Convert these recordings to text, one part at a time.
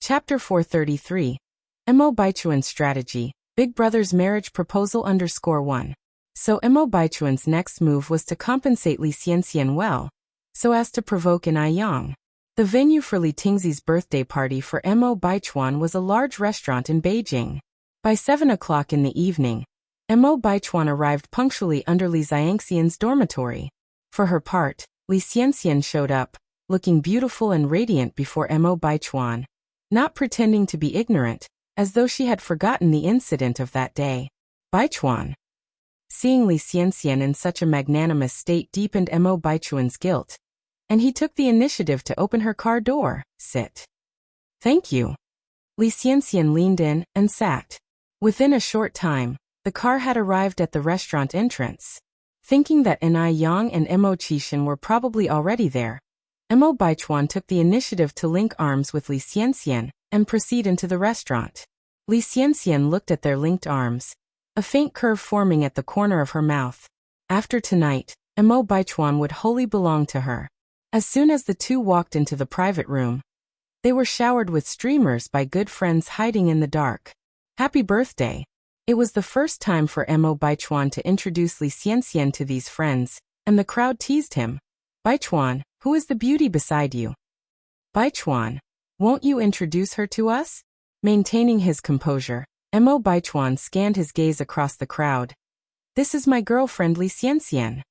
Chapter 433. Mo Baichuan's Strategy, Big Brother's Marriage Proposal _1. So Mo Baichuan's next move was to compensate Li Xianxian well, so as to provoke an Yang. The venue for Li Tingzi's birthday party for Mo Baichuan was a large restaurant in Beijing. By 7 o'clock in the evening, Mo Baichuan arrived punctually under Li Xianxian's dormitory. For her part, Li Xianxian showed up, looking beautiful and radiant before Mo Baichuan, not pretending to be ignorant, as though she had forgotten the incident of that day. Baichuan. Seeing Li Xianxian in such a magnanimous state deepened Mo Baichuan's guilt, and he took the initiative to open her car door. Sit. Thank you. Li Xianxian leaned in and sat. Within a short time, the car had arrived at the restaurant entrance. Thinking that Yang and Mo Qishan were probably already there, Mo Baichuan took the initiative to link arms with Li Xianxian and proceed into the restaurant. Li Xianxian looked at their linked arms, a faint curve forming at the corner of her mouth. After tonight, Mo Baichuan would wholly belong to her. As soon as the two walked into the private room, they were showered with streamers by good friends hiding in the dark. Happy birthday! It was the first time for Mo Baichuan to introduce Li Xianxian to these friends, and the crowd teased him. Baichuan, who is the beauty beside you? Baichuan, won't you introduce her to us? Maintaining his composure, Mo Baichuan scanned his gaze across the crowd. This is my girlfriend Li Xianxian.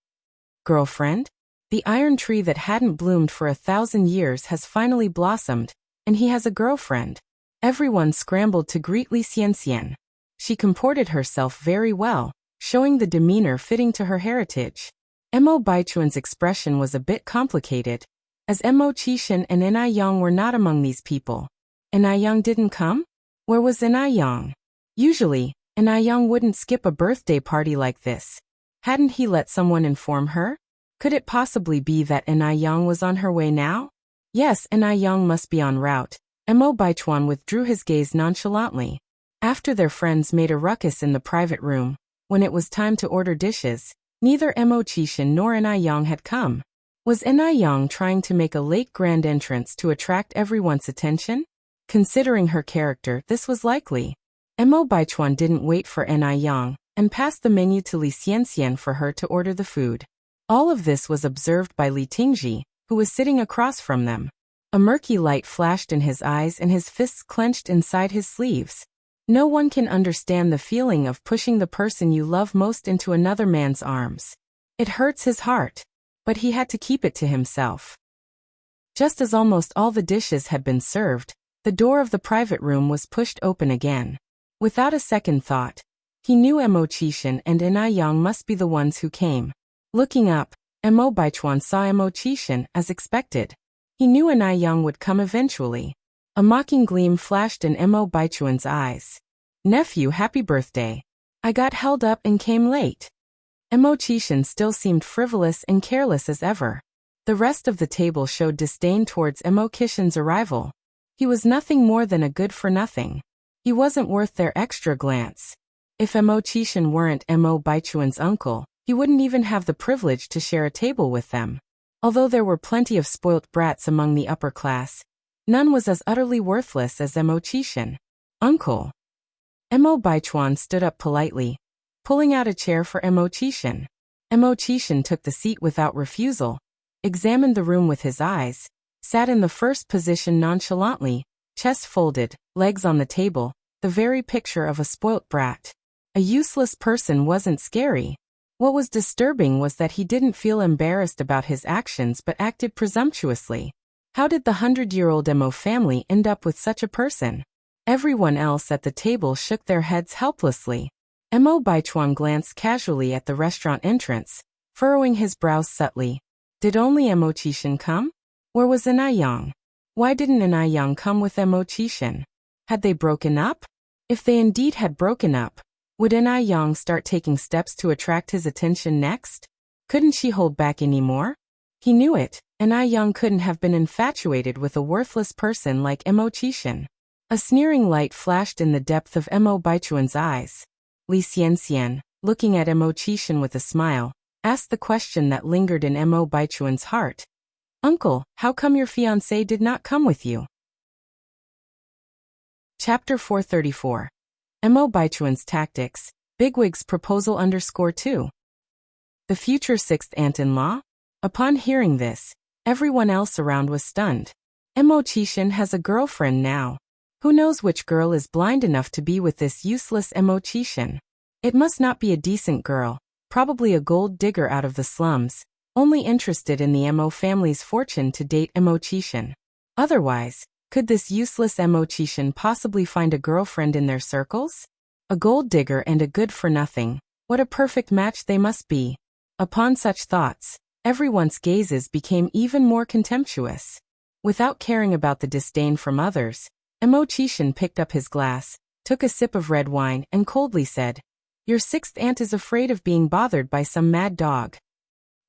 Girlfriend? The iron tree that hadn't bloomed for 1,000 years has finally blossomed, and he has a girlfriend. Everyone scrambled to greet Li Xianxian. She comported herself very well, showing the demeanor fitting to her heritage. Mo Baichuan's expression was a bit complicated, as Mo Qishan and Yang were not among these people. Yang didn't come? Where was Yang? Usually, Yang wouldn't skip a birthday party like this. Hadn't he let someone inform her? Could it possibly be that Yang was on her way now? Yes, Yang must be en route. Mo Baichuan withdrew his gaze nonchalantly. After their friends made a ruckus in the private room, when it was time to order dishes, neither Mo Qishan nor Yang had come. Was Yang trying to make a late grand entrance to attract everyone's attention? Considering her character, this was likely. Mo Baichuan didn't wait for Yang, and passed the menu to Li Xianxian for her to order the food. All of this was observed by Li Tingzi, who was sitting across from them. A murky light flashed in his eyes and his fists clenched inside his sleeves. No one can understand the feeling of pushing the person you love most into another man's arms. It hurts his heart, but he had to keep it to himself. Just as almost all the dishes had been served, the door of the private room was pushed open again. Without a second thought, he knew Mo Qishan and Yang must be the ones who came. Looking up, Mo Baichuan saw Mo Qishan as expected. He knew Yang would come eventually. A mocking gleam flashed in Mo Baichuan's eyes. Nephew, happy birthday. I got held up and came late. Mo Qishan still seemed frivolous and careless as ever. The rest of the table showed disdain towards Mo Qishan's arrival. He was nothing more than a good-for-nothing. He wasn't worth their extra glance. If Mo Qishan weren't Mo Baichuan's uncle, he wouldn't even have the privilege to share a table with them. Although there were plenty of spoilt brats among the upper class, none was as utterly worthless as Mo Qishan. Uncle. Mo Baichuan stood up politely, pulling out a chair for Mo Qishan. Mo Qishan took the seat without refusal, examined the room with his eyes, sat in the first position nonchalantly, chest folded, legs on the table, the very picture of a spoilt brat. A useless person wasn't scary. What was disturbing was that he didn't feel embarrassed about his actions but acted presumptuously. How did the 100-year-old Mo family end up with such a person? Everyone else at the table shook their heads helplessly. Mo Baichuan glanced casually at the restaurant entrance, furrowing his brows subtly. Did only Mo Qishan come? Where was Yang? Why didn't Yang come with Mo Qishan? Had they broken up? If they indeed had broken up, would Yang start taking steps to attract his attention next? Couldn't she hold back anymore? He knew it. Yang couldn't have been infatuated with a worthless person like Mo Qishan. A sneering light flashed in the depth of Mo Baichuan's eyes. Li Xianxian, looking at Mo Qishan with a smile, asked the question that lingered in Mo Baichuan's heart. Uncle, how come your fiancé did not come with you? Chapter 434. Mo Baichuan's Tactics, Bigwig's Proposal _2. The future sixth aunt-in-law? Upon hearing this, everyone else around was stunned. Mo Qixin has a girlfriend now. Who knows which girl is blind enough to be with this useless Mo Qixin? It must not be a decent girl, probably a gold digger out of the slums, only interested in the Mo family's fortune to date Mo Qixin. Otherwise, could this useless Mo Qixin possibly find a girlfriend in their circles? A gold digger and a good-for-nothing, what a perfect match they must be. Upon such thoughts, everyone's gazes became even more contemptuous. Without caring about the disdain from others, Mo Qixin picked up his glass, took a sip of red wine and coldly said, "Your sixth aunt is afraid of being bothered by some mad dog."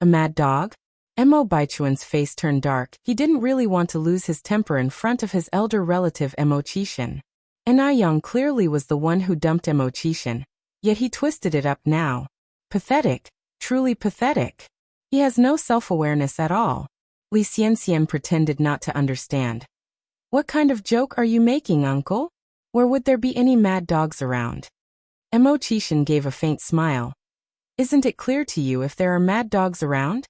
A mad dog? Mo Baichuan's face turned dark. He didn't really want to lose his temper in front of his elder relative Mo Qixin. Yang clearly was the one who dumped Mo Qixin, yet he twisted it up now. Pathetic, truly pathetic. He has no self-awareness at all. Li Xianxian pretended not to understand. What kind of joke are you making, uncle? Where would there be any mad dogs around? Mo Qixin gave a faint smile. Isn't it clear to you if there are mad dogs around?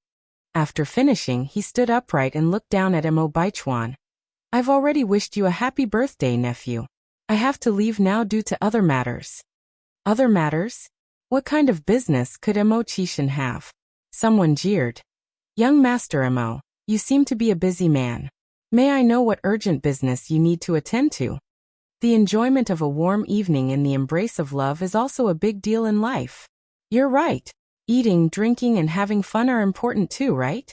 After finishing, he stood upright and looked down at Mo Baichuan. I've already wished you a happy birthday, nephew. I have to leave now due to other matters. Other matters? What kind of business could Mo Qixin have? Someone jeered. Young Master Mo, you seem to be a busy man. May I know what urgent business you need to attend to? The enjoyment of a warm evening in the embrace of love is also a big deal in life. You're right. Eating, drinking, and having fun are important too, right?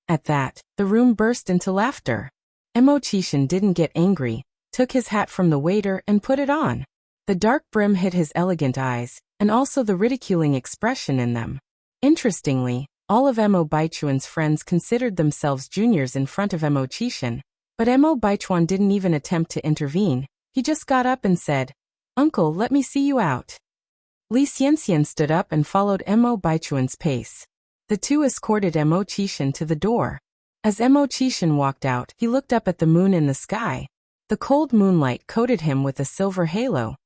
At that, the room burst into laughter. Mo Qixin didn't get angry, took his hat from the waiter and put it on. The dark brim hid his elegant eyes, and also the ridiculing expression in them. Interestingly, all of Mo Baichuan's friends considered themselves juniors in front of Mo Qixin, but Mo Baichuan didn't even attempt to intervene. He just got up and said, "Uncle, let me see you out." Li Xianxian stood up and followed Mo Baichuan's pace. The two escorted Mo Qixin to the door. As Mo Qixin walked out, he looked up at the moon in the sky. The cold moonlight coated him with a silver halo,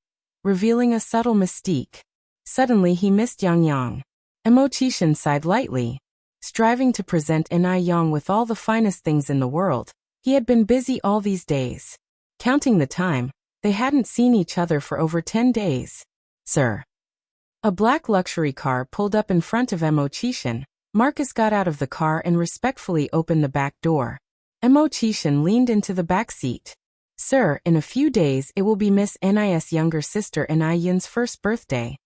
revealing a subtle mystique. Suddenly he missed Yang. Mo Qixin sighed lightly. Striving to present Yang with all the finest things in the world, he had been busy all these days. Counting the time, they hadn't seen each other for over 10 days. "Sir." A black luxury car pulled up in front of Mo Qixin. Marcus got out of the car and respectfully opened the back door. Mo Qixin leaned into the back seat. "Sir, in a few days it will be Miss Ni's younger sister Yin's first birthday.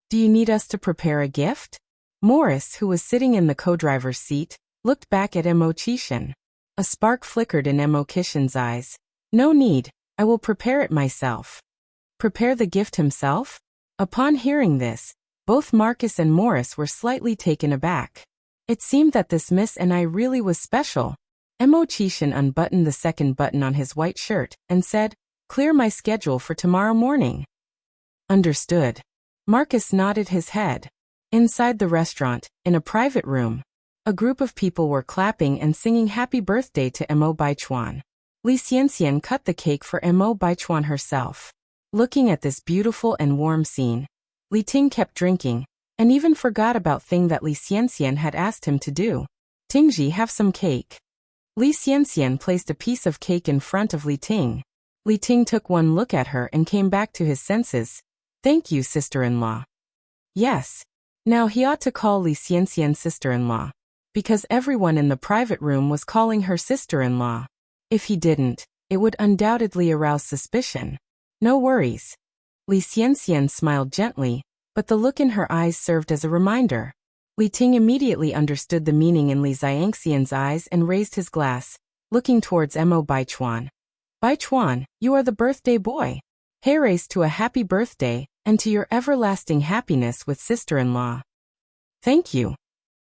Do you need us to prepare a gift?" Morris, who was sitting in the co-driver's seat, looked back at Mo Qixin. A spark flickered in Mo Qixin's eyes. "No need, I will prepare it myself." Prepare the gift himself? Upon hearing this, both Marcus and Morris were slightly taken aback. It seemed that this Miss Ni really was special. Mo Qixin unbuttoned the second button on his white shirt and said, "Clear my schedule for tomorrow morning." Understood. Marcus nodded his head. Inside the restaurant, in a private room, a group of people were clapping and singing happy birthday to Mo Baichuan. Li Xianxian cut the cake for Mo Baichuan herself. Looking at this beautiful and warm scene, Li Ting kept drinking, and even forgot about thing that Li Xianxian had asked him to do. "Tingji, have some cake." Li Xianxian placed a piece of cake in front of Li Ting. Li Ting took one look at her and came back to his senses. "Thank you, sister-in-law." Yes. Now he ought to call Li Xianxian sister-in-law, because everyone in the private room was calling her sister-in-law. If he didn't, it would undoubtedly arouse suspicion. No worries. Li Xianxian smiled gently, but the look in her eyes served as a reminder. Li Ting immediately understood the meaning in Li Xianxian's eyes and raised his glass, looking towards Mo Baichuan. "Baichuan, you are the birthday boy. Heirace to a happy birthday, and to your everlasting happiness with sister-in-law." "Thank you."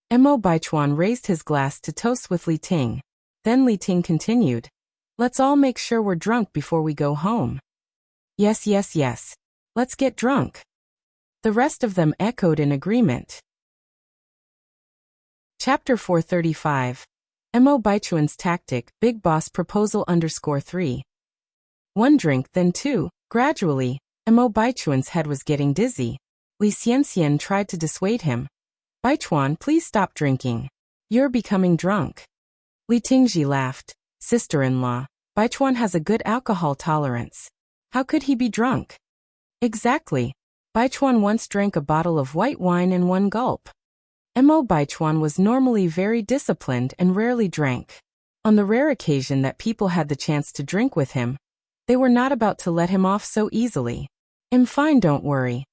Mo Baichuan raised his glass to toast with Li Ting. Then Li Ting continued, "Let's all make sure we're drunk before we go home." Yes. Let's get drunk." The rest of them echoed in agreement. Chapter 435. Mo Baichuan's Tactic, Big Boss Proposal _3. One drink, then two. Gradually, Mo Baichuan's head was getting dizzy. Li Xianxian tried to dissuade him. Baichuan, please stop drinking. You're becoming drunk. Li Tingji laughed. Sister-in-law, Baichuan has a good alcohol tolerance. How could he be drunk? Exactly. Baichuan once drank a bottle of white wine in one gulp. Mo Baichuan was normally very disciplined and rarely drank. On the rare occasion that people had the chance to drink with him, they were not about to let him off so easily. I'm fine, don't worry.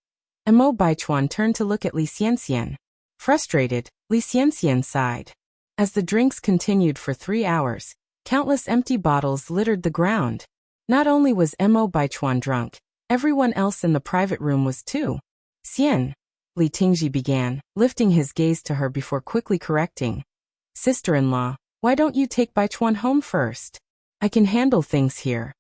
Mo Baichuan turned to look at Li Xianxian. Frustrated, Li Xianxian sighed. As the drinks continued for 3 hours, countless empty bottles littered the ground. Not only was Mo Baichuan drunk, everyone else in the private room was too. Xian, Li Tingji began, lifting his gaze to her before quickly correcting. Sister-in-law, why don't you take Baichuan home first? I can handle things here.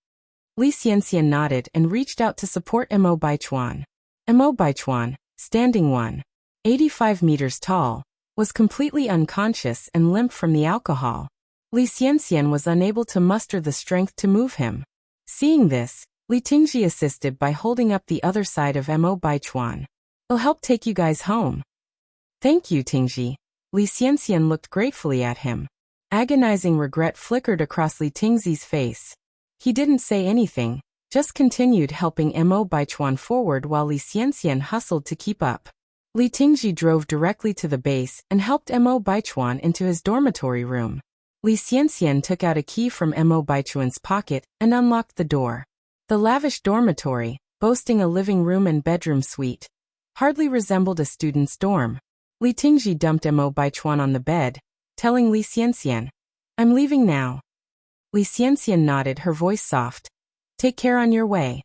Li Xianxian nodded and reached out to support Mo Baichuan. Mo Baichuan, standing 1.85 meters tall, was completely unconscious and limp from the alcohol. Li Xianxian was unable to muster the strength to move him. Seeing this, Li Tingji assisted by holding up the other side of Mo Baichuan. I'll help take you guys home. Thank you, Tingji. Li Xianxian looked gratefully at him. Agonizing regret flickered across Li Tingji's face. He didn't say anything, just continued helping Mo Baichuan forward while Li Xianxian hustled to keep up. Li Tingji drove directly to the base and helped Mo Baichuan into his dormitory room. Li Xianxian took out a key from Mo Baichuan's pocket and unlocked the door. The lavish dormitory, boasting a living room and bedroom suite, hardly resembled a student's dorm. Li Tingji dumped Mo Baichuan on the bed, telling Li Xianxian, I'm leaving now. Li Xianxian nodded, her voice soft. Take care on your way.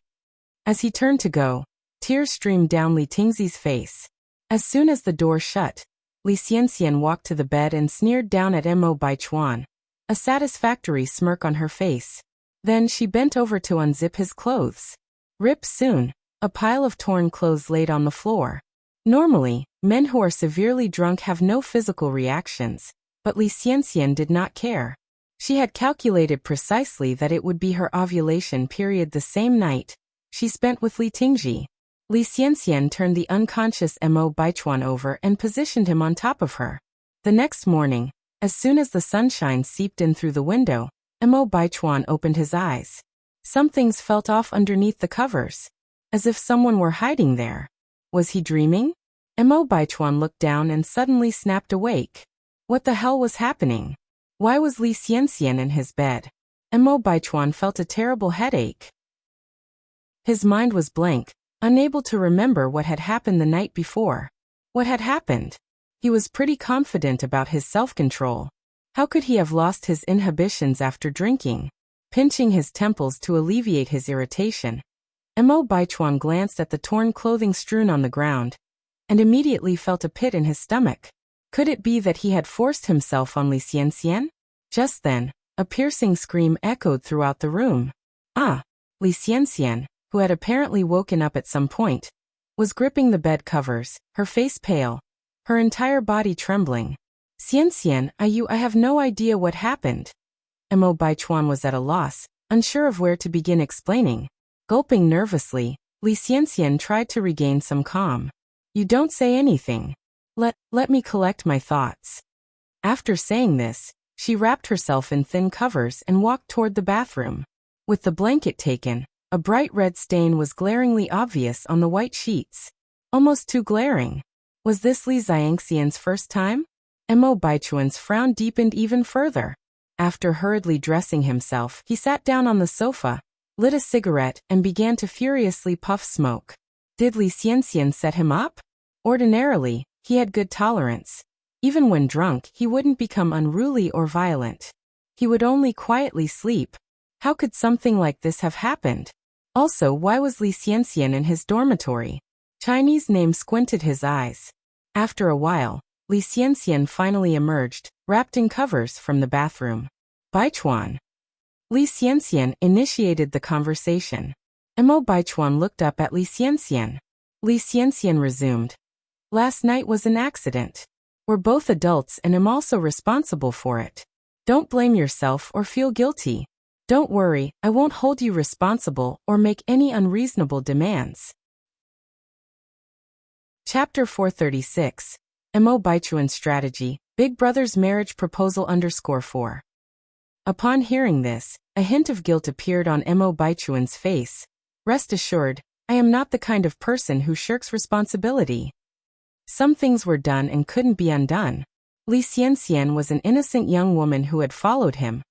As he turned to go, tears streamed down Li Tingji's face. As soon as the door shut, Li Xianxian walked to the bed and sneered down at Mo Baichuan, a satisfactory smirk on her face. Then she bent over to unzip his clothes. Rip soon, a pile of torn clothes laid on the floor. Normally, men who are severely drunk have no physical reactions, but Li Xianxian did not care. She had calculated precisely that it would be her ovulation period the same night she spent with Li Tingji. Li Xianxian turned the unconscious Mo Baichuan over and positioned him on top of her. The next morning, as soon as the sunshine seeped in through the window, Mo Baichuan opened his eyes. Some things felt off underneath the covers, as if someone were hiding there. Was he dreaming? Mo Baichuan looked down and suddenly snapped awake. What the hell was happening? Why was Li Xianxian in his bed? Mo Baichuan felt a terrible headache. His mind was blank, unable to remember what had happened the night before. What had happened? He was pretty confident about his self-control. How could he have lost his inhibitions after drinking? Pinching his temples to alleviate his irritation, Mo Baichuan glanced at the torn clothing strewn on the ground, and immediately felt a pit in his stomach. Could it be that he had forced himself on Li Xianxian? Just then, a piercing scream echoed throughout the room. Ah! Li Xianxian, who had apparently woken up at some point, was gripping the bed covers, her face pale, her entire body trembling. Xianxian, I have no idea what happened. Mo Baichuan was at a loss, unsure of where to begin explaining. Gulping nervously, Li Xianxian tried to regain some calm. You don't say anything. Let me collect my thoughts. After saying this, she wrapped herself in thin covers and walked toward the bathroom. With the blanket taken, a bright red stain was glaringly obvious on the white sheets. Almost too glaring. Was this Li Xianxian's first time? Mo Baichuan's frown deepened even further. After hurriedly dressing himself, he sat down on the sofa, lit a cigarette, and began to furiously puff smoke. Did Li Xianxian set him up? Ordinarily, he had good tolerance. Even when drunk, he wouldn't become unruly or violent. He would only quietly sleep. How could something like this have happened? Also, why was Li Xianxian in his dormitory? Chinese name squinted his eyes. After a while, Li Xianxian finally emerged, wrapped in covers, from the bathroom. Baichuan. Li Xianxian initiated the conversation. Mo Baichuan looked up at Li Xianxian. Li Xianxian resumed. Last night was an accident. We're both adults and I'm also responsible for it. Don't blame yourself or feel guilty. Don't worry, I won't hold you responsible or make any unreasonable demands. Chapter 436. Mo Baichuan Strategy, Big Brother's Marriage Proposal _4. Upon hearing this, a hint of guilt appeared on Mo Baichuan's face. Rest assured, I am not the kind of person who shirks responsibility. Some things were done and couldn't be undone. Li Xianxian was an innocent young woman who had followed him.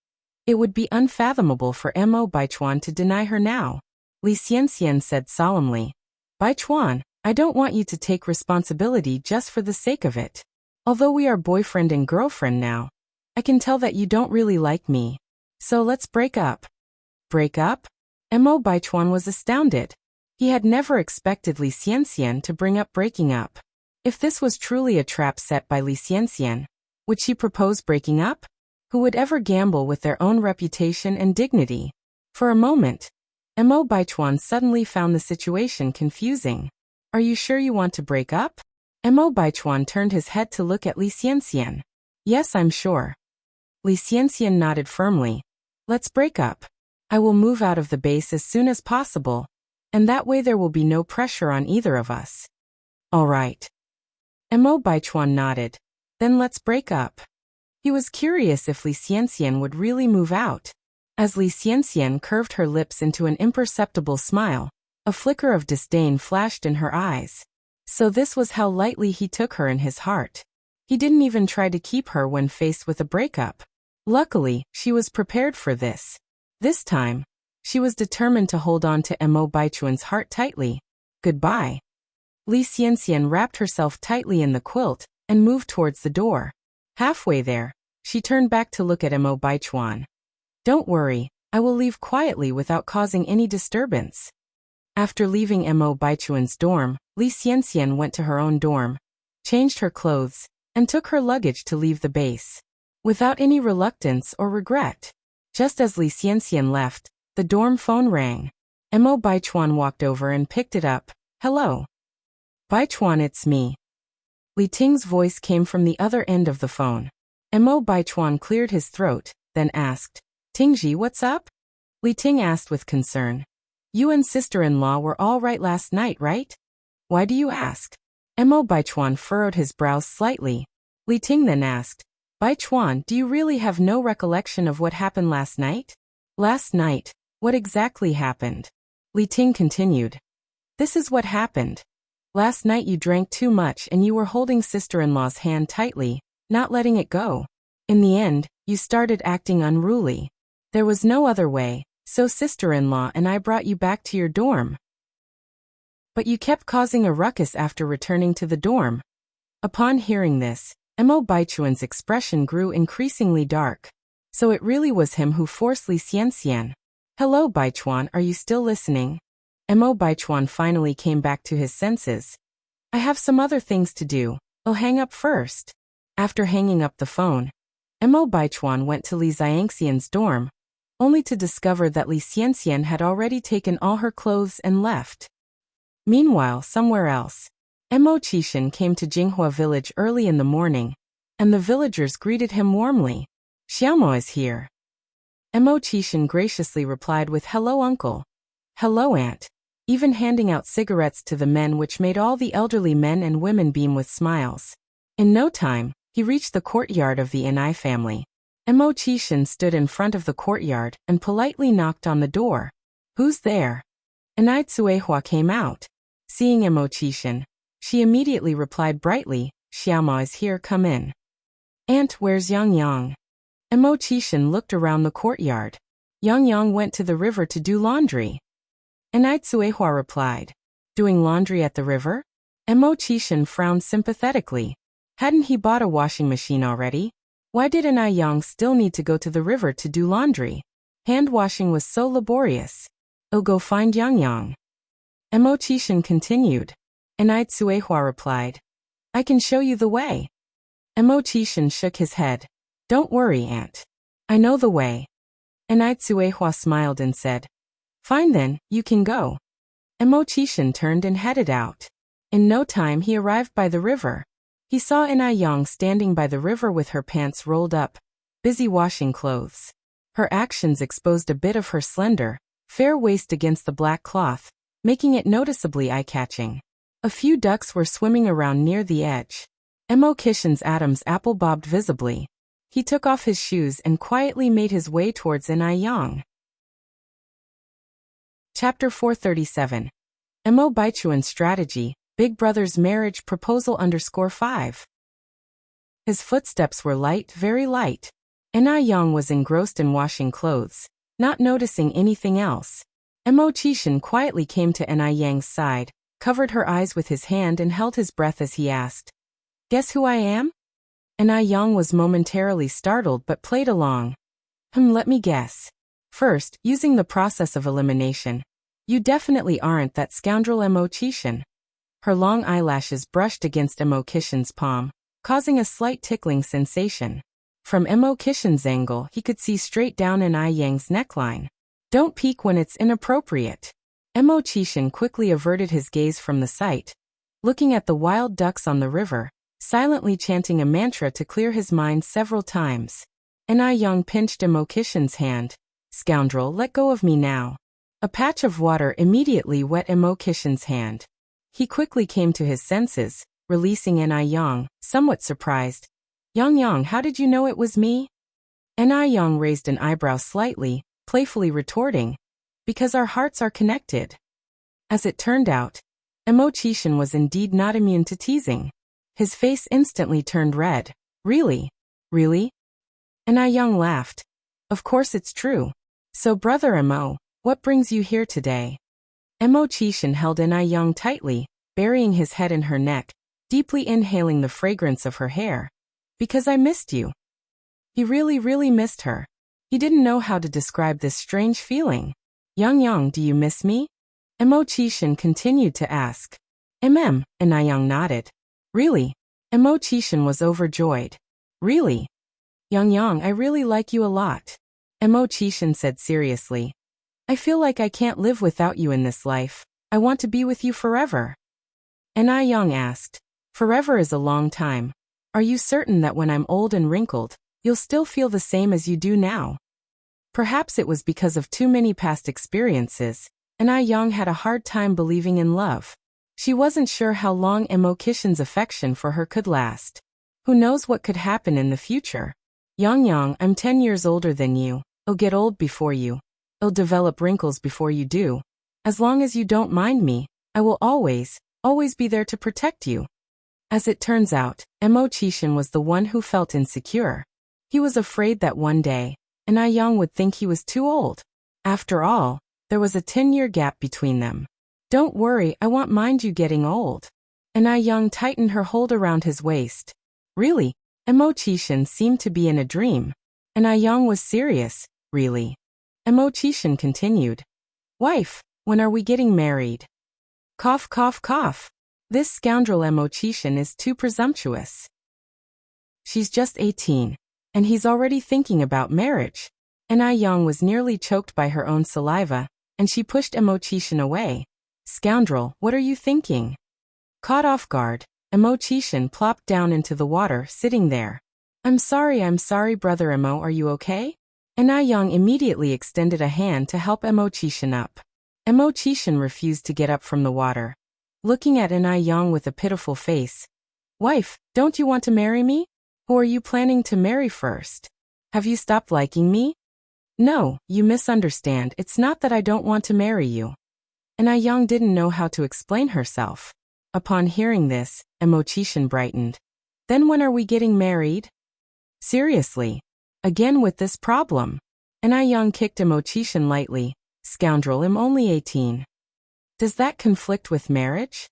It would be unfathomable for Mo Baichuan to deny her now. Li Xianxian said solemnly, Baichuan, I don't want you to take responsibility just for the sake of it. Although we are boyfriend and girlfriend now, I can tell that you don't really like me. So let's break up. Break up? Mo Baichuan was astounded. He had never expected Li Xianxian to bring up breaking up. If this was truly a trap set by Li Xianxian, would she propose breaking up? Who would ever gamble with their own reputation and dignity? For a moment, Mo Baichuan suddenly found the situation confusing. Are you sure you want to break up? Mo Baichuan turned his head to look at Li Xianxian. Yes, I'm sure. Li Xianxian nodded firmly. Let's break up. I will move out of the base as soon as possible, and that way there will be no pressure on either of us. All right. Mo Baichuan nodded. Then let's break up. He was curious if Li Xianxian would really move out. As Li Xianxian curved her lips into an imperceptible smile, a flicker of disdain flashed in her eyes. So this was how lightly he took her in his heart. He didn't even try to keep her when faced with a breakup. Luckily, she was prepared for this. This time, she was determined to hold on to Mo Baichuan's heart tightly. Goodbye. Li Xianxian wrapped herself tightly in the quilt and moved towards the door. Halfway there, she turned back to look at Mo Baichuan. Don't worry, I will leave quietly without causing any disturbance. After leaving Mo Baichuan's dorm, Li Xianxian went to her own dorm, changed her clothes, and took her luggage to leave the base. Without any reluctance or regret. Just as Li Xianxian left, the dorm phone rang. Mo Baichuan walked over and picked it up. Hello. Baichuan, it's me. Li Ting's voice came from the other end of the phone. Mo Baichuan cleared his throat, then asked, Tingji, what's up? Li Ting asked with concern. You and sister-in-law were all right last night, right? Why do you ask? Mo Baichuan furrowed his brows slightly. Li Ting then asked, Baichuan, do you really have no recollection of what happened last night? Last night, what exactly happened? Li Ting continued. This is what happened. Last night you drank too much and you were holding sister-in-law's hand tightly, not letting it go. In the end, you started acting unruly. There was no other way, so sister-in-law and I brought you back to your dorm. But you kept causing a ruckus after returning to the dorm. Upon hearing this, Mo Baichuan's expression grew increasingly dark. So it really was him who forced Li Xianxian. Hello Baichuan, are you still listening? Mo Baichuan finally came back to his senses. I have some other things to do. I'll hang up first. After hanging up the phone, Mo Baichuan went to Li Xianxian's dorm, only to discover that Li Xianxian had already taken all her clothes and left. Meanwhile, somewhere else, Mo Qishan came to Jinghua village early in the morning, and the villagers greeted him warmly. Xiaomo is here. Mo Qishan graciously replied with hello uncle. Hello aunt, even handing out cigarettes to the men, which made all the elderly men and women beam with smiles. In no time, he reached the courtyard of the Inai family. Mo Qishan stood in front of the courtyard and politely knocked on the door. Who's there? Inai Tsuehua came out. Seeing Mo Qishan, she immediately replied brightly, Xiaoma is here, come in. Aunt, where's Yang Yang? Mo Qishan looked around the courtyard. Yang Yang went to the river to do laundry. Inai Tsuehua replied, doing laundry at the river? Mo Qishan frowned sympathetically. Hadn't he bought a washing machine already? Why did Inai Yang still need to go to the river to do laundry? Hand washing was so laborious. Oh, go find Yang Yang. Mo Qishan continued. Inai Tsuehua replied, I can show you the way. Mo Qishan shook his head. Don't worry, aunt. I know the way. Inai Tsuehua smiled and said, fine then, you can go. Mo Qishan turned and headed out. In no time he arrived by the river. He saw Inai Yang standing by the river with her pants rolled up, busy washing clothes. Her actions exposed a bit of her slender, fair waist against the black cloth, making it noticeably eye-catching. A few ducks were swimming around near the edge. Mo Kishin's Adam's apple bobbed visibly. He took off his shoes and quietly made his way towards Enai Yang. Chapter 437. Mo Baichuan's Strategy, Big Brother's Marriage Proposal _5. His footsteps were light, very light. Enai Yang was engrossed in washing clothes, not noticing anything else. Mo Qishan quietly came to Enai Yang's side, covered her eyes with his hand and held his breath as he asked, "Guess who I am?" Enai Yang was momentarily startled but played along. Let me guess. First, using the process of elimination. You definitely aren't that scoundrel Mo Qishan. Her long eyelashes brushed against Mo Kishin's palm, causing a slight tickling sensation. From Mo Kishin's angle, he could see straight down Enai Yang's neckline. Don't peek when it's inappropriate. Mo Qishan quickly averted his gaze from the sight, looking at the wild ducks on the river, silently chanting a mantra to clear his mind several times. Enai Yang pinched Mo Kishin's hand. "Scoundrel, let go of me now." A patch of water immediately wet Mo Kishin's hand. He quickly came to his senses, releasing Enai Yang, somewhat surprised. Yang, how did you know it was me?" Enai Yang raised an eyebrow slightly, playfully retorting, "Because our hearts are connected." As it turned out, Mo Qishan was indeed not immune to teasing. His face instantly turned red. "Really? Really?" Enai Yang laughed. "Of course it's true. So brother Mo, what brings you here today?" Mo Qishan held Enai Yang tightly, burying his head in her neck, deeply inhaling the fragrance of her hair. "Because I missed you." He really missed her. He didn't know how to describe this strange feeling. Yang, do you miss me?" Mo Qishan continued to ask. Enai Yang nodded. "Really?" Mo Qishan was overjoyed. "Really?" Yang, I really like you a lot." Mo Qishan said seriously. "I feel like I can't live without you in this life. I want to be with you forever." Enai Yang asked. "Forever is a long time. Are you certain that when I'm old and wrinkled, you'll still feel the same as you do now?" Perhaps it was because of too many past experiences, Enai Yang had a hard time believing in love. She wasn't sure how long Mo Kishin's affection for her could last. Who knows what could happen in the future? Yang, I'm 10 years older than you. I'll get old before you. I'll develop wrinkles before you do. As long as you don't mind me, I will always be there to protect you. As it turns out, Mo Qishan was the one who felt insecure. He was afraid that one day, Enai Yang would think he was too old. After all, there was a 10-year gap between them. "Don't worry, I won't mind you getting old." Enai Yang tightened her hold around his waist. "Really?" Mo Qishan seemed to be in a dream. Enai Yang was serious. "Really?" Mo Qishan continued. "Wife, when are we getting married?" Cough, cough, cough. This scoundrel Mo Qishan is too presumptuous. She's just 18, and he's already thinking about marriage. Enai Yang was nearly choked by her own saliva, and she pushed Mo Qishan away. "Scoundrel, what are you thinking?" Caught off guard, Mo Qishan plopped down into the water, sitting there. I'm sorry, brother Mo, are you okay?" Enai Yang immediately extended a hand to help Mo Qishan up. Mo Qishan refused to get up from the water, looking at Enai Yang with a pitiful face. "Wife, don't you want to marry me? Who are you planning to marry first? Have you stopped liking me?" "No, you misunderstand. It's not that I don't want to marry you." Enai Yang didn't know how to explain herself. Upon hearing this, Mo Qishan brightened. "Then when are we getting married?" "Seriously? Again with this problem?" Enai Yang kicked Mo Qishan lightly. "Scoundrel, I'm only 18. Does that conflict with marriage?"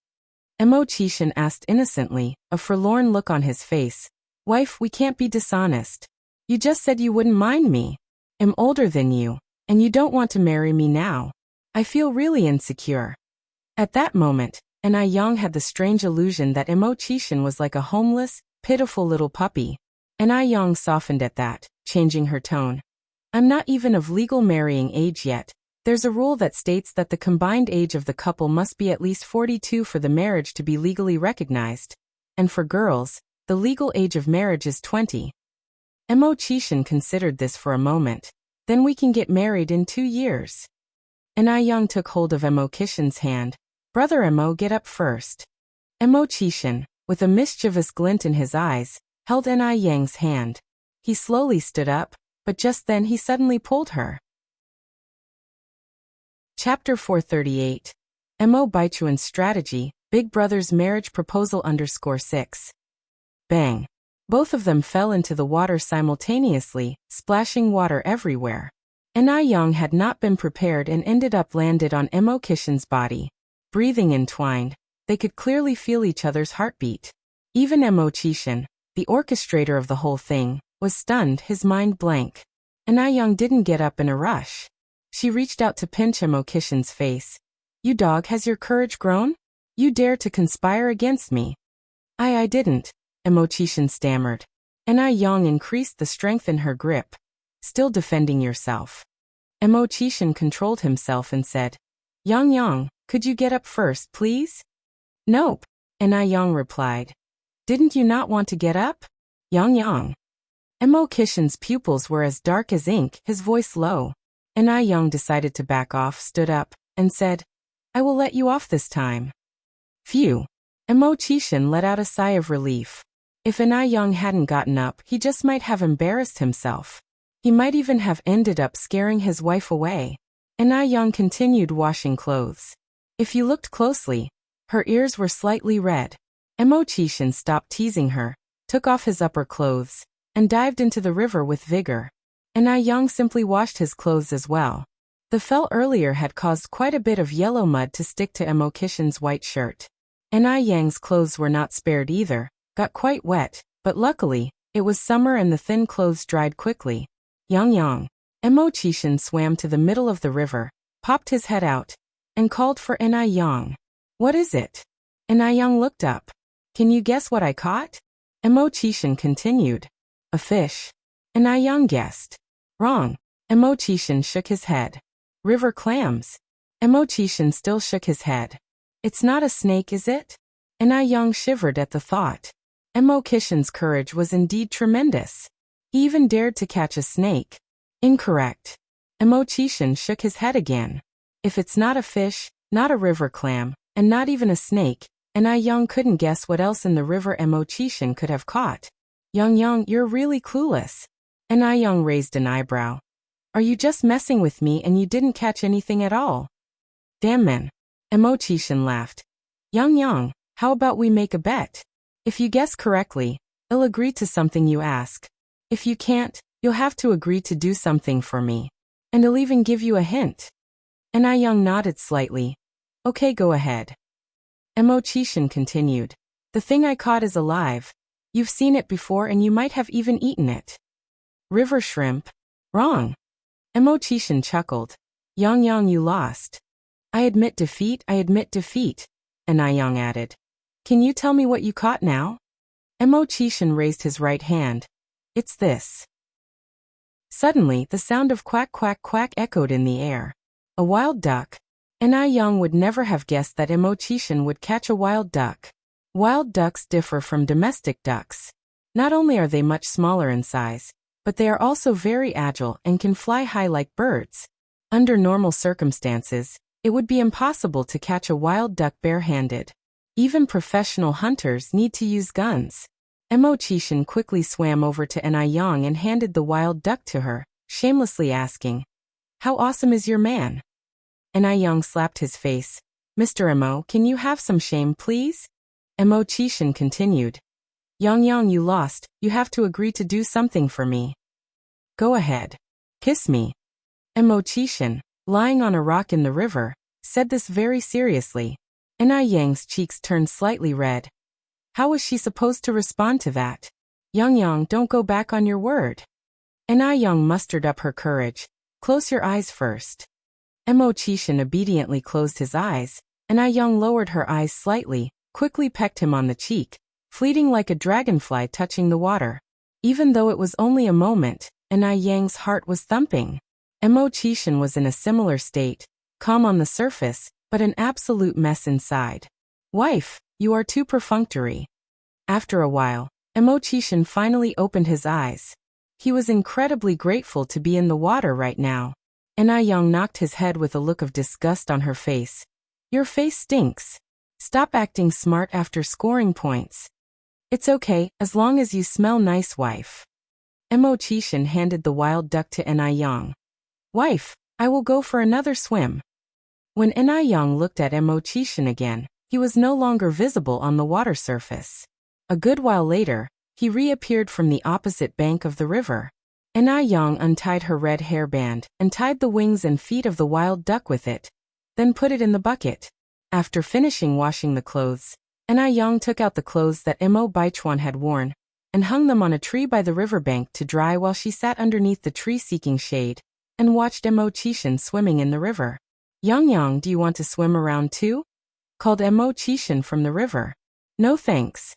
Mo Qishan asked innocently, a forlorn look on his face. "Wife, we can't be dishonest. You just said you wouldn't mind me. I'm older than you, and you don't want to marry me now. I feel really insecure." At that moment, Enai Yang had the strange illusion that Mo Qishan was like a homeless, pitiful little puppy. Enai Yang softened at that, changing her tone. "I'm not even of legal marrying age yet. There's a rule that states that the combined age of the couple must be at least 42 for the marriage to be legally recognized. And for girls, the legal age of marriage is 20. Mo Qishan considered this for a moment. Then we can get married in 2 years. And Young took hold of Emo Kishin's hand. Brother Emo, get up first. Emo Chishin, with a mischievous glint in his eyes, held Yang's hand. He slowly stood up, but just then he suddenly pulled her. Chapter 438. Emo Baichuan's Strategy, Big Brother's Marriage Proposal _6. Bang. Both of them fell into the water simultaneously, splashing water everywhere. Young had not been prepared and ended up landed on Emo Kishin's body. Breathing entwined, they could clearly feel each other's heartbeat. Even Emo Chishin, the orchestrator of the whole thing, was stunned, his mind blank. Young didn't get up in a rush. She reached out to pinch Emo Kishin's face. You dog, has your courage grown? You dare to conspire against me? I didn't, Emo Chishin stammered. Young increased the strength in her grip. Still defending yourself. Emo Chishin controlled himself and said, Young, could you get up first, please? Nope, Young replied. Didn't you not want to get up? Young. Emo Kishin's pupils were as dark as ink, his voice low. Young decided to back off, stood up, and said, I will let you off this time. Phew. Emo Chishin let out a sigh of relief. If Young hadn't gotten up, he just might have embarrassed himself. He might even have ended up scaring his wife away. Young continued washing clothes. If you looked closely, her ears were slightly red. Emo Chishin stopped teasing her, took off his upper clothes, and dived into the river with vigor. Young simply washed his clothes as well. The fell earlier had caused quite a bit of yellow mud to stick to Emo Kishin's white shirt. Yang's clothes were not spared either, got quite wet, but luckily, it was summer and the thin clothes dried quickly. Young. Emo Chishin swam to the middle of the river, popped his head out, and called for Young. What is it? Young looked up. Can you guess what I caught? Emo Chishin continued. A fish. Young guessed. Wrong. Emo Chishin shook his head. River clams. Emo Chishin still shook his head. It's not a snake, is it? Young shivered at the thought. Emo Kishin's courage was indeed tremendous. He even dared to catch a snake. Incorrect. Emo Chishin shook his head again. If it's not a fish, not a river clam, and not even a snake, Young couldn't guess what else in the river Emo Chishin could have caught. Young, you're really clueless. Young raised an eyebrow. Are you just messing with me and you didn't catch anything at all? Damn man. Emo Chishin laughed. Young, how about we make a bet? If you guess correctly, I'll agree to something you ask. If you can't, you'll have to agree to do something for me. And I'll even give you a hint. Young nodded slightly. Okay, go ahead. Emo Chishin continued. The thing I caught is alive. You've seen it before and you might have even eaten it. River shrimp. Wrong. Emo Chishin chuckled. Young, you lost. I admit defeat. Young added. Can you tell me what you caught now? Emo Chishin raised his right hand. It's this. Suddenly, the sound of quack, quack, quack echoed in the air. A wild duck. Young would never have guessed that Emo Chishin would catch a wild duck. Wild ducks differ from domestic ducks. Not only are they much smaller in size, but they are also very agile and can fly high like birds. Under normal circumstances, it would be impossible to catch a wild duck barehanded. Even professional hunters need to use guns. Emo Chishin quickly swam over to Young and handed the wild duck to her, shamelessly asking, How awesome is your man? Young slapped his face. Mr. Emo, can you have some shame, please? Emo Chishin continued. Young, you lost. You have to agree to do something for me. Go ahead. Kiss me. Emo Chishin, lying on a rock in the river, said this very seriously. Yang's cheeks turned slightly red. How was she supposed to respond to that? Young, don't go back on your word. Young mustered up her courage. Close your eyes first. Emo Chishin obediently closed his eyes. Young lowered her eyes slightly, quickly pecked him on the cheek, fleeting like a dragonfly touching the water. Even though it was only a moment, Yang's heart was thumping. Emo Chishin was in a similar state, calm on the surface, but an absolute mess inside. Wife, you are too perfunctory. After a while, Emo Chishin finally opened his eyes. He was incredibly grateful to be in the water right now. Young knocked his head with a look of disgust on her face. Your face stinks. Stop acting smart after scoring points. It's okay, as long as you smell nice, wife. Chishin handed the wild duck to Young. Wife, I will go for another swim. When Young looked at Chishin again, he was no longer visible on the water surface. A good while later, he reappeared from the opposite bank of the river. Young untied her red hairband and tied the wings and feet of the wild duck with it, then put it in the bucket. After finishing washing the clothes, Young took out the clothes that Baichuan had worn and hung them on a tree by the riverbank to dry while she sat underneath the tree seeking shade and watched Chishin swimming in the river. Young, do you want to swim around too? Called Chishin from the river. No thanks.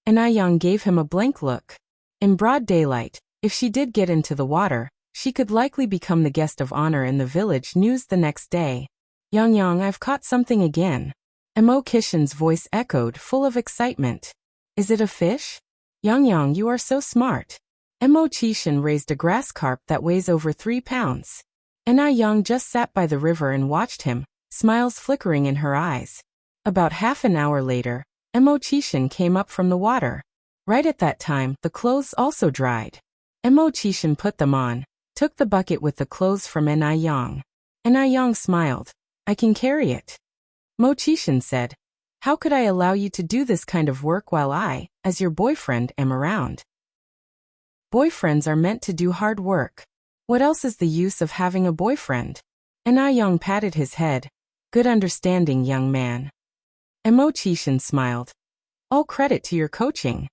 Young gave him a blank look. In broad daylight, if she did get into the water, she could likely become the guest of honor in the village news the next day. Young, I've caught something again. Chishin's voice echoed, full of excitement. Is it a fish? Young, you are so smart. Chishin raised a grass carp that weighs over 3 pounds. Young just sat by the river and watched him, smiles flickering in her eyes. About half an hour later, Chishin came up from the water. Right at that time, the clothes also dried. Chishin put them on, took the bucket with the clothes from Young. Young smiled. I can carry it. Chishin said, how could I allow you to do this kind of work while I, as your boyfriend, am around? Boyfriends are meant to do hard work. What else is the use of having a boyfriend? Young patted his head. Good understanding, young man. Chishin smiled. All credit to your coaching.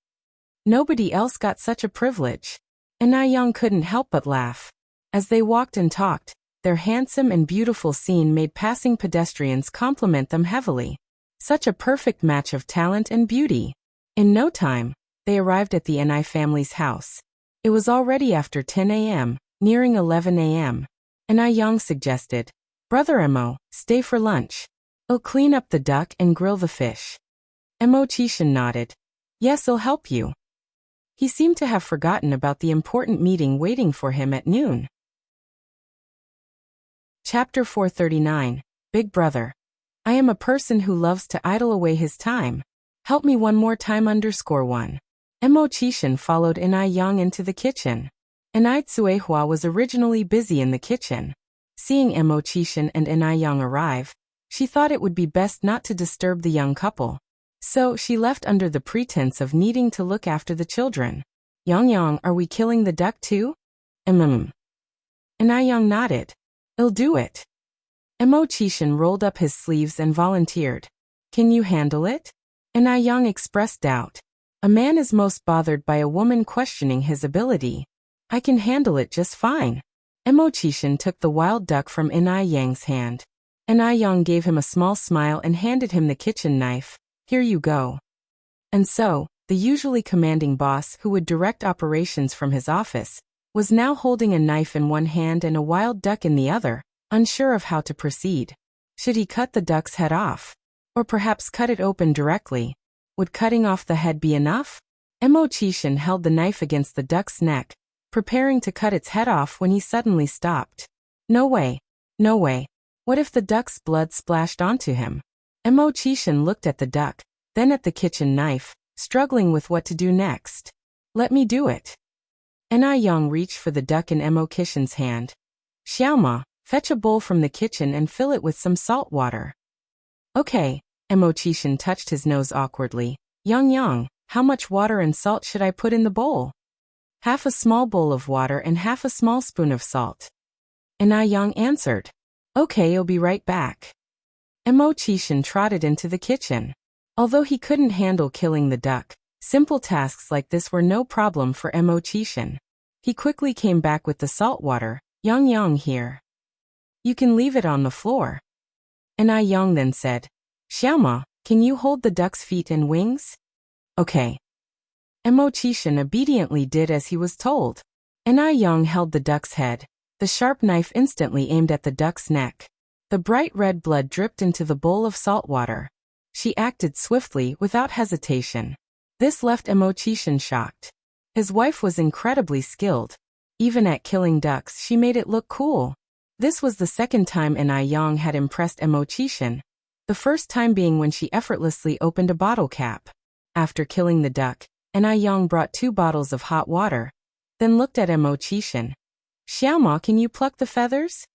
Nobody else got such a privilege. Young couldn't help but laugh. As they walked and talked, their handsome and beautiful scene made passing pedestrians compliment them heavily. Such a perfect match of talent and beauty. In no time, they arrived at the family's house. It was already after 10 a.m., nearing 11 a.m. Young suggested, Brother stay for lunch. I'll clean up the duck and grill the fish. Chishin nodded. Yes, I'll help you. He seemed to have forgotten about the important meeting waiting for him at noon. Chapter 439, Big Brother. I am a person who loves to idle away his time. Help me one more time _1. Chishin followed Young into the kitchen. Tsuehua was originally busy in the kitchen. Seeing Chishin and Young arrive, she thought it would be best not to disturb the young couple. So she left under the pretense of needing to look after the children. Young, are we killing the duck too? Young nodded. I'll do it. Chishin rolled up his sleeves and volunteered. Can you handle it? Young expressed doubt. A man is most bothered by a woman questioning his ability. I can handle it just fine. Chishin took the wild duck from Young's hand. Young gave him a small smile and handed him the kitchen knife. Here you go. And so, the usually commanding boss who would direct operations from his office, was now holding a knife in one hand and a wild duck in the other, unsure of how to proceed. Should he cut the duck's head off? Or perhaps cut it open directly? Would cutting off the head be enough? Chishin held the knife against the duck's neck, preparing to cut its head off when he suddenly stopped. No way. No way. What if the duck's blood splashed onto him? Chishin looked at the duck, then at the kitchen knife, struggling with what to do next. Let me do it. Young reached for the duck in Chishin's hand. Xiaoma, fetch a bowl from the kitchen and fill it with some salt water. Okay. Chishin touched his nose awkwardly. Young, how much water and salt should I put in the bowl? Half a small bowl of water and half a small spoon of salt. Young answered. Okay, I'll be right back. Chishin trotted into the kitchen. Although he couldn't handle killing the duck, simple tasks like this were no problem for Chishin. He quickly came back with the salt water. Young here. You can leave it on the floor. Young then said, Xiaoma, can you hold the duck's feet and wings? Okay. Chishin obediently did as he was told. Young held the duck's head. The sharp knife instantly aimed at the duck's neck. The bright red blood dripped into the bowl of salt water. She acted swiftly, without hesitation. This left Chishin shocked. His wife was incredibly skilled. Even at killing ducks, she made it look cool. This was the second time Yang had impressed Emochishin, the first time being when she effortlessly opened a bottle cap. After killing the duck, Yang brought 2 bottles of hot water, then looked at Emochishin. Xiaoma, can you pluck the feathers?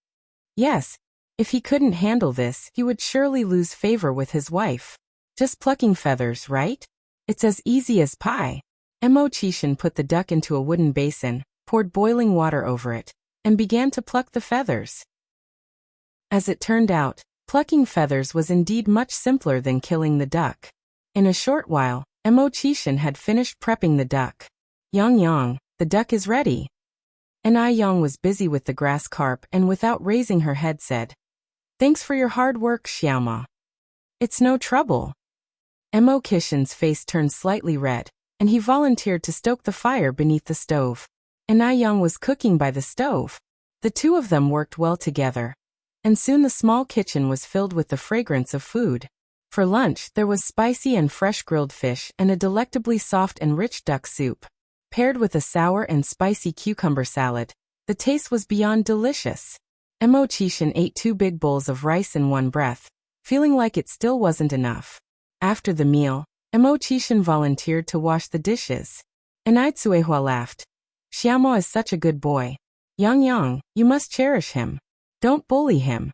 Yes. If he couldn't handle this, he would surely lose favor with his wife. Just plucking feathers, right? It's as easy as pie. Emochishin put the duck into a wooden basin, poured boiling water over it, and began to pluck the feathers. As it turned out, plucking feathers was indeed much simpler than killing the duck. In a short while, Emochishin had finished prepping the duck. Yang, the duck is ready. Yang was busy with the grass carp and without raising her head said, "Thanks for your hard work, Xiaoma. It's no trouble." Emochishin's face turned slightly red, and he volunteered to stoke the fire beneath the stove. Yang was cooking by the stove. The two of them worked well together, and soon the small kitchen was filled with the fragrance of food. For lunch, there was spicy and fresh grilled fish and a delectably soft and rich duck soup. Paired with a sour and spicy cucumber salad, the taste was beyond delicious. Emochishin ate 2 big bowls of rice in one breath, feeling like it still wasn't enough. After the meal, Emochishin volunteered to wash the dishes. Tsuehua laughed. "Xiaoma is such a good boy. Yang, you must cherish him. Don't bully him."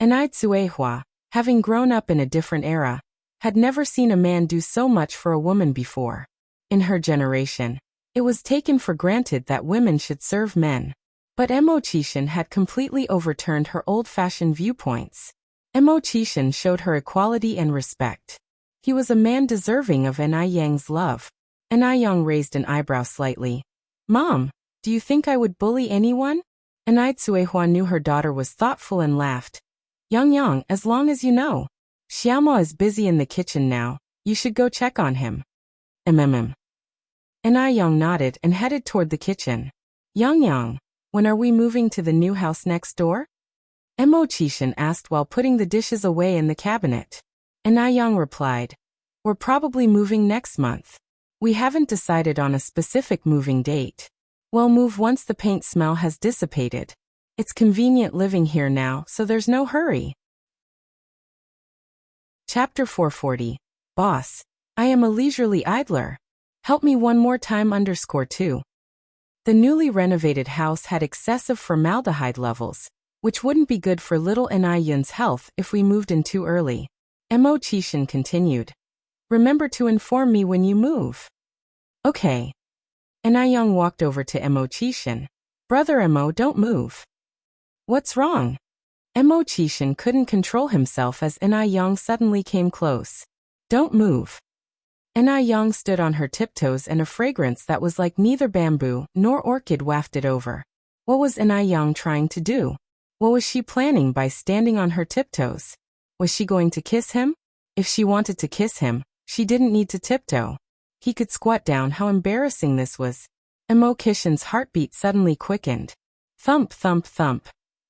Tsuehua, having grown up in a different era, had never seen a man do so much for a woman before. In her generation, it was taken for granted that women should serve men. But Emochishin had completely overturned her old-fashioned viewpoints. Emochishin showed her equality and respect. He was a man deserving of Yang's love. Yang raised an eyebrow slightly. "Mom, do you think I would bully anyone?" Tsuehua knew her daughter was thoughtful and laughed. "Yang, as long as you know. Xiaoma is busy in the kitchen now. You should go check on him." Yang nodded and headed toward the kitchen. "Yang, when are we moving to the new house next door?" Emochishin asked while putting the dishes away in the cabinet. Yang replied, "We're probably moving next month. We haven't decided on a specific moving date. We'll move once the paint smell has dissipated. It's convenient living here now, so there's no hurry." Chapter 440. Boss, I am a leisurely idler. Help me one more time _2. The newly renovated house had excessive formaldehyde levels, which wouldn't be good for little Yun's health if we moved in too early. Emochishin continued. "Remember to inform me when you move." "Okay." Yang walked over to Emochishin. "Brother Emo, don't move." "What's wrong?" Emochishin couldn't control himself as Yang suddenly came close. "Don't move." Yang stood on her tiptoes and a fragrance that was like neither bamboo nor orchid wafted over. What was Yang trying to do? What was she planning by standing on her tiptoes? Was she going to kiss him? If she wanted to kiss him, she didn't need to tiptoe. He could squat down. How embarrassing this was. Emochishin's heartbeat suddenly quickened. Thump, thump, thump.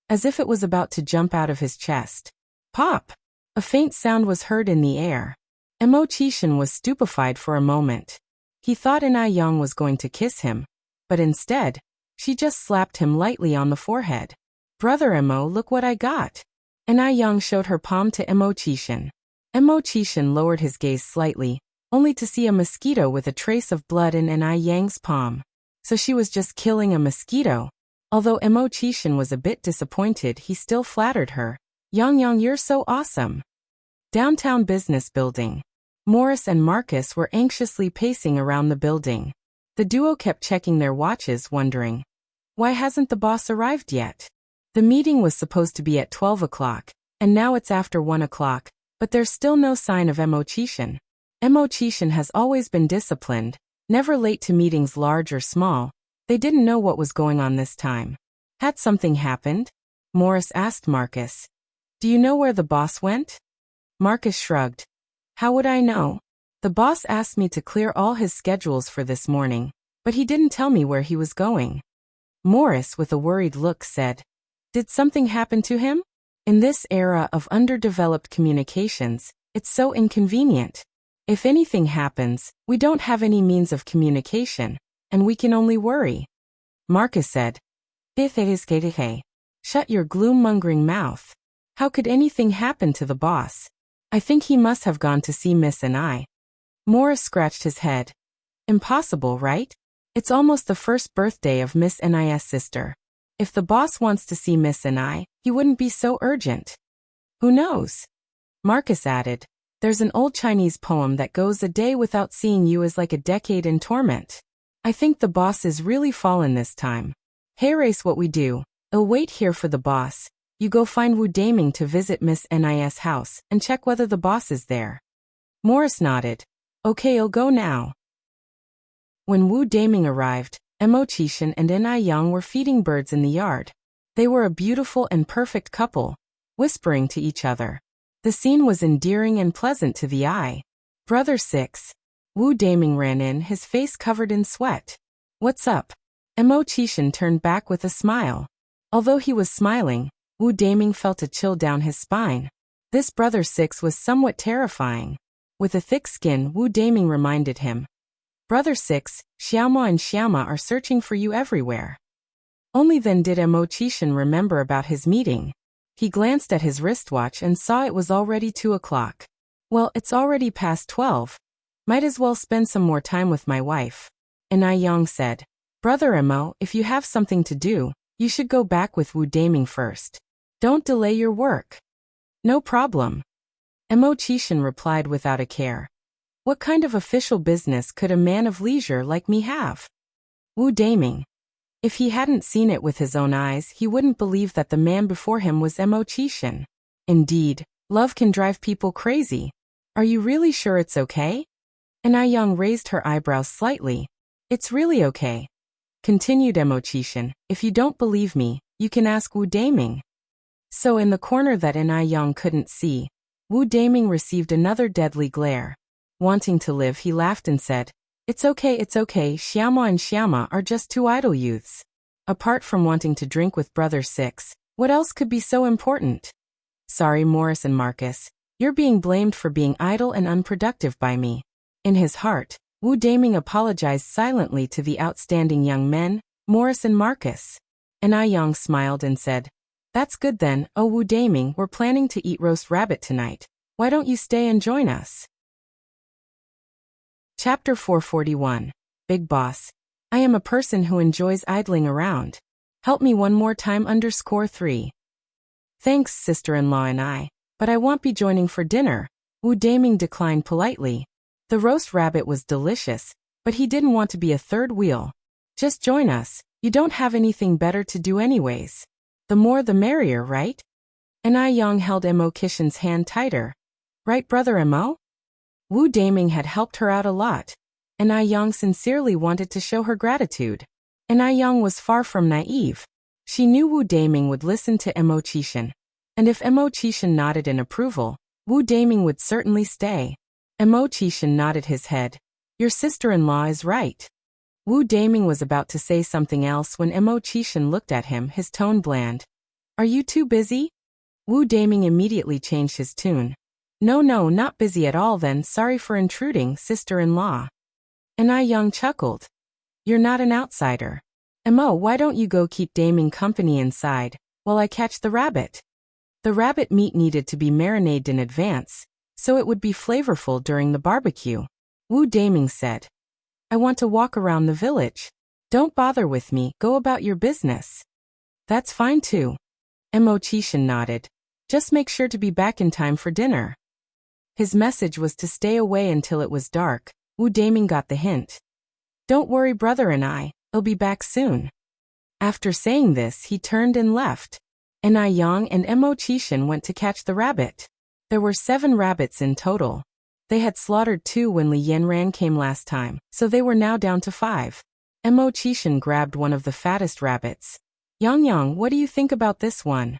As if it was about to jump out of his chest. Pop! A faint sound was heard in the air. Emochishin was stupefied for a moment. He thought Yang was going to kiss him, but instead, she just slapped him lightly on the forehead. "Brother Emo, look what I got." Yang showed her palm to Emochishin. Emochishin lowered his gaze slightly, only to see a mosquito with a trace of blood in Yang's palm. So she was just killing a mosquito. Although Emochishin was a bit disappointed, he still flattered her. Yang, you're so awesome." Downtown business building. Morris and Marcus were anxiously pacing around the building. The duo kept checking their watches, wondering, why hasn't the boss arrived yet? The meeting was supposed to be at 12 o'clock, and now it's after 1 o'clock, but there's still no sign of Emochishin. Emochishin has always been disciplined, never late to meetings large or small. They didn't know what was going on this time. Had something happened? Morris asked Marcus. "Do you know where the boss went?" Marcus shrugged. "How would I know? The boss asked me to clear all his schedules for this morning, but he didn't tell me where he was going." Morris, with a worried look, said, "Did something happen to him? In this era of underdeveloped communications, it's so inconvenient. If anything happens, we don't have any means of communication, and we can only worry." Marcus said. Hey. Shut your gloom-mongering mouth. How could anything happen to the boss? I think he must have gone to see Miss and I. Morris scratched his head. Impossible, right? It's almost the first birthday of Miss and I's sister. If the boss wants to see Miss and I, he wouldn't be so urgent. Who knows? Marcus added. There's an old Chinese poem that goes, a day without seeing you is like a decade in torment. I think the boss is really fallen this time. Hey, race, what we do. I'll wait here for the boss. You go find Wu Daming to visit Miss Nis' house and check whether the boss is there. Morris nodded. Okay, I'll go now. When Wu Daming arrived, Mo Qishan and Ni Yang were feeding birds in the yard. They were a beautiful and perfect couple, whispering to each other. The scene was endearing and pleasant to the eye. Brother 6. Wu Daming ran in, his face covered in sweat. What's up? Mo Qishan turned back with a smile. Although he was smiling, Wu Daming felt a chill down his spine. This brother 6 was somewhat terrifying. With a thick skin, Wu Daming reminded him. Brother 6, Xiaoma and Xiaoma are searching for you everywhere. Only then did Mo Qishan remember about his meeting. He glanced at his wristwatch and saw it was already 2 o'clock. Well, it's already past 12. Might as well spend some more time with my wife. Ni Yang said. Brother Mo, if you have something to do, you should go back with Wu Daming first. Don't delay your work. No problem. Mo Qishan replied without a care. What kind of official business could a man of leisure like me have? Wu Daming. If he hadn't seen it with his own eyes, he wouldn't believe that the man before him was Mo Qishan. Indeed, love can drive people crazy. Are you really sure it's okay? Ni Yang raised her eyebrows slightly. It's really okay. Continued Mo Qishan. If you don't believe me, you can ask Wu Daming. So in the corner that Ni Yang couldn't see, Wu Daming received another deadly glare. Wanting to live, he laughed and said, it's okay, Xiaoma and Xiaoma are just two idle youths. Apart from wanting to drink with brother 6, what else could be so important? Sorry, Morris and Marcus, you're being blamed for being idle and unproductive by me. In his heart, Wu Daming apologized silently to the outstanding young men, Morris and Marcus. Ni Yang smiled and said, that's good then, oh Wu Daming, we're planning to eat roast rabbit tonight. Why don't you stay and join us? Chapter 441. Big Boss. I am a person who enjoys idling around. Help me one more time _3. Thanks, sister-in-law and I, but I won't be joining for dinner. Wu Daming declined politely. The roast rabbit was delicious, but he didn't want to be a third wheel. Just join us, you don't have anything better to do anyways. The more the merrier, right? Ni Yang held Mo Qishan's hand tighter. Right, brother Mo? Wu Daming had helped her out a lot. Ni Yang sincerely wanted to show her gratitude. Ni Yang was far from naive. She knew Wu Daming would listen to Mo Qishan. And if Mo Qishan nodded in approval, Wu Daming would certainly stay. Mo Qishan nodded his head. Your sister-in-law is right. Wu Daming was about to say something else when Mo Qishan looked at him, his tone bland. Are you too busy? Wu Daming immediately changed his tune. No, not busy at all then, sorry for intruding, sister-in-law. Ni Yang chuckled. You're not an outsider. Mo, why don't you go keep Daming company inside, while I catch the rabbit? The rabbit meat needed to be marinated in advance, so it would be flavorful during the barbecue. Wu Daming said. I want to walk around the village. Don't bother with me, go about your business. That's fine too. Mo Qishan nodded. Just make sure to be back in time for dinner. His message was to stay away until it was dark. Wu Daming got the hint. Don't worry, brother and I'll be back soon. After saying this, he turned and left. Ni Yang and Mo Qishan went to catch the rabbit. There were 7 rabbits in total. They had slaughtered 2 when Li Yanran came last time, so they were now down to 5. Mo Qishan grabbed one of the fattest rabbits. Yang, what do you think about this one?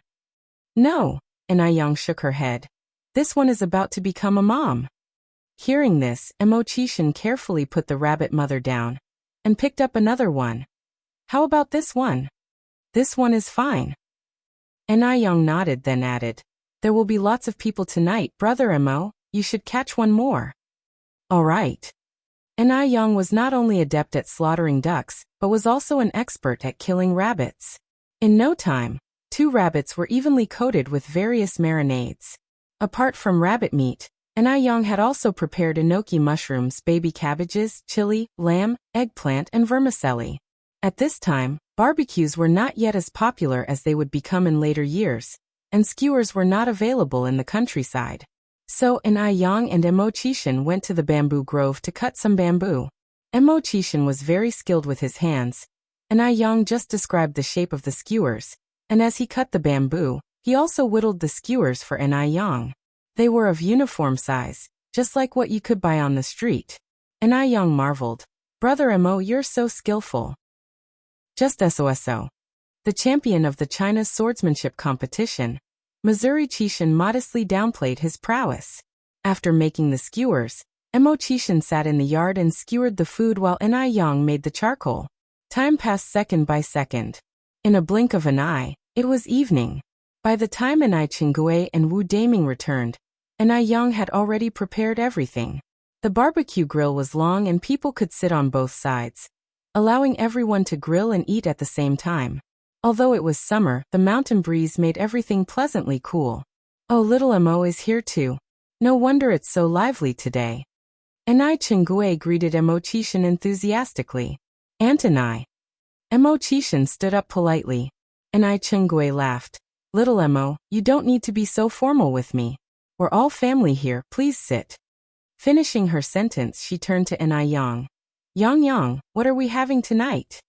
No, Ni Yang shook her head. This one is about to become a mom. Hearing this, Mo Qishan carefully put the rabbit mother down and picked up another one. How about this one? This one is fine. Ni Yang nodded, then added, there will be lots of people tonight, brother Mo, you should catch one more. All right. Ni Yang was not only adept at slaughtering ducks, but was also an expert at killing rabbits. In no time, 2 rabbits were evenly coated with various marinades. Apart from rabbit meat, Yang had also prepared enoki mushrooms, baby cabbages, chili, lamb, eggplant, and vermicelli. At this time, barbecues were not yet as popular as they would become in later years, and skewers were not available in the countryside. So Yang and Chishin went to the bamboo grove to cut some bamboo. Chishin was very skilled with his hands, and Yang just described the shape of the skewers, and as he cut the bamboo, he also whittled the skewers for Yang. They were of uniform size, just like what you could buy on the street. Yang marveled, "Brother Mo, you're so skillful." Just so. The champion of the China's swordsmanship competition, Missouri Chishin modestly downplayed his prowess. After making the skewers, Chishin sat in the yard and skewered the food while Yang made the charcoal. Time passed second by second. In a blink of an eye, it was evening. By the time Chingue and Wu Daming returned, Yang had already prepared everything. The barbecue grill was long and people could sit on both sides, allowing everyone to grill and eat at the same time. Although it was summer, the mountain breeze made everything pleasantly cool. "Oh, little Mo is here too. No wonder it's so lively today." Chingue greeted Chishin enthusiastically. "Antonai." Chishin stood up politely. Chingue laughed. "Little Mo, you don't need to be so formal with me. We're all family here, please sit." Finishing her sentence, she turned to Yang. "Yang, what are we having tonight?"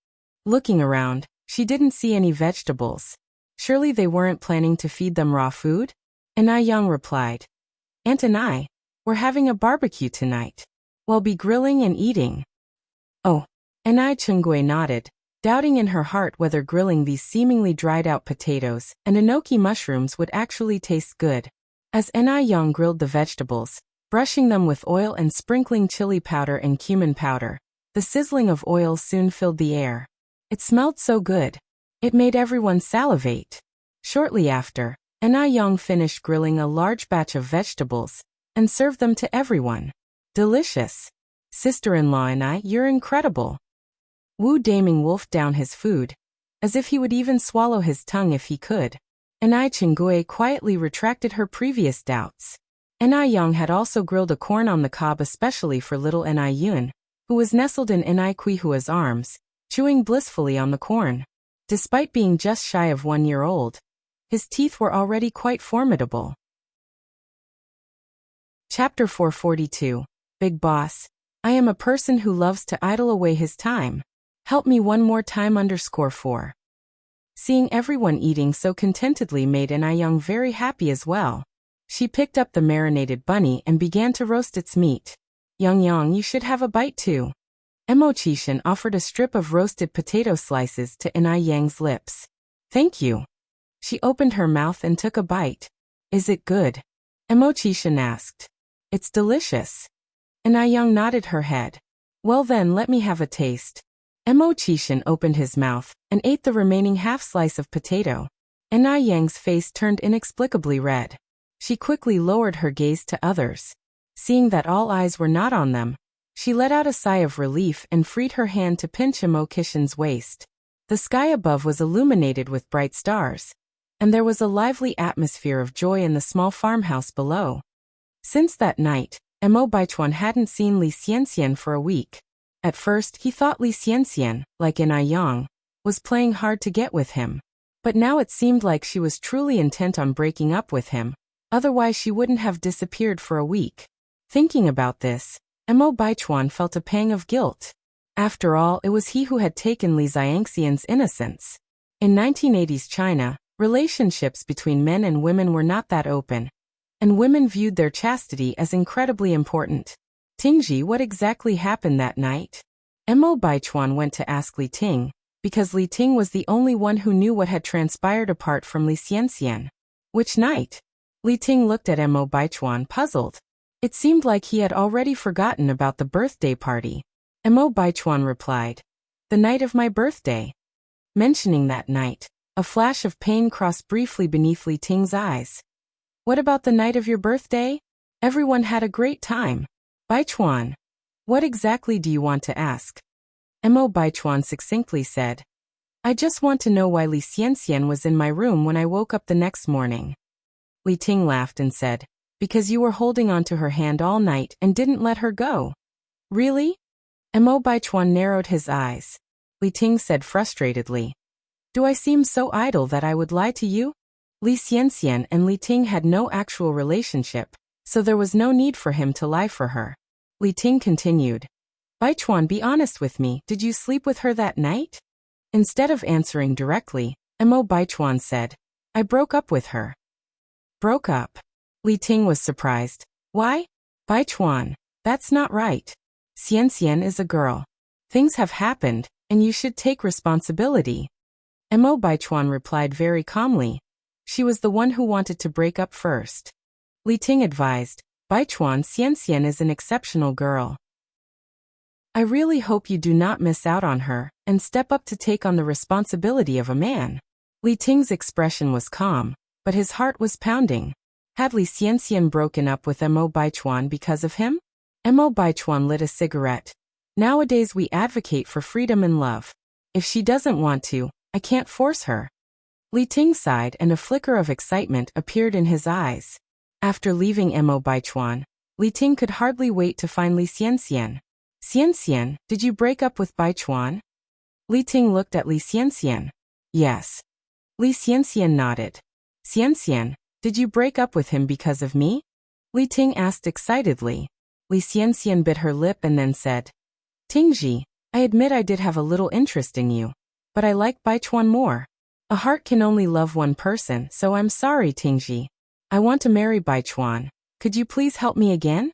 Looking around, she didn't see any vegetables. Surely they weren't planning to feed them raw food? Yang replied, "Antonai, we're having a barbecue tonight. We'll be grilling and eating." "Oh." Chingue nodded, doubting in her heart whether grilling these seemingly dried-out potatoes and enoki mushrooms would actually taste good. As Yang grilled the vegetables, brushing them with oil and sprinkling chili powder and cumin powder, the sizzling of oil soon filled the air. It smelled so good. It made everyone salivate. Shortly after, Yang finished grilling a large batch of vegetables and served them to everyone. "Delicious. Sister-in-law you're incredible." Wu Daming wolfed down his food, as if he would even swallow his tongue if he could. Chingue quietly retracted her previous doubts. Yang had also grilled a corn on the cob especially for little Yun, who was nestled in Quihua's arms, chewing blissfully on the corn. Despite being just shy of 1 year old, his teeth were already quite formidable. Chapter 442. Big Boss. I am a person who loves to idle away his time. Help me one more time _4. Seeing everyone eating so contentedly made Yang very happy as well. She picked up the marinated bunny and began to roast its meat. Yang, you should have a bite too." Chishin offered a strip of roasted potato slices to Yang's lips. "Thank you." She opened her mouth and took a bite. "Is it good?" Chishin asked. "It's delicious." Yang nodded her head. "Well then, let me have a taste." Chishin opened his mouth and ate the remaining half slice of potato. Yang's face turned inexplicably red. She quickly lowered her gaze to others. Seeing that all eyes were not on them, she let out a sigh of relief and freed her hand to pinch Chishin's waist. The sky above was illuminated with bright stars, and there was a lively atmosphere of joy in the small farmhouse below. Since that night, Baichuan hadn't seen Li Xianxian for a week. At first, he thought Li Xianxian, like Yang, was playing hard to get with him. But now it seemed like she was truly intent on breaking up with him, otherwise she wouldn't have disappeared for a week. Thinking about this, Baichuan felt a pang of guilt. After all, it was he who had taken Li Xianxian's innocence. In 1980s China, relationships between men and women were not that open, and women viewed their chastity as incredibly important. "Tingji, what exactly happened that night?" Baichuan went to ask Li Ting, because Li Ting was the only one who knew what had transpired apart from Li Xianxian. "Which night?" Li Ting looked at Baichuan puzzled. It seemed like he had already forgotten about the birthday party. Baichuan replied, "The night of my birthday." Mentioning that night, a flash of pain crossed briefly beneath Li Ting's eyes. "What about the night of your birthday?" "Everyone had a great time." "Baichuan, what exactly do you want to ask?" Mo Baichuan succinctly said. I just want to know why Li Xianxian was in my room when I woke up the next morning. Li Ting laughed and said, because you were holding onto her hand all night and didn't let her go. Really? Mo Baichuan narrowed his eyes. Li Ting said frustratedly. Do I seem so idle that I would lie to you? Li Xianxian and Li Ting had no actual relationship, so there was no need for him to lie for her. Li Ting continued. Baichuan, be honest with me, did you sleep with her that night? Instead of answering directly, Mo Baichuan said, I broke up with her. Broke up? Li Ting was surprised. Why? Baichuan, that's not right. Xianxian is a girl. Things have happened, and you should take responsibility. Mo Baichuan replied very calmly. She was the one who wanted to break up first. Li Ting advised, Baichuan, Xianxian is an exceptional girl. I really hope you do not miss out on her, and step up to take on the responsibility of a man. Li Ting's expression was calm, but his heart was pounding. Had Li Xianxian broken up with Mo Baichuan because of him? Mo Baichuan lit a cigarette. Nowadays we advocate for freedom and love. If she doesn't want to, I can't force her. Li Ting sighed and a flicker of excitement appeared in his eyes. After leaving Mo Baichuan, Li Ting could hardly wait to find Li Xianxian. Xianxian, did you break up with Baichuan? Li Ting looked at Li Xianxian. Yes. Li Xianxian nodded. Xianxian, did you break up with him because of me? Li Ting asked excitedly. Li Xianxian bit her lip and then said, Tingji, I admit I did have a little interest in you, but I like Baichuan more. A heart can only love one person, so I'm sorry, Tingji. I want to marry Baichuan. Could you please help me again?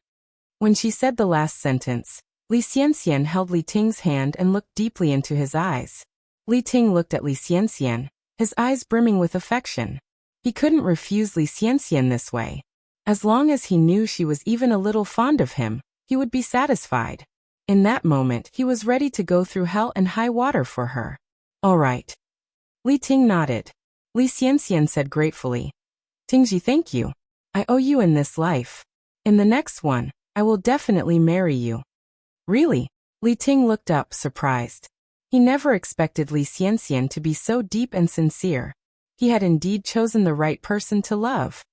When she said the last sentence, Li Xianxian held Li Ting's hand and looked deeply into his eyes. Li Ting looked at Li Xianxian, his eyes brimming with affection. He couldn't refuse Li Xianxian this way. As long as he knew she was even a little fond of him, he would be satisfied. In that moment, he was ready to go through hell and high water for her. All right. Li Ting nodded. Li Xianxian said gratefully, Tingji, thank you. I owe you in this life. In the next one, I will definitely marry you. Really? Li Ting looked up, surprised. He never expected Li Xianxian to be so deep and sincere. He had indeed chosen the right person to love.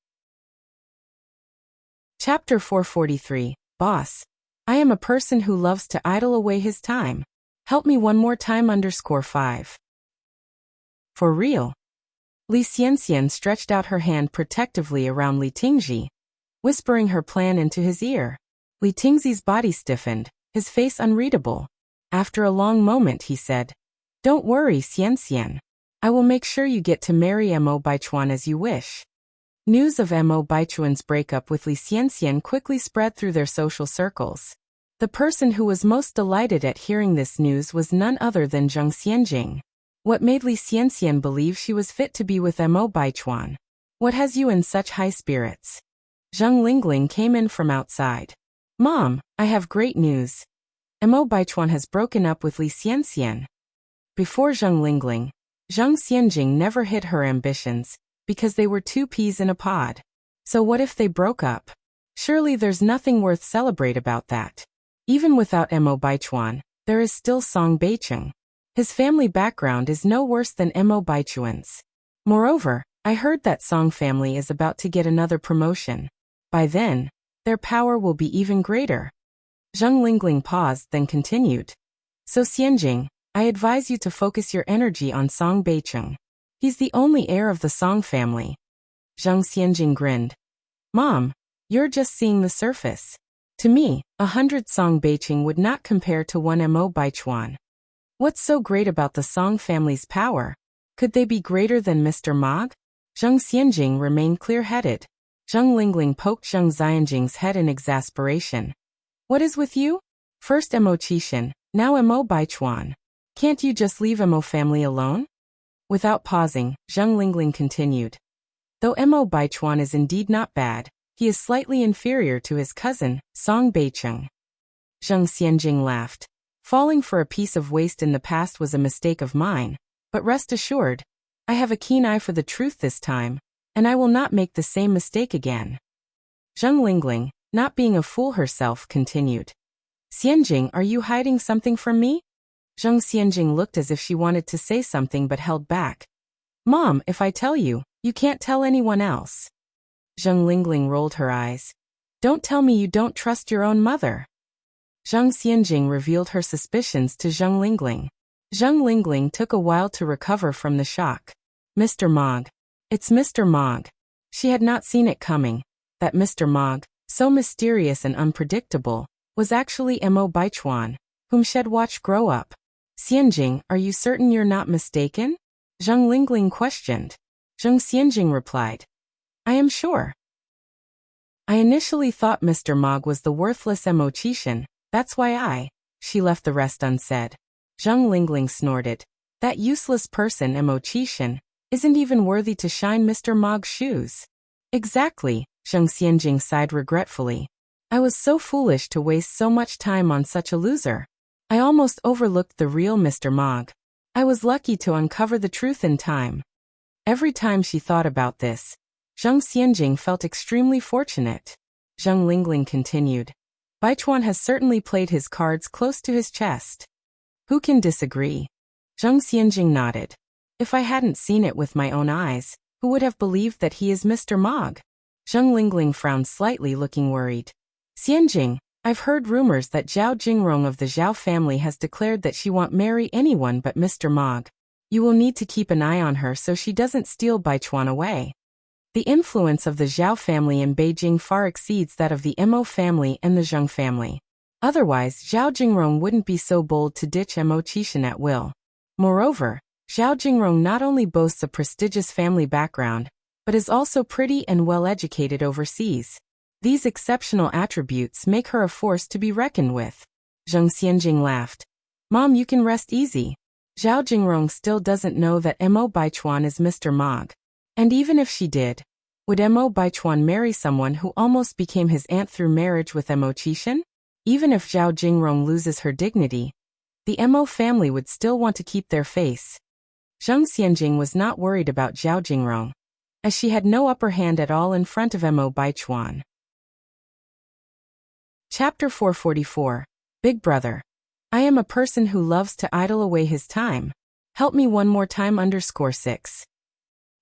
Chapter 443, Boss. I am a person who loves to idle away his time. Help me one more time _5. For real? Li Xianxian stretched out her hand protectively around Li Tingji, whispering her plan into his ear. Li Tingji's body stiffened, his face unreadable. After a long moment he said, Don't worry, Xianxian. I will make sure you get to marry Mo Baichuan as you wish. News of Mo Baichuan's breakup with Li Xianxian quickly spread through their social circles. The person who was most delighted at hearing this news was none other than Zheng Xianjing. What made Li Xianxian believe she was fit to be with Mo Baichuan? What has you in such high spirits? Zheng Lingling came in from outside. Mom, I have great news. Mo Baichuan has broken up with Li Xianxian. Before Zheng Lingling, Zheng Xianjing never hid her ambitions, because they were two peas in a pod. So what if they broke up? Surely there's nothing worth celebrate about that. Even without Mo Baichuan, there is still Song Baicheng. His family background is no worse than Mo Baichuan's. Moreover, I heard that Song family is about to get another promotion. By then, their power will be even greater. Zheng Lingling paused, then continued. So Xianjing, I advise you to focus your energy on Song Baicheng. He's the only heir of the Song family. Zheng Xianjing grinned. Mom, you're just seeing the surface. To me, 100 Song Baicheng would not compare to one Mo Baichuan. What's so great about the Song family's power? Could they be greater than Mr. Mog? Zheng Xianjing remained clear-headed. Zheng Lingling poked Zheng Xianjing's head in exasperation. What is with you? First Mo Qixin, now Mo Baichuan. Can't you just leave Mo family alone? Without pausing, Zheng Lingling continued. Though Mo Baichuan is indeed not bad, he is slightly inferior to his cousin, Song Baicheng. Zheng Xianjing laughed. Falling for a piece of waste in the past was a mistake of mine, but rest assured, I have a keen eye for the truth this time, and I will not make the same mistake again. Zheng Lingling, not being a fool herself, continued. Xianjing, are you hiding something from me? Zhang Xianjing looked as if she wanted to say something but held back. Mom, if I tell you, you can't tell anyone else. Zhang Lingling rolled her eyes. Don't tell me you don't trust your own mother. Zhang Xianjing revealed her suspicions to Zhang Lingling. Zhang Lingling took a while to recover from the shock. Mr. Mog. It's Mr. Mog. She had not seen it coming. That Mr. Mog, so mysterious and unpredictable, was actually Mo Baichuan, whom she had watched grow up. Xianjing, are you certain you're not mistaken? Zhang Lingling questioned. Zhang Xianjing replied. I am sure. I initially thought Mr. Mog was the worthless Mo Qishan, that's why She left the rest unsaid. Zhang Lingling snorted. That useless person Mo Qishan isn't even worthy to shine Mr. Mog's shoes. Exactly, Zhang Xianjing sighed regretfully. I was so foolish to waste so much time on such a loser. I almost overlooked the real Mr. Mog. I was lucky to uncover the truth in time. Every time she thought about this, Zhang Xianjing felt extremely fortunate. Zhang Lingling continued. Baichuan has certainly played his cards close to his chest. Who can disagree? Zhang Xianjing nodded. If I hadn't seen it with my own eyes, who would have believed that he is Mr. Mog? Zhang Lingling frowned slightly, looking worried. Xianjing, I've heard rumors that Zhao Jingrong of the Zhao family has declared that she won't marry anyone but Mr. Mog. You will need to keep an eye on her so she doesn't steal Baichuan away. The influence of the Zhao family in Beijing far exceeds that of the Mo family and the Zheng family. Otherwise, Zhao Jingrong wouldn't be so bold to ditch Mo Qishan at will. Moreover, Zhao Jingrong not only boasts a prestigious family background, but is also pretty and well-educated overseas. These exceptional attributes make her a force to be reckoned with. Zhang Xianjing laughed. Mom, you can rest easy. Zhao Jingrong still doesn't know that Mo Baichuan is Mr. Mog. And even if she did, would Mo Baichuan marry someone who almost became his aunt through marriage with Mo Qishan? Even if Zhao Jingrong loses her dignity, the Mo family would still want to keep their face. Zhang Xianjing was not worried about Zhao Jingrong, as she had no upper hand at all in front of Mo Baichuan. Chapter 444. Big Brother. I am a person who loves to idle away his time. Help me one more time _6.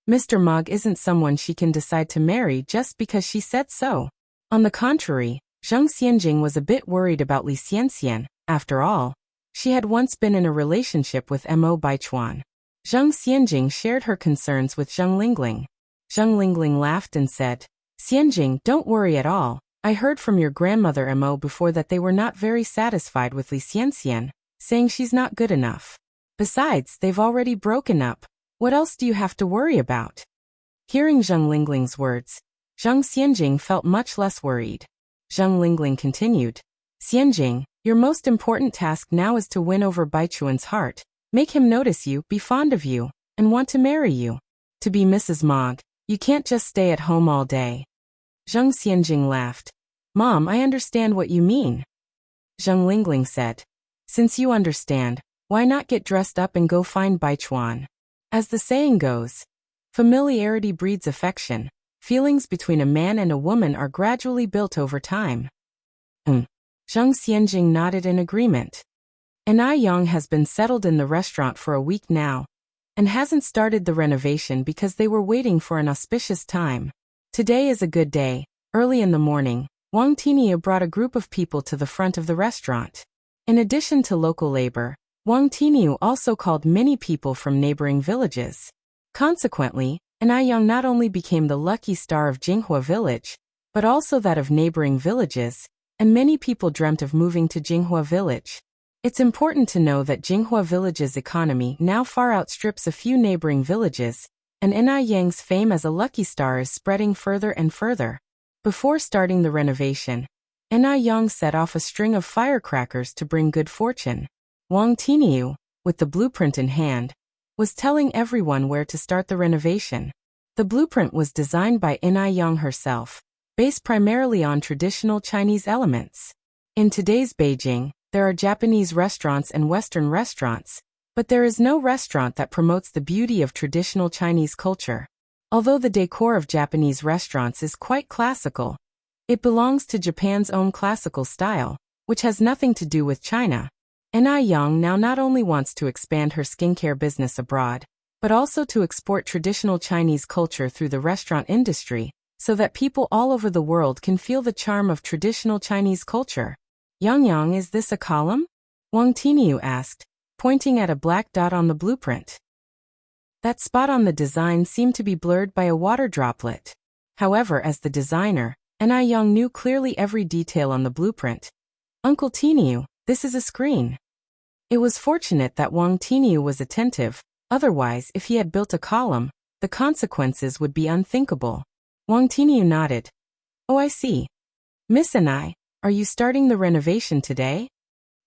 Mr. Mog isn't someone she can decide to marry just because she said so. On the contrary, Zhang Xianjing was a bit worried about Li Xianxian. After all, she had once been in a relationship with Mo Baichuan. Zhang Xianjing shared her concerns with Zhang Lingling. Zhang Lingling laughed and said, Xianjing, don't worry at all. I heard from your grandmother Mo before that they were not very satisfied with Li Xianxian, saying she's not good enough. Besides, they've already broken up. What else do you have to worry about? Hearing Zhang Lingling's words, Zhang Xianjing felt much less worried. Zhang Lingling continued, Xianjing, your most important task now is to win over Baichuan's heart, make him notice you, be fond of you, and want to marry you. To be Mrs. Mog, you can't just stay at home all day. Zhang Xianjing laughed. Mom, I understand what you mean. Zhang Lingling said, since you understand, why not get dressed up and go find Baichuan? As the saying goes, familiarity breeds affection. Feelings between a man and a woman are gradually built over time. Zhang Xianjing nodded in agreement. Ai Yang has been settled in the restaurant for a week now, and hasn't started the renovation because they were waiting for an auspicious time. Today is a good day. Early in the morning, Wang Tinia brought a group of people to the front of the restaurant. In addition to local labor, Wang Tinia also called many people from neighboring villages. Consequently, Ai Yang not only became the lucky star of Jinghua village, but also that of neighboring villages, and many people dreamt of moving to Jinghua village. It's important to know that Jinghua village's economy now far outstrips a few neighboring villages, and Ai Yang's fame as a lucky star is spreading further and further. Before starting the renovation, Ai Yang set off a string of firecrackers to bring good fortune. Wang Tiniu, with the blueprint in hand, was telling everyone where to start the renovation. The blueprint was designed by Ai Yang herself, based primarily on traditional Chinese elements. In today's Beijing, there are Japanese restaurants and Western restaurants, but there is no restaurant that promotes the beauty of traditional Chinese culture. Although the decor of Japanese restaurants is quite classical, it belongs to Japan's own classical style, which has nothing to do with China. Ni Yang now not only wants to expand her skincare business abroad, but also to export traditional Chinese culture through the restaurant industry, so that people all over the world can feel the charm of traditional Chinese culture. Yang, is this a column? Wang Tiniu asked, pointing at a black dot on the blueprint. That spot on the design seemed to be blurred by a water droplet. However, as the designer, Ni Yang knew clearly every detail on the blueprint. Uncle Tiniu, this is a screen. It was fortunate that Wang Tiniu was attentive, otherwise if he had built a column, the consequences would be unthinkable. Wang Tiniu nodded. Oh, I see. Miss Ni, are you starting the renovation today?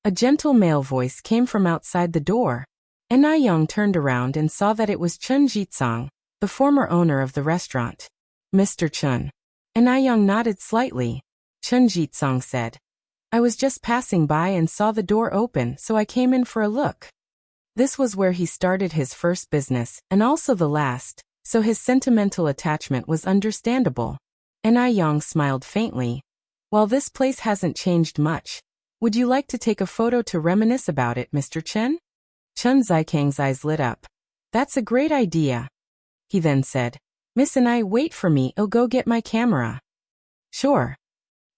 A gentle male voice came from outside the door. Ni Yang turned around and saw that it was Chun Jitsong, the former owner of the restaurant. Mr. Chun. Ni Yang nodded slightly. Chun Jitsong said, I was just passing by and saw the door open, so I came in for a look. This was where he started his first business, and also the last, so his sentimental attachment was understandable. Ni Yang smiled faintly. While this place hasn't changed much, would you like to take a photo to reminisce about it, Mr. Chen? Chun Zikang's eyes lit up. That's a great idea. He then said, Miss Ni, wait for me, I'll go get my camera. Sure.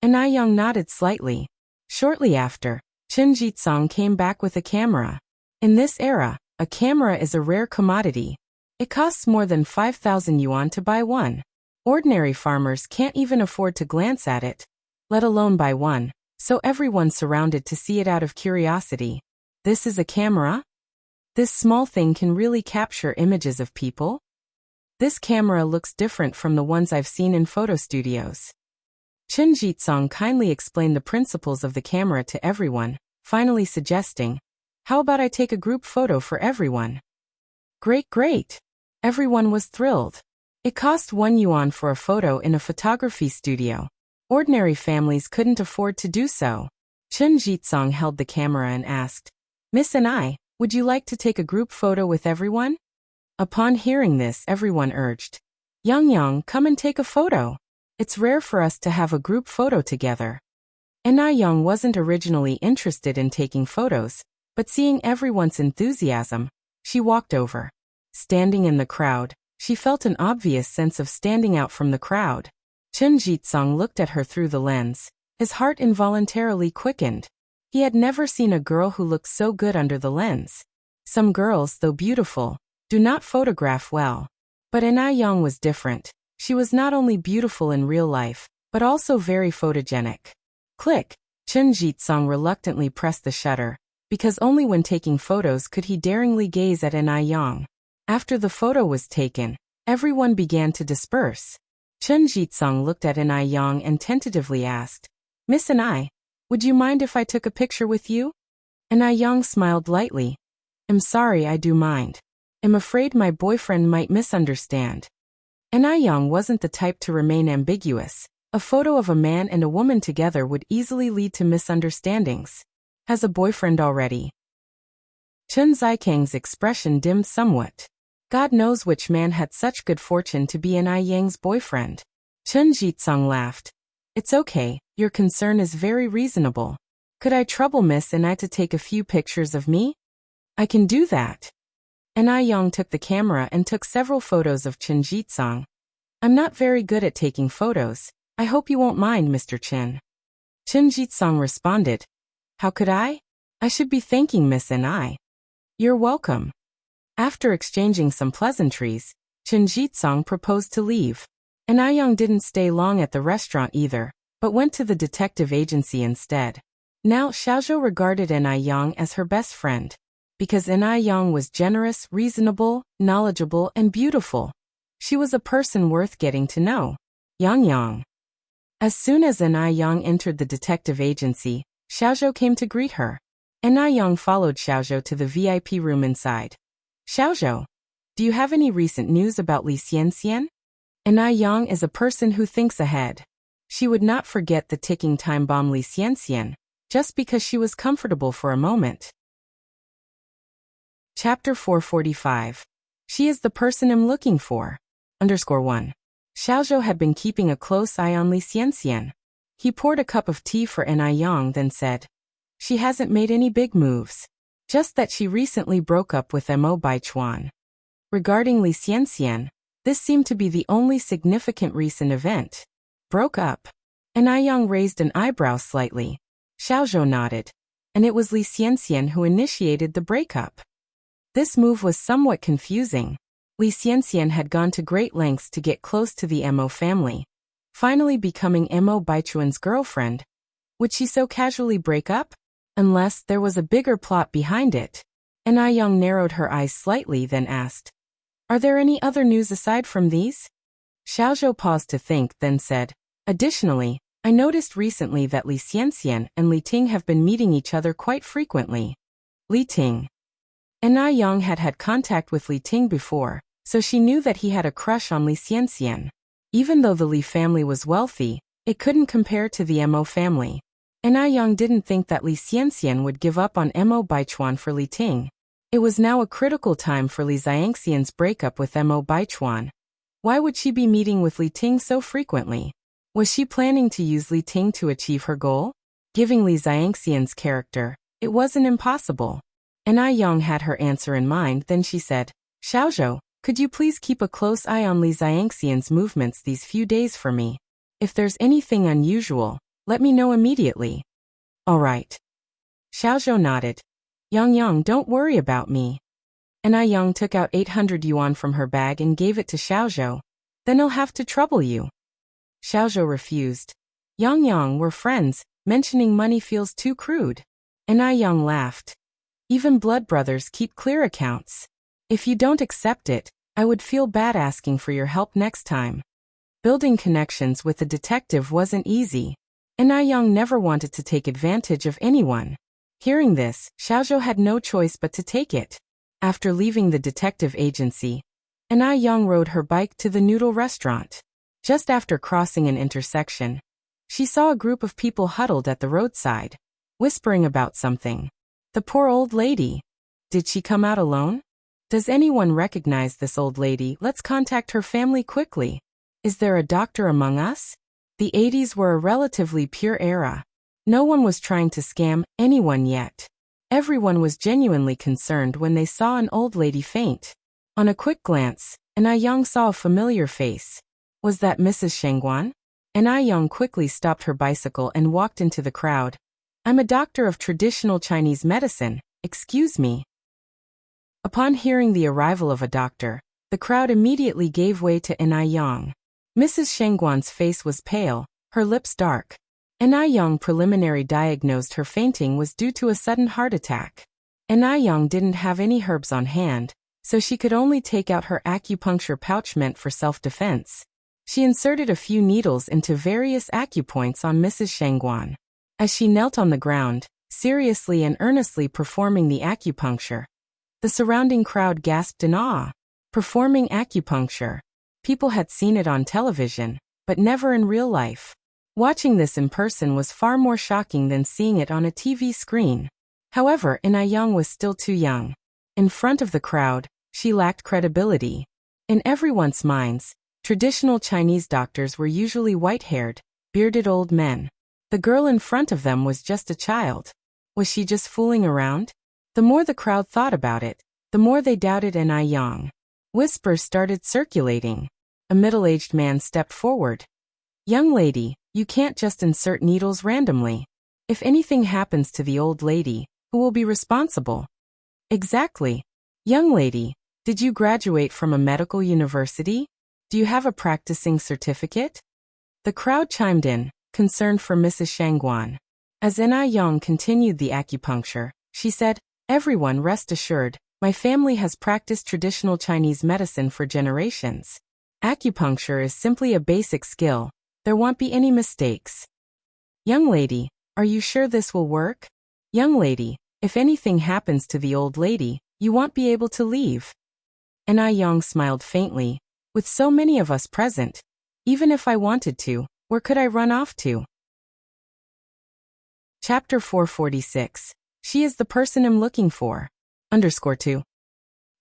Ni Yang nodded slightly. Shortly after, Chen Jitsong came back with a camera. In this era, a camera is a rare commodity. It costs more than 5,000 yuan to buy one. Ordinary farmers can't even afford to glance at it, let alone buy one, so everyone surrounded to see it out of curiosity. This is a camera? This small thing can really capture images of people? This camera looks different from the ones I've seen in photo studios. Chen Jitsong kindly explained the principles of the camera to everyone, finally suggesting, how about I take a group photo for everyone? Great. Everyone was thrilled. It cost 1 yuan for a photo in a photography studio. Ordinary families couldn't afford to do so. Chen Jitsong held the camera and asked, Miss Ni, would you like to take a group photo with everyone? Upon hearing this, everyone urged, Yang, come and take a photo. It's rare for us to have a group photo together. Ni Yang wasn't originally interested in taking photos, but seeing everyone's enthusiasm, she walked over. Standing in the crowd, she felt an obvious sense of standing out from the crowd. Chen Jitsong looked at her through the lens. His heart involuntarily quickened. He had never seen a girl who looked so good under the lens. Some girls, though beautiful, do not photograph well. But Ni Yang was different. She was not only beautiful in real life, but also very photogenic. Click! Chen Jitsong reluctantly pressed the shutter, because only when taking photos could he daringly gaze at Ni Yang. After the photo was taken, everyone began to disperse. Chen Jitsong looked at Ni Yang and tentatively asked, Miss Ni, would you mind if I took a picture with you? Ni Yang smiled lightly. I'm sorry, I do mind. I'm afraid my boyfriend might misunderstand. Ni Yang wasn't the type to remain ambiguous. A photo of a man and a woman together would easily lead to misunderstandings. Has a boyfriend already? Chen Zikang's expression dimmed somewhat. God knows which man had such good fortune to be Ni Yang's boyfriend. Chen Jitsong laughed. It's okay, your concern is very reasonable. Could I trouble Miss Ni to take a few pictures of me? I can do that. Ni Yang took the camera and took several photos of Chen Jitsong. I'm not very good at taking photos. I hope you won't mind, Mr. Chen. Chen Jitsong responded. How could I? I should be thanking Miss Ni. You're welcome. After exchanging some pleasantries, Chen Jitsong proposed to leave. Ni Yang didn't stay long at the restaurant either, but went to the detective agency instead. Now Xiaozhou regarded Ni Yang as her best friend. Because Ni Yang was generous, reasonable, knowledgeable, and beautiful. She was a person worth getting to know. Yang. As soon as Ni Yang entered the detective agency, Xiaozhou came to greet her. Ni Yang followed Xiaozhou to the VIP room inside. Xiaozhou, do you have any recent news about Li Xianxian? Ni Yang is a person who thinks ahead. She would not forget the ticking time bomb Li Xianxian, just because she was comfortable for a moment. Chapter 445. She is the person I'm looking for. _1. Xiaozhou had been keeping a close eye on Li Xianxian. He poured a cup of tea for Ni Yang then said, She hasn't made any big moves. Just that she recently broke up with Mo Baichuan. Regarding Li Xianxian, this seemed to be the only significant recent event. Broke up. And Aiyang raised an eyebrow slightly. Xiaozhou nodded. And it was Li Xianxian who initiated the breakup. This move was somewhat confusing. Li Xianxian had gone to great lengths to get close to the Mo family, finally becoming Mo Baichuan's girlfriend. Would she so casually break up? Unless there was a bigger plot behind it. And Aiyang narrowed her eyes slightly, then asked, "Are there any other news aside from these?" Xiaozhou paused to think, then said, "Additionally, I noticed recently that Li Xianxian and Li Ting have been meeting each other quite frequently." Li Ting. And Aiyang had had contact with Li Ting before, so she knew that he had a crush on Li Xianxian. Even though the Li family was wealthy, it couldn't compare to the Mo family. And Aiyang didn't think that Li Xianxian would give up on Mo Baichuan for Li Ting. It was now a critical time for Li Xianxian's breakup with Mo Baichuan. Why would she be meeting with Li Ting so frequently? Was she planning to use Li Ting to achieve her goal? Giving Li Xianxian's character, it wasn't impossible. And Aiyang had her answer in mind, then she said, "Xiaozhou, could you please keep a close eye on Li Xianxian's movements these few days for me? If there's anything unusual, let me know immediately." "All right." Xiaozhou nodded. "Yang, don't worry about me." And Aiyang took out 800 yuan from her bag and gave it to Xiaozhou. "Then I'll have to trouble you." Xiaozhou refused. "Yang, we're friends, mentioning money feels too crude." And Aiyang laughed. "Even blood brothers keep clear accounts. If you don't accept it, I would feel bad asking for your help next time." Building connections with the detective wasn't easy. And Aiyang never wanted to take advantage of anyone. Hearing this, Xiaozhou had no choice but to take it. After leaving the detective agency, and Aiyang rode her bike to the noodle restaurant. Just after crossing an intersection, she saw a group of people huddled at the roadside, whispering about something. The poor old lady. Did she come out alone? Does anyone recognize this old lady? Let's contact her family quickly. Is there a doctor among us? The 80s were a relatively pure era. No one was trying to scam anyone yet. Everyone was genuinely concerned when they saw an old lady faint. On a quick glance, and Aiyang saw a familiar face. Was that Mrs. Shengguan? And Aiyang quickly stopped her bicycle and walked into the crowd. "I'm a doctor of traditional Chinese medicine, excuse me." Upon hearing the arrival of a doctor, the crowd immediately gave way to Aiyang. Mrs. Shengguan's face was pale, her lips dark. Aiyang preliminary diagnosed her fainting was due to a sudden heart attack. Aiyang didn't have any herbs on hand, so she could only take out her acupuncture pouch meant for self-defense. She inserted a few needles into various acupoints on Mrs. Shengguan. As she knelt on the ground, seriously and earnestly performing the acupuncture, the surrounding crowd gasped in awe. Performing acupuncture. People had seen it on television, but never in real life. Watching this in person was far more shocking than seeing it on a TV screen. However, Aiyang was still too young. In front of the crowd, she lacked credibility. In everyone's minds, traditional Chinese doctors were usually white-haired, bearded old men. The girl in front of them was just a child. Was she just fooling around? The more the crowd thought about it, the more they doubted Aiyang. Whispers started circulating. A middle-aged man stepped forward. "Young lady, you can't just insert needles randomly. If anything happens to the old lady, who will be responsible?" "Exactly. Young lady, did you graduate from a medical university? Do you have a practicing certificate?" The crowd chimed in, concerned for Mrs. Shengguan. As Aiyang continued the acupuncture, she said, "Everyone rest assured, my family has practiced traditional Chinese medicine for generations. Acupuncture is simply a basic skill. There won't be any mistakes." "Young lady, are you sure this will work? Young lady, if anything happens to the old lady, you won't be able to leave." Aiyang smiled faintly. "With so many of us present, even if I wanted to, where could I run off to?" Chapter 446. She is the person I'm looking for. _2.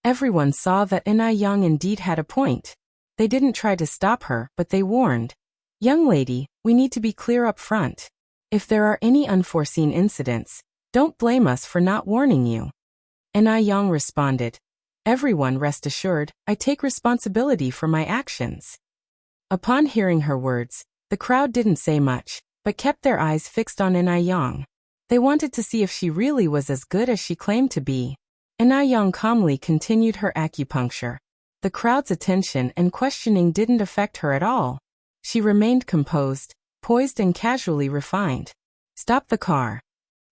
Everyone saw that Aiyang indeed had a point. They didn't try to stop her, but they warned. "Young lady, we need to be clear up front. If there are any unforeseen incidents, Don't blame us for not warning you. And Yang responded, everyone rest assured, I take responsibility for my actions. Upon hearing her words, the crowd didn't say much, but kept their eyes fixed on Yang. They wanted to see if she really was as good as she claimed to be. Yang calmly continued her acupuncture. The crowd's attention and questioning didn't affect her at all. She remained composed, poised and casually refined. Stop the car.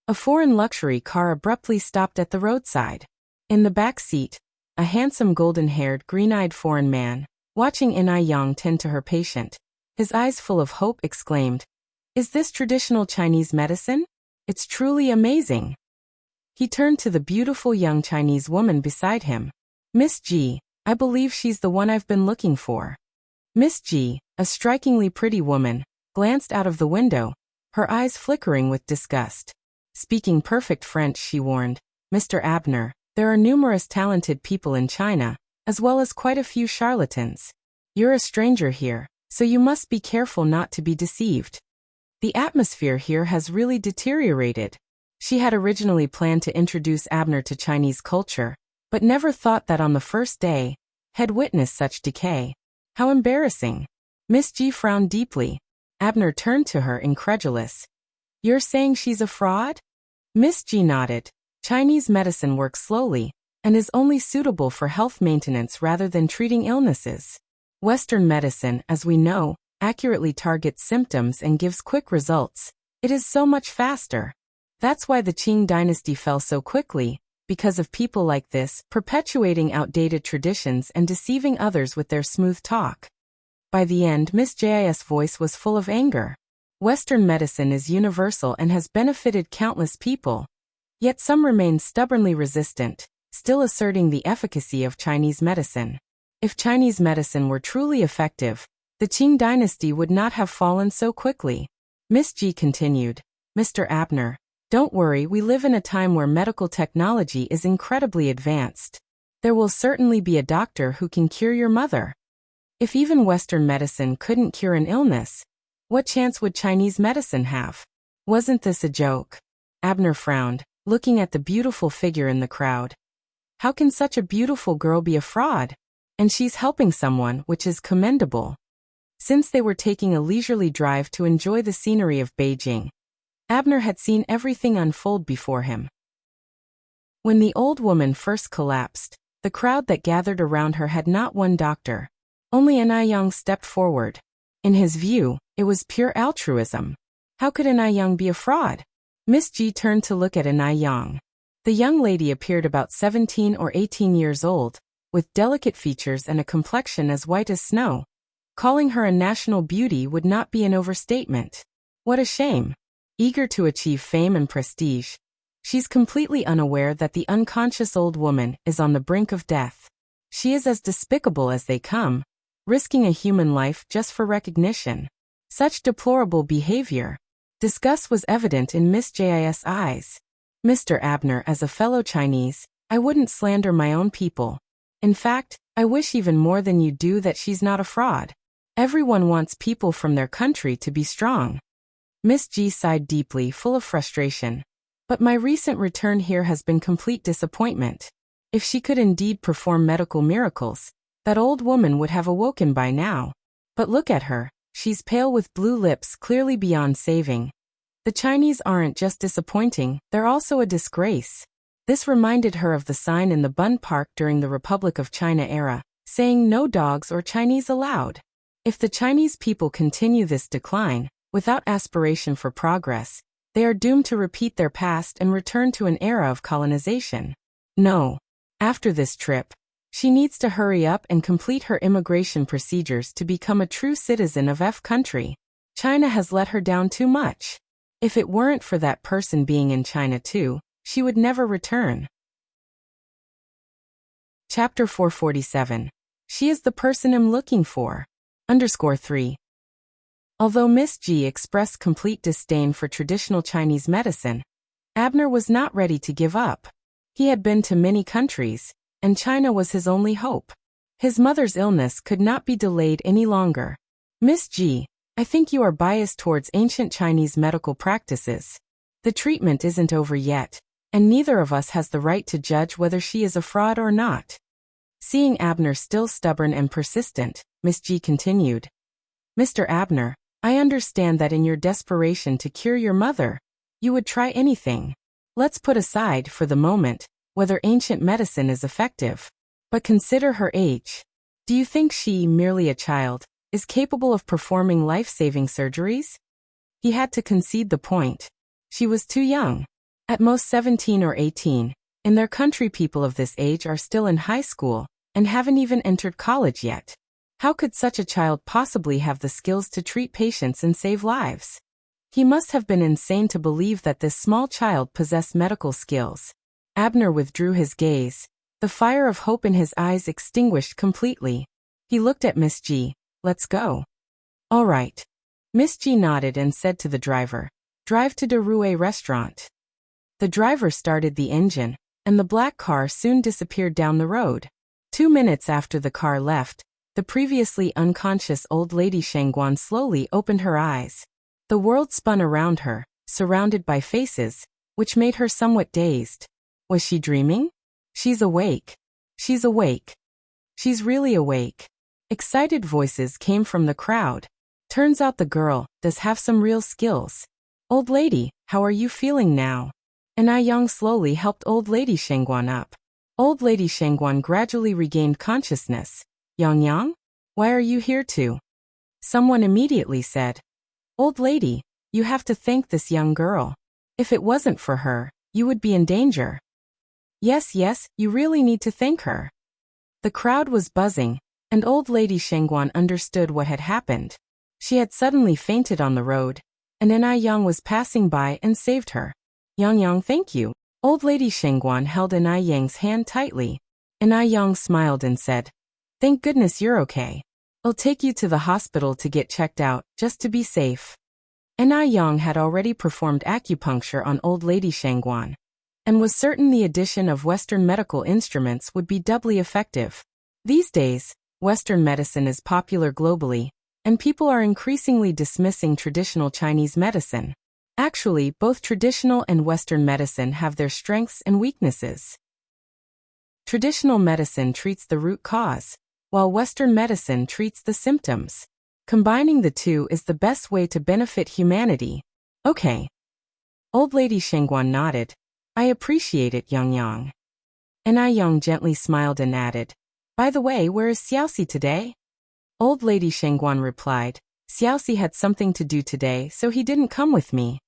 A foreign luxury car abruptly stopped at the roadside. In the back seat, a handsome golden-haired, green-eyed foreign man, watching Yang tend to her patient, his eyes full of hope, exclaimed, "Is this traditional Chinese medicine? It's truly amazing." He turned to the beautiful young Chinese woman beside him. "Miss G, I believe she's the one I've been looking for." Miss G, a strikingly pretty woman, glanced out of the window, her eyes flickering with disgust. Speaking perfect French, she warned, "Mr. Abner, there are numerous talented people in China, as well as quite a few charlatans. You're a stranger here, so you must be careful not to be deceived. The atmosphere here has really deteriorated." She had originally planned to introduce Abner to Chinese culture, but never thought that on the first day, had witnessed such decay. How embarrassing. Miss G frowned deeply. Abner turned to her, incredulous. "You're saying she's a fraud?" Miss G nodded. "Chinese medicine works slowly, and is only suitable for health maintenance rather than treating illnesses. Western medicine, as we know, accurately targets symptoms and gives quick results. It is so much faster. That's why the Qing dynasty fell so quickly, because of people like this, perpetuating outdated traditions and deceiving others with their smooth talk." By the end, Miss J's voice was full of anger. Western medicine is universal and has benefited countless people. Yet some remain stubbornly resistant, still asserting the efficacy of Chinese medicine. If Chinese medicine were truly effective, the Qing dynasty would not have fallen so quickly. Miss G continued, "Mr. Abner, don't worry, we live in a time where medical technology is incredibly advanced. There will certainly be a doctor who can cure your mother. If even Western medicine couldn't cure an illness, what chance would Chinese medicine have?" Wasn't this a joke? Abner frowned, looking at the beautiful figure in the crowd. How can such a beautiful girl be a fraud? And she's helping someone, which is commendable. Since they were taking a leisurely drive to enjoy the scenery of Beijing, Abner had seen everything unfold before him. When the old woman first collapsed, the crowd that gathered around her had not one doctor. Only Yang stepped forward. In his view, it was pure altruism. How could Yang be a fraud? Miss G turned to look at Yang. The young lady appeared about 17 or 18 years old, with delicate features and a complexion as white as snow. Calling her a national beauty would not be an overstatement. What a shame. Eager to achieve fame and prestige, she's completely unaware that the unconscious old woman is on the brink of death. She is as despicable as they come, risking a human life just for recognition. Such deplorable behavior. Disgust was evident in Miss J's eyes. "Mr. Abner, as a fellow Chinese, I wouldn't slander my own people. In fact, I wish even more than you do that she's not a fraud. Everyone wants people from their country to be strong." Miss G sighed deeply, full of frustration. "But my recent return here has been complete disappointment. If she could indeed perform medical miracles, that old woman would have awoken by now. But look at her, she's pale with blue lips, clearly beyond saving. The Chinese aren't just disappointing, they're also a disgrace." This reminded her of the sign in the Bund Park during the Republic of China era, saying "No dogs or Chinese allowed." If the Chinese people continue this decline, without aspiration for progress, they are doomed to repeat their past and return to an era of colonization. No. After this trip, she needs to hurry up and complete her immigration procedures to become a true citizen of F country. China has let her down too much. If it weren't for that person being in China too, she would never return. Chapter 447. She is the person I'm looking for. _3. Although Miss G expressed complete disdain for traditional Chinese medicine, Abner was not ready to give up. He had been to many countries, and China was his only hope. His mother's illness could not be delayed any longer. "Miss G, I think you are biased towards ancient Chinese medical practices. The treatment isn't over yet, and neither of us has the right to judge whether she is a fraud or not. Seeing Abner still stubborn and persistent, Miss G continued. Mr. Abner, I understand that in your desperation to cure your mother, you would try anything. Let's put aside, for the moment, whether ancient medicine is effective. But consider her age. Do you think she, merely a child, is capable of performing life-saving surgeries? He had to concede the point. She was too young. At most 17 or 18. In their country, people of this age are still in high school and haven't even entered college yet. How could such a child possibly have the skills to treat patients and save lives? He must have been insane to believe that this small child possessed medical skills. Abner withdrew his gaze, the fire of hope in his eyes extinguished completely. He looked at Miss G. Let's go. All right. Miss G nodded and said to the driver, drive to De Rouet restaurant. The driver started the engine, and the black car soon disappeared down the road. 2 minutes after the car left, the previously unconscious old lady Shangguan slowly opened her eyes. The world spun around her, surrounded by faces, which made her somewhat dazed. Was she dreaming? She's awake. She's awake. She's really awake. Excited voices came from the crowd. Turns out the girl does have some real skills. Old lady, how are you feeling now? And Yang slowly helped old lady Shangguan up. Old lady Shangguan gradually regained consciousness. Yang, why are you here too? Someone immediately said. Old lady, you have to thank this young girl. If it wasn't for her, you would be in danger. Yes, you really need to thank her. The crowd was buzzing, and old lady Shangguan understood what had happened. She had suddenly fainted on the road, and Yang was passing by and saved her. Yang, thank you. Old lady Shangguan held Yang's hand tightly. Yang smiled and said, thank goodness you're okay. I'll take you to the hospital to get checked out, just to be safe. Yang had already performed acupuncture on old lady Shangguan, and was certain the addition of Western medical instruments would be doubly effective. These days, Western medicine is popular globally, and people are increasingly dismissing traditional Chinese medicine. Actually, both traditional and Western medicine have their strengths and weaknesses. Traditional medicine treats the root cause, while Western medicine treats the symptoms. Combining the two is the best way to benefit humanity. Okay. Old lady Shangguan nodded. I appreciate it, Yang. Yang gently smiled and added, by the way, where is Xiaoxi today? Old lady Shangguan replied, Xiaoxi had something to do today, so he didn't come with me.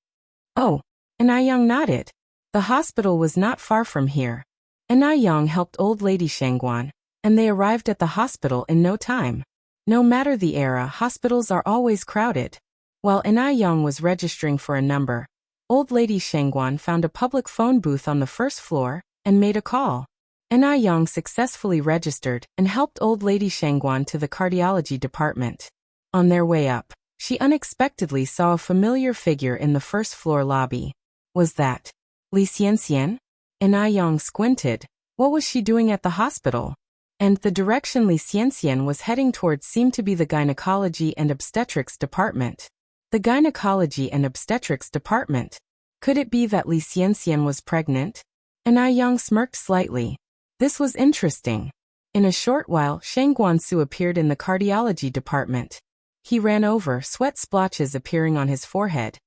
Oh, Yang nodded. The hospital was not far from here. Yang helped old lady Shangguan, and they arrived at the hospital in no time. No matter the era, hospitals are always crowded. While Yang was registering for a number, old lady Shangguan found a public phone booth on the first floor and made a call. Yang successfully registered and helped old lady Shangguan to the cardiology department. On their way up, she unexpectedly saw a familiar figure in the first-floor lobby. Was that Li Xianxian? Yang squinted. What was she doing at the hospital? And the direction Li Xianxian was heading towards seemed to be the gynecology and obstetrics department. The gynecology and obstetrics department. Could it be that Li Xianxian was pregnant? Yang smirked slightly. This was interesting. In a short while, Shang Guansu appeared in the cardiology department. He ran over, sweat splotches appearing on his forehead,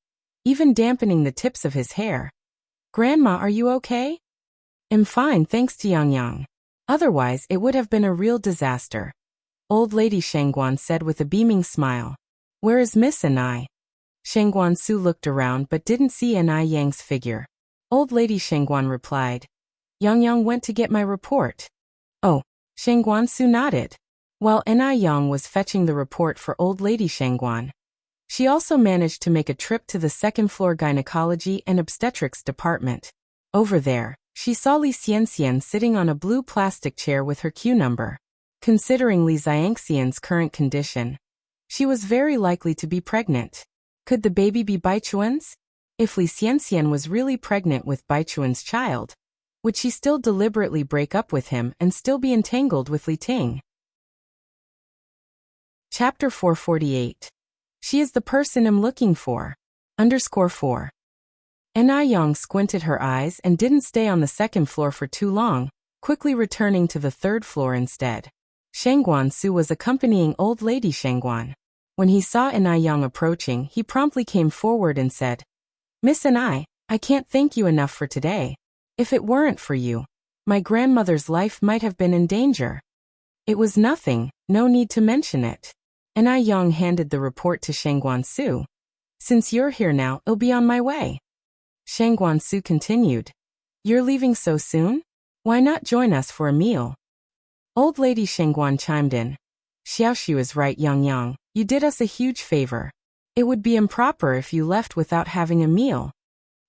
even dampening the tips of his hair. Grandma, are you okay? I'm fine, thanks to Yang. Otherwise, it would have been a real disaster. Old lady Shangguan said with a beaming smile. Where is Miss Anai? Shangguan Su looked around but didn't see Anai Yang's figure. Old lady Shangguan replied. Yang went to get my report. Oh, Shangguan Su nodded. While Anai Yang was fetching the report for old lady Shangguan, she also managed to make a trip to the second-floor gynecology and obstetrics department. Over there, she saw Li Xianxian sitting on a blue plastic chair with her queue number. Considering Li Xianxian's current condition, she was very likely to be pregnant. Could the baby be Baichuan's? If Li Xianxian was really pregnant with Baichuan's child, would she still deliberately break up with him and still be entangled with Li Ting? Chapter 448. She is the person I'm looking for. _4. Na-young squinted her eyes and didn't stay on the second floor for too long, quickly returning to the third floor instead. Shangguan-su was accompanying old lady Shangguan. When he saw Na-young approaching, he promptly came forward and said, "Miss I can't thank you enough for today. If it weren't for you, my grandmother's life might have been in danger." "It was nothing, no need to mention it." Na-young handed the report to Shangguan-su. "Since you're here now, I'll be on my way." Shangguan-su continued, "You're leaving so soon? Why not join us for a meal?" Old lady Shangguan chimed in. "Xiaoxiu is right, Yang. You did us a huge favor. It would be improper if you left without having a meal."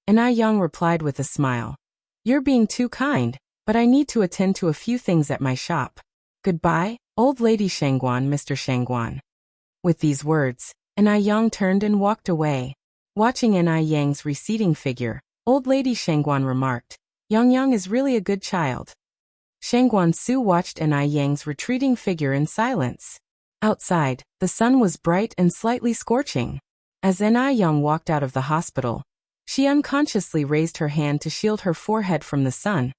Na-young replied with a smile. "You're being too kind, but I need to attend to a few things at my shop. Goodbye, old lady Shangguan, Mr. Shangguan." With these words, Na-young turned and walked away. Watching Na-young's receding figure, old lady Shangguan remarked, "Yang is really a good child." Shangguan-su watched Na-young's retreating figure in silence. Outside, the sun was bright and slightly scorching. As Na-young walked out of the hospital, she unconsciously raised her hand to shield her forehead from the sun,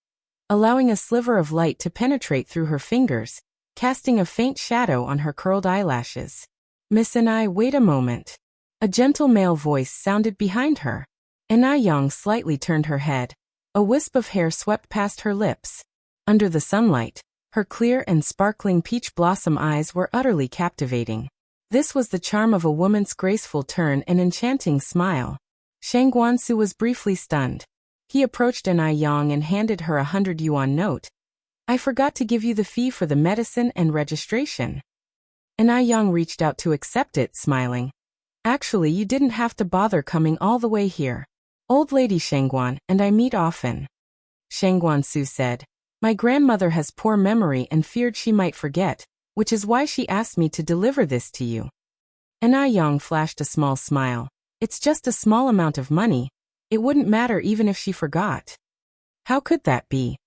allowing a sliver of light to penetrate through her fingers, casting a faint shadow on her curled eyelashes. "Miss wait a moment." A gentle male voice sounded behind her. Na-young slightly turned her head. A wisp of hair swept past her lips. Under the sunlight, her clear and sparkling peach blossom eyes were utterly captivating. This was the charm of a woman's graceful turn and enchanting smile. Shangguan-su was briefly stunned. He approached Na-young and handed her a 100 yuan note. "I forgot to give you the fee for the medicine and registration." Na-young reached out to accept it, smiling. "Actually, you didn't have to bother coming all the way here. Old lady Shangguan and I meet often." Shangguan-su said, "My grandmother has poor memory and feared she might forget, which is why she asked me to deliver this to you." Na-young flashed a small smile. "It's just a small amount of money. It wouldn't matter even if she forgot." "How could that be?"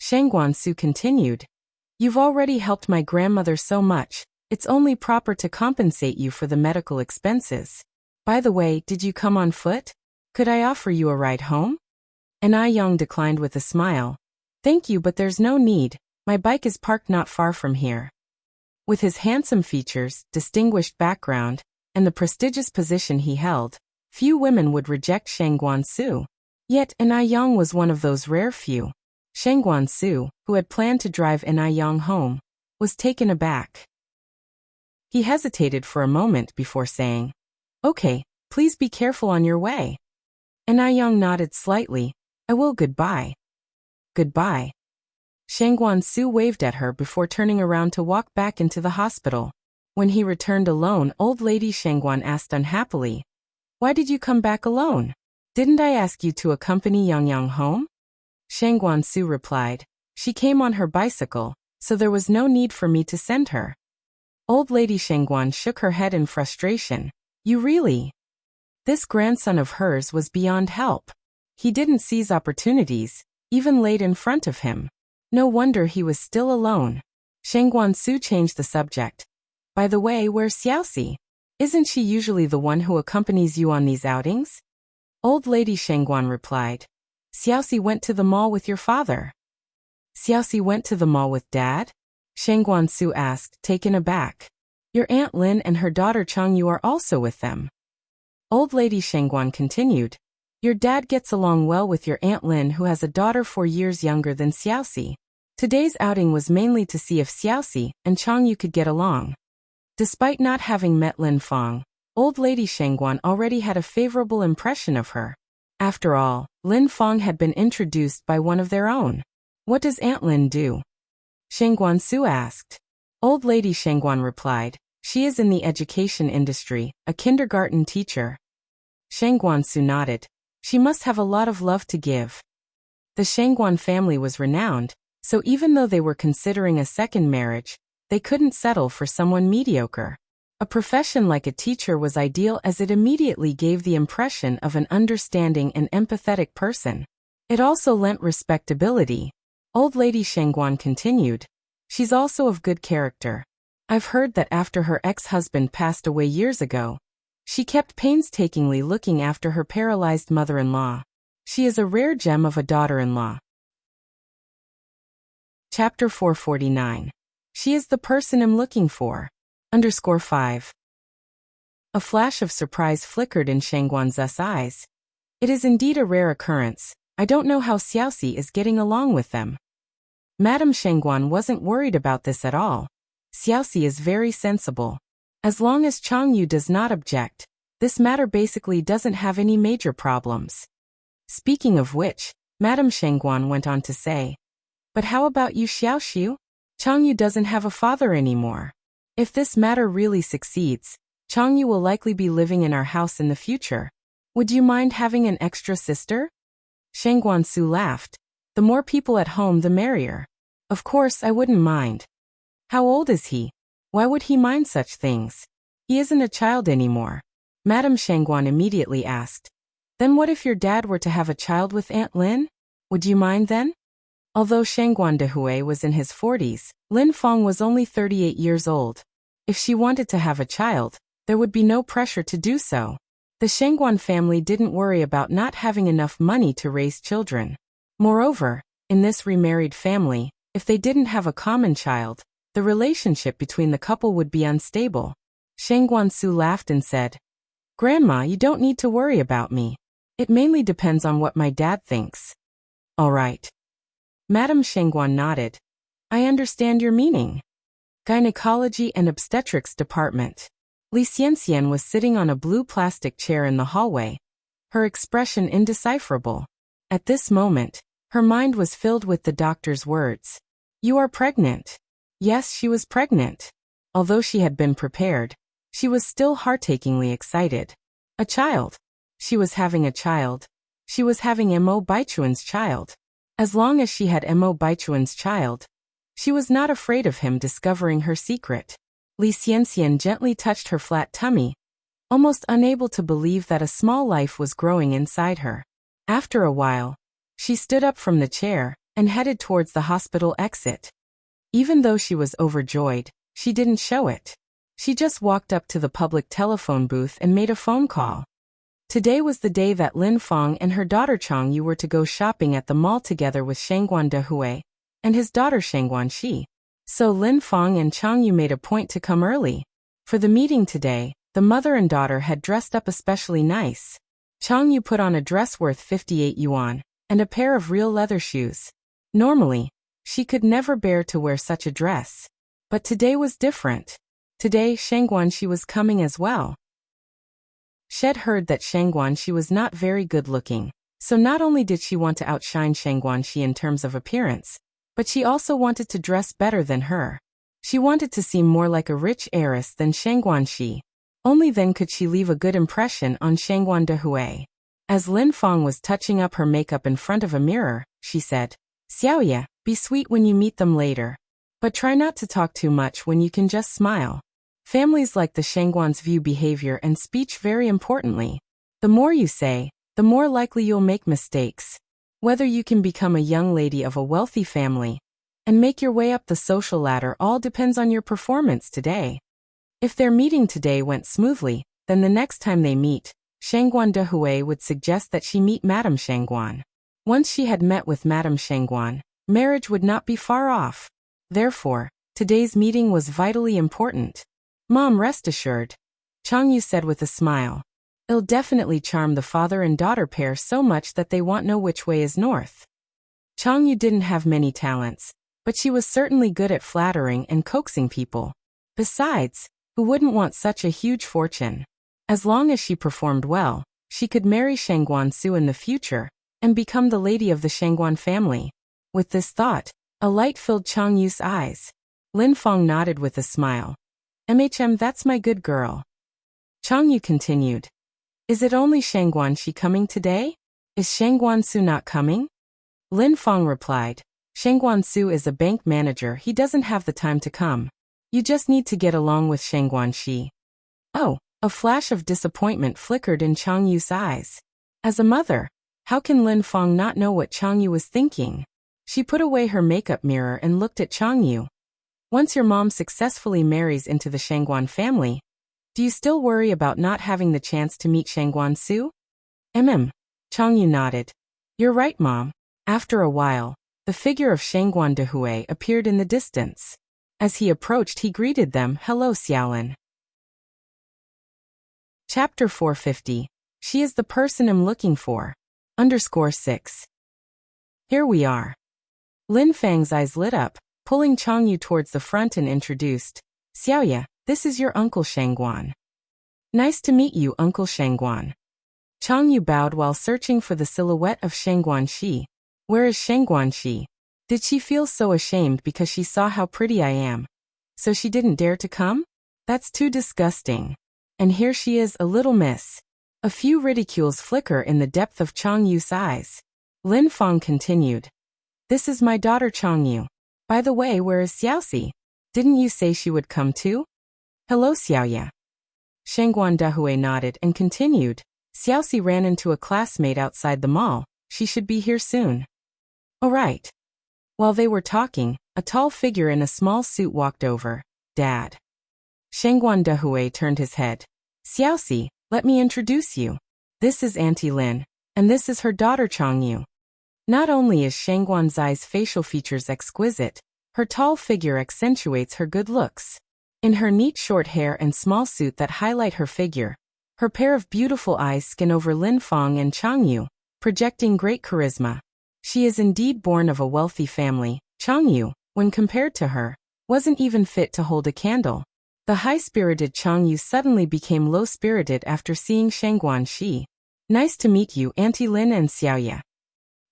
Shangguan-su continued. "You've already helped my grandmother so much. It's only proper to compensate you for the medical expenses. By the way, did you come on foot? Could I offer you a ride home?" Na-young declined with a smile. "Thank you, but there's no need. My bike is parked not far from here." With his handsome features, distinguished background, and the prestigious position he held, few women would reject Shangguan-su. Yet Na-young was one of those rare few. Shangguan-su, who had planned to drive Na-young home, was taken aback. He hesitated for a moment before saying, "Okay, please be careful on your way." Na-young nodded slightly. "I will. Goodbye." "Goodbye." Shangguan-su waved at her before turning around to walk back into the hospital. When he returned alone, old lady Shangguan asked unhappily, "Why did you come back alone? Didn't I ask you to accompany Yang home?" Shangguan-su replied, "She came on her bicycle, so there was no need for me to send her." Old lady Shangguan shook her head in frustration. "You really?" This grandson of hers was beyond help. He didn't seize opportunities, even laid in front of him. No wonder he was still alone. Shangguan-su changed the subject. "By the way, where's Xiaoxi? Isn't she usually the one who accompanies you on these outings?" Old lady Shangguan replied, "Xiaoxi went to the mall with your father." "Xiaoxi went to the mall with Dad?" Shangguan-su asked, taken aback. "Your Aunt Lin and her daughter Changyu are also with them." Old lady Shangguan continued, "Your dad gets along well with your Aunt Lin, who has a daughter 4 years younger than Xiaoxi. Today's outing was mainly to see if Xiaoxi and Changyu could get along." Despite not having met Lin Fong, old lady Shangguan already had a favorable impression of her. After all, Lin Fong had been introduced by one of their own. "What does Aunt Lin do?" Shangguan-su asked. Old lady Shangguan replied, "She is in the education industry, a kindergarten teacher." Shangguan-su nodded. "She must have a lot of love to give." The Shangguan family was renowned, so even though they were considering a second marriage, they couldn't settle for someone mediocre. A profession like a teacher was ideal as it immediately gave the impression of an understanding and empathetic person. It also lent respectability. Old lady Shangguan continued, "She's also of good character. I've heard that after her ex-husband passed away years ago, she kept painstakingly looking after her paralyzed mother-in-law. She is a rare gem of a daughter-in-law. Chapter 449. She is the person I'm looking for. _5. A flash of surprise flickered in Shangguan's eyes. It is indeed a rare occurrence. I don't know how Xiaoxi is getting along with them. Madame Shangguan wasn't worried about this at all. Xiaoxi is very sensible. As long as Changyu does not object, this matter basically doesn't have any major problems. Speaking of which, Madame Shangguan went on to say, but how about you, Xiaoxiu? Changyu doesn't have a father anymore. If this matter really succeeds, Changyu will likely be living in our house in the future. Would you mind having an extra sister? Shangguan Su laughed. The more people at home the merrier. Of course I wouldn't mind. How old is he? Why would he mind such things? He isn't a child anymore. Madame Shangguan immediately asked. Then what if your dad were to have a child with Aunt Lin? Would you mind then? Although Shangguan Dehui was in his 40s, Lin Feng was only 38 years old. If she wanted to have a child, there would be no pressure to do so. The Shangguan family didn't worry about not having enough money to raise children. Moreover, in this remarried family, if they didn't have a common child, the relationship between the couple would be unstable. Shangguan Su laughed and said, Grandma, you don't need to worry about me. It mainly depends on what my dad thinks. All right. Madame Shangguan nodded. I understand your meaning. Gynecology and Obstetrics Department. Li Xianxian was sitting on a blue plastic chair in the hallway, her expression indecipherable. At this moment, her mind was filled with the doctor's words. You are pregnant. Yes, she was pregnant. Although she had been prepared, she was still heart-achingly excited. A child. She was having a child. She was having Mo Baichuan's child. As long as she had Mo Baichuan's child, she was not afraid of him discovering her secret. Li Xianxian gently touched her flat tummy, almost unable to believe that a small life was growing inside her. After a while, she stood up from the chair and headed towards the hospital exit. Even though she was overjoyed, she didn't show it. She just walked up to the public telephone booth and made a phone call. Today was the day that Lin Feng and her daughter Changyu were to go shopping at the mall together with Shangguan Dehui and his daughter Shangguan Shi. So Lin Feng and Changyu made a point to come early. For the meeting today, the mother and daughter had dressed up especially nice. Changyu put on a dress worth 58 yuan and a pair of real leather shoes. Normally, she could never bear to wear such a dress. But today was different. Today, Shangguan Shi was coming as well. Shed heard that Shangguan Shi was not very good looking, so not only did she want to outshine Shangguan Shi in terms of appearance, but she also wanted to dress better than her. She wanted to seem more like a rich heiress than Shangguan Shi. Only then could she leave a good impression on Shangguan Dehui. As Lin Feng was touching up her makeup in front of a mirror, she said, Xiaoye, be sweet when you meet them later. But try not to talk too much when you can just smile. Families like the Shangguans view behavior and speech very importantly. The more you say, the more likely you'll make mistakes. Whether you can become a young lady of a wealthy family and make your way up the social ladder all depends on your performance today. If their meeting today went smoothly, then the next time they meet, Shangguan Dehui would suggest that she meet Madame Shangguan. Once she had met with Madame Shangguan, marriage would not be far off. Therefore, today's meeting was vitally important. Mom, rest assured, Changyu said with a smile. It'll definitely charm the father and daughter pair so much that they won't know which way is north. Changyu didn't have many talents, but she was certainly good at flattering and coaxing people. Besides, who wouldn't want such a huge fortune? As long as she performed well, she could marry Shangguan Su in the future and become the lady of the Shangguan family. With this thought, a light filled Changyu's eyes. Lin Feng nodded with a smile. That's my good girl. Changyu continued. Is it only Shangguan Shi coming today? Is Shangguan Su not coming? Lin Feng replied. Shangguan Su is a bank manager, he doesn't have the time to come. You just need to get along with Shangguan Shi. Oh, a flash of disappointment flickered in Changyu's eyes. As a mother, how can Lin Feng not know what Changyu was thinking? She put away her makeup mirror and looked at Changyu. Once your mom successfully marries into the Shangguan family, do you still worry about not having the chance to meet Shangguan Su? Changyu nodded. You're right, Mom. After a while, the figure of Shangguan Dehui appeared in the distance. As he approached, he greeted them, "Hello, Xiaolin." Chapter 450. She is the person I'm looking for. _6. Here we are. Lin Fang's eyes lit up, pulling Changyu towards the front and introduced, "Xiaoya, this is your Uncle Shangguan." "Nice to meet you, Uncle Shangguan." Changyu bowed while searching for the silhouette of Shangguan Shi. Where is Shangguan Shi? Did she feel so ashamed because she saw how pretty I am? So she didn't dare to come? That's too disgusting. And here she is, a little miss. A few ridicules flicker in the depth of Changyu's eyes. Lin Fang continued. "This is my daughter Changyu. By the way, where is Xiaoxi? Didn't you say she would come too?" "Hello, Xiaoya." Shangguan Dehui nodded and continued. "Xiaoxi ran into a classmate outside the mall. She should be here soon." "All right." While they were talking, a tall figure in a small suit walked over. "Dad." Shangguan Dehui turned his head. "Xiaoxi, let me introduce you. This is Auntie Lin, and this is her daughter Changyu." Not only is Shangguan Zai's facial features exquisite, her tall figure accentuates her good looks. In her neat short hair and small suit that highlight her figure, her pair of beautiful eyes skin over Lin Fang and Changyu, projecting great charisma. She is indeed born of a wealthy family. Changyu, when compared to her, wasn't even fit to hold a candle. The high-spirited Changyu suddenly became low-spirited after seeing Shangguan Shi. "Nice to meet you, Auntie Lin and Xiaoya."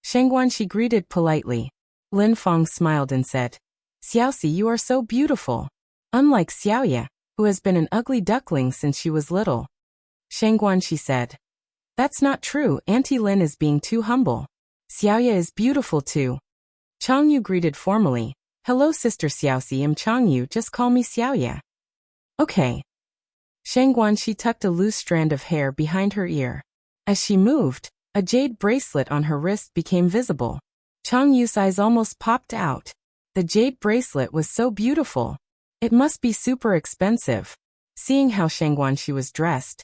Shangguan Shi greeted politely. Lin Fang smiled and said, "Xiaoxi, you are so beautiful. Unlike Xiaoya, who has been an ugly duckling since she was little." Shangguan Shi said, "That's not true, Auntie Lin is being too humble. Xiaoya is beautiful too." Changyu greeted formally. "Hello, Sister Xiaoxi, I'm Changyu, just call me Xiaoya." "Okay." Shangguan Shi tucked a loose strand of hair behind her ear. As she moved, a jade bracelet on her wrist became visible. Changyu's eyes almost popped out. The jade bracelet was so beautiful. It must be super expensive. Seeing how Shangguan Shi was dressed,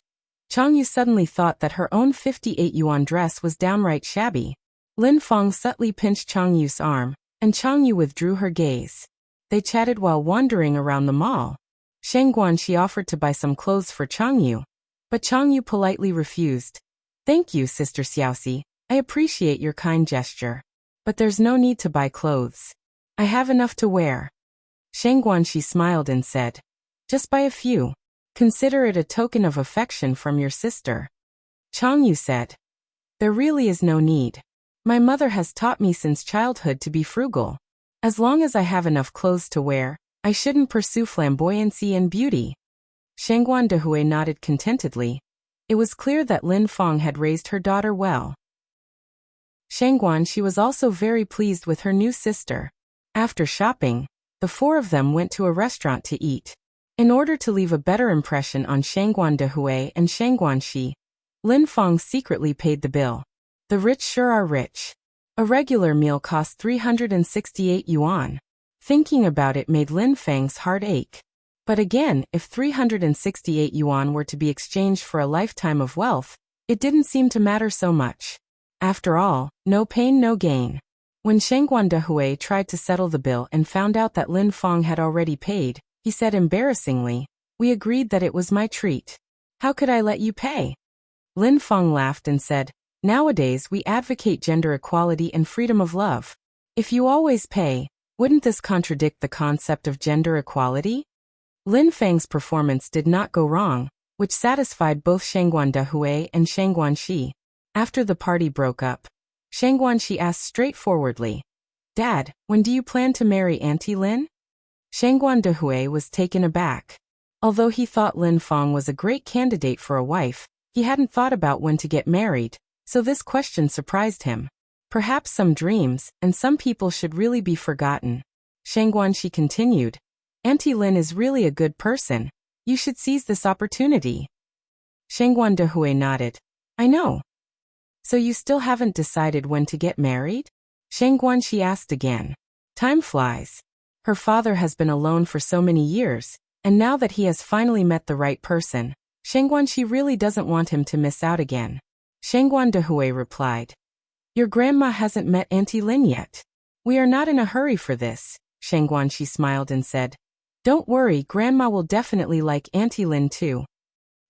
Changyu suddenly thought that her own 58 yuan dress was downright shabby. Lin Fang subtly pinched Changyu's arm, and Changyu withdrew her gaze. They chatted while wandering around the mall. Shangguan Shi offered to buy some clothes for Changyu, but Changyu politely refused. "Thank you, Sister Xiaoxi. I appreciate your kind gesture. But there's no need to buy clothes. I have enough to wear." Shangguan Shi smiled and said, "Just buy a few. Consider it a token of affection from your sister." Changyu said, "There really is no need. My mother has taught me since childhood to be frugal. As long as I have enough clothes to wear, I shouldn't pursue flamboyancy and beauty." Shangguan Dehui nodded contentedly. It was clear that Lin Fang had raised her daughter well. Shangguan Shi was also very pleased with her new sister. After shopping, the four of them went to a restaurant to eat. In order to leave a better impression on Shangguan Dehui and Shangguan Shi, Lin Fang secretly paid the bill. The rich sure are rich. A regular meal cost 368 yuan. Thinking about it made Lin Fang's heart ache. But again, if 368 yuan were to be exchanged for a lifetime of wealth, it didn't seem to matter so much. After all, no pain, no gain. When Shangguan Dehui tried to settle the bill and found out that Lin Fang had already paid, he said embarrassingly, "We agreed that it was my treat. How could I let you pay?" Lin Fang laughed and said, "Nowadays we advocate gender equality and freedom of love. If you always pay, wouldn't this contradict the concept of gender equality?" Lin Fang's performance did not go wrong, which satisfied both Shangguan Dehui and Shangguan Shi. After the party broke up, Shangguan Shi asked straightforwardly, "Dad, when do you plan to marry Auntie Lin?" Shangguan Dehui was taken aback. Although he thought Lin Fang was a great candidate for a wife, he hadn't thought about when to get married, so this question surprised him. Perhaps some dreams and some people should really be forgotten. Shangguan Shi continued, "Auntie Lin is really a good person. You should seize this opportunity." Shangguan Dehui nodded. "I know." "So you still haven't decided when to get married?" Shangguan Shi asked again. Time flies. Her father has been alone for so many years, and now that he has finally met the right person, Shangguan Shi really doesn't want him to miss out again. Shangguan Dehui replied, Your grandma hasn't met Auntie Lin yet. We are not in a hurry for this, Shang Guanxi smiled and said. Don't worry, Grandma will definitely like Auntie Lin too.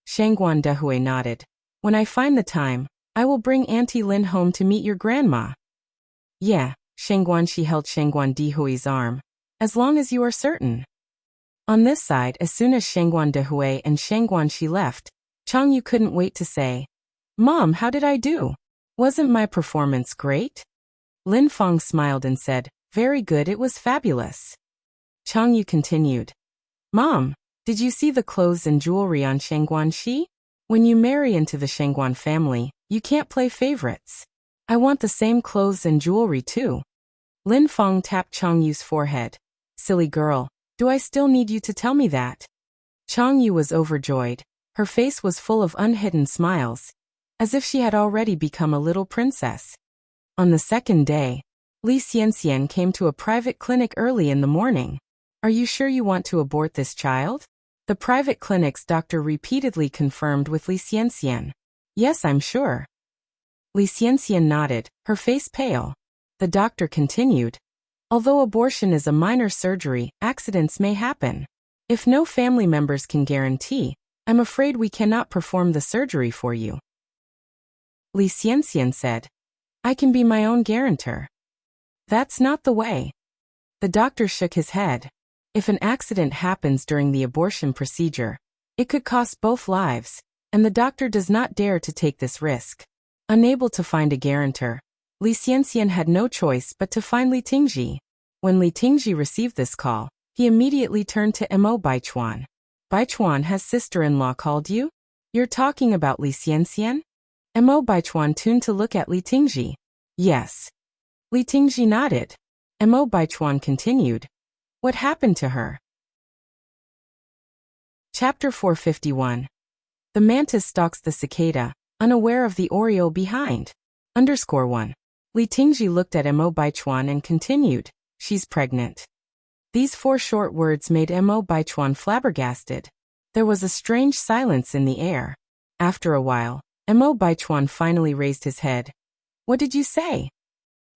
Shang Guandehui nodded. When I find the time, I will bring Auntie Lin home to meet your grandma. Yeah, Shang Guanxi held Shang Guandehui's arm. As long as you are certain. On this side, as soon as Shang Guandehui and Shang Guanxi left, Chang Yu couldn't wait to say, Mom, how did I do? Wasn't my performance great? Lin Feng smiled and said, Very good, it was fabulous. Chang Yu continued, Mom, did you see the clothes and jewelry on Shang Guanxi? When you marry into the Shangguan family, you can't play favorites. I want the same clothes and jewelry too. Lin Feng tapped Chang Yu's forehead. Silly girl, do I still need you to tell me that? Chang Yu was overjoyed. Her face was full of unhidden smiles, as if she had already become a little princess. On the second day, Li Xianxian came to a private clinic early in the morning. Are you sure you want to abort this child? The private clinic's doctor repeatedly confirmed with Li Xianxian. Yes, I'm sure. Li Xianxian nodded, her face pale. The doctor continued. Although abortion is a minor surgery, accidents may happen. If no family members can guarantee, I'm afraid we cannot perform the surgery for you. Li Xianxian said. I can be my own guarantor. That's not the way. The doctor shook his head. If an accident happens during the abortion procedure, it could cost both lives, and the doctor does not dare to take this risk. Unable to find a guarantor, Li Xianxian had no choice but to find Li Tingji. When Li Tingji received this call, he immediately turned to Mo Baichuan. Baichuan, has sister-in-law called you? You're talking about Li Xianxian? Mo Baichuan tuned to look at Li Tingji. Yes. Li Tingji nodded. Mo Baichuan continued. What happened to her? Chapter 451. The mantis stalks the cicada, unaware of the oriole behind. _1. Li Tingji looked at Mo Baichuan and continued, she's pregnant. These 4 short words made Mo Baichuan flabbergasted. There was a strange silence in the air. After a while, Mo Baichuan finally raised his head. What did you say?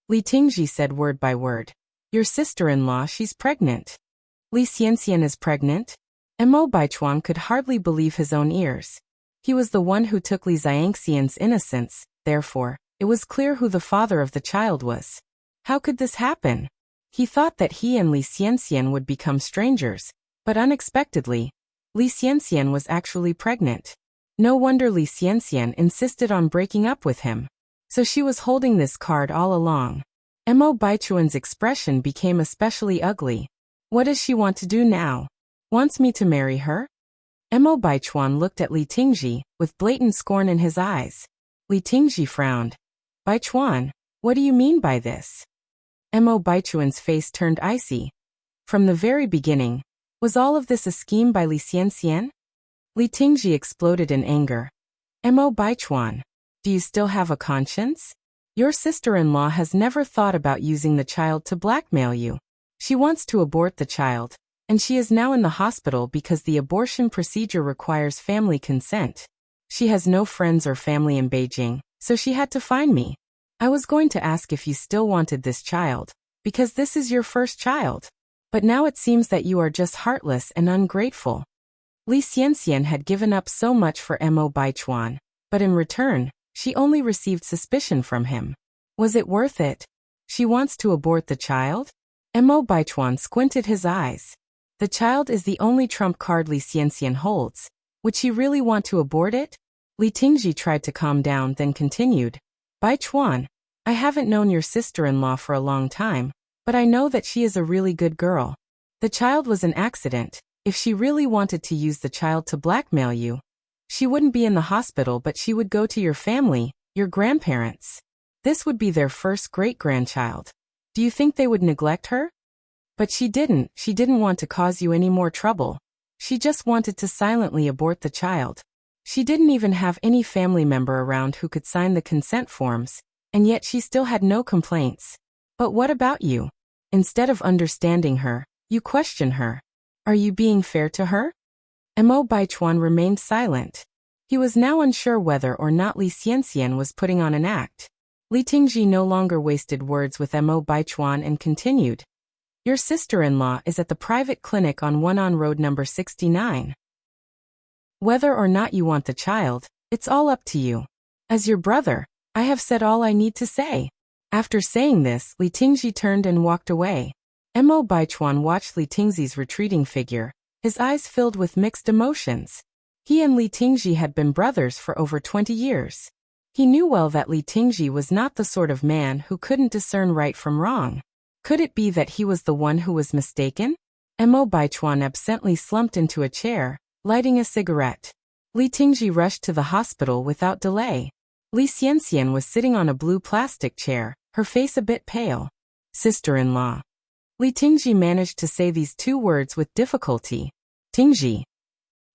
Li Tingji said word by word. Your sister-in-law, she's pregnant. Li Xianxian is pregnant? Mo Baichuan could hardly believe his own ears. He was the one who took Li Xianxian's innocence, therefore, it was clear who the father of the child was. How could this happen? He thought that he and Li Xianxian would become strangers, but unexpectedly, Li Xianxian was actually pregnant. No wonder Li Xianxian insisted on breaking up with him. So she was holding this card all along. Mo Baichuan's expression became especially ugly. What does she want to do now? Wants me to marry her? Mo Baichuan looked at Li Tingji, with blatant scorn in his eyes. Li Tingji frowned. Baichuan, what do you mean by this? Mo Baichuan's face turned icy. From the very beginning, was all of this a scheme by Li Xianxian? Li Tingji exploded in anger. Mo Baichuan, do you still have a conscience? Your sister-in-law has never thought about using the child to blackmail you. She wants to abort the child, and she is now in the hospital because the abortion procedure requires family consent. She has no friends or family in Beijing, so she had to find me. I was going to ask if you still wanted this child, because this is your first child. But now it seems that you are just heartless and ungrateful. Li Xianxian had given up so much for Mo Baichuan, but in return, she only received suspicion from him. Was it worth it? She wants to abort the child? Mo Baichuan squinted his eyes. The child is the only trump card Li Xianxian holds. Would she really want to abort it? Li Tingji tried to calm down, then continued. Baichuan, I haven't known your sister-in-law for a long time, but I know that she is a really good girl. The child was an accident. If she really wanted to use the child to blackmail you, she wouldn't be in the hospital, but she would go to your family, your grandparents. This would be their first great-grandchild. Do you think they would neglect her? But she didn't want to cause you any more trouble. She just wanted to silently abort the child. She didn't even have any family member around who could sign the consent forms, and yet she still had no complaints. But what about you? Instead of understanding her, you question her. Are you being fair to her? Mo Baichuan remained silent. He was now unsure whether or not Li Xianxian was putting on an act. Li Tingji no longer wasted words with Mo Baichuan and continued. Your sister-in-law is at the private clinic on Wenan Road number 69. Whether or not you want the child, it's all up to you. As your brother, I have said all I need to say. After saying this, Li Tingji turned and walked away. Mo Baichuan watched Li Tingji's retreating figure, his eyes filled with mixed emotions. He and Li Tingji had been brothers for over 20 years. He knew well that Li Tingji was not the sort of man who couldn't discern right from wrong. Could it be that he was the one who was mistaken? Mo Baichuan absently slumped into a chair, lighting a cigarette. Li Tingji rushed to the hospital without delay. Li Xianxian was sitting on a blue plastic chair, her face a bit pale. Sister-in-law. Li Tingji managed to say these two words with difficulty. Tingji.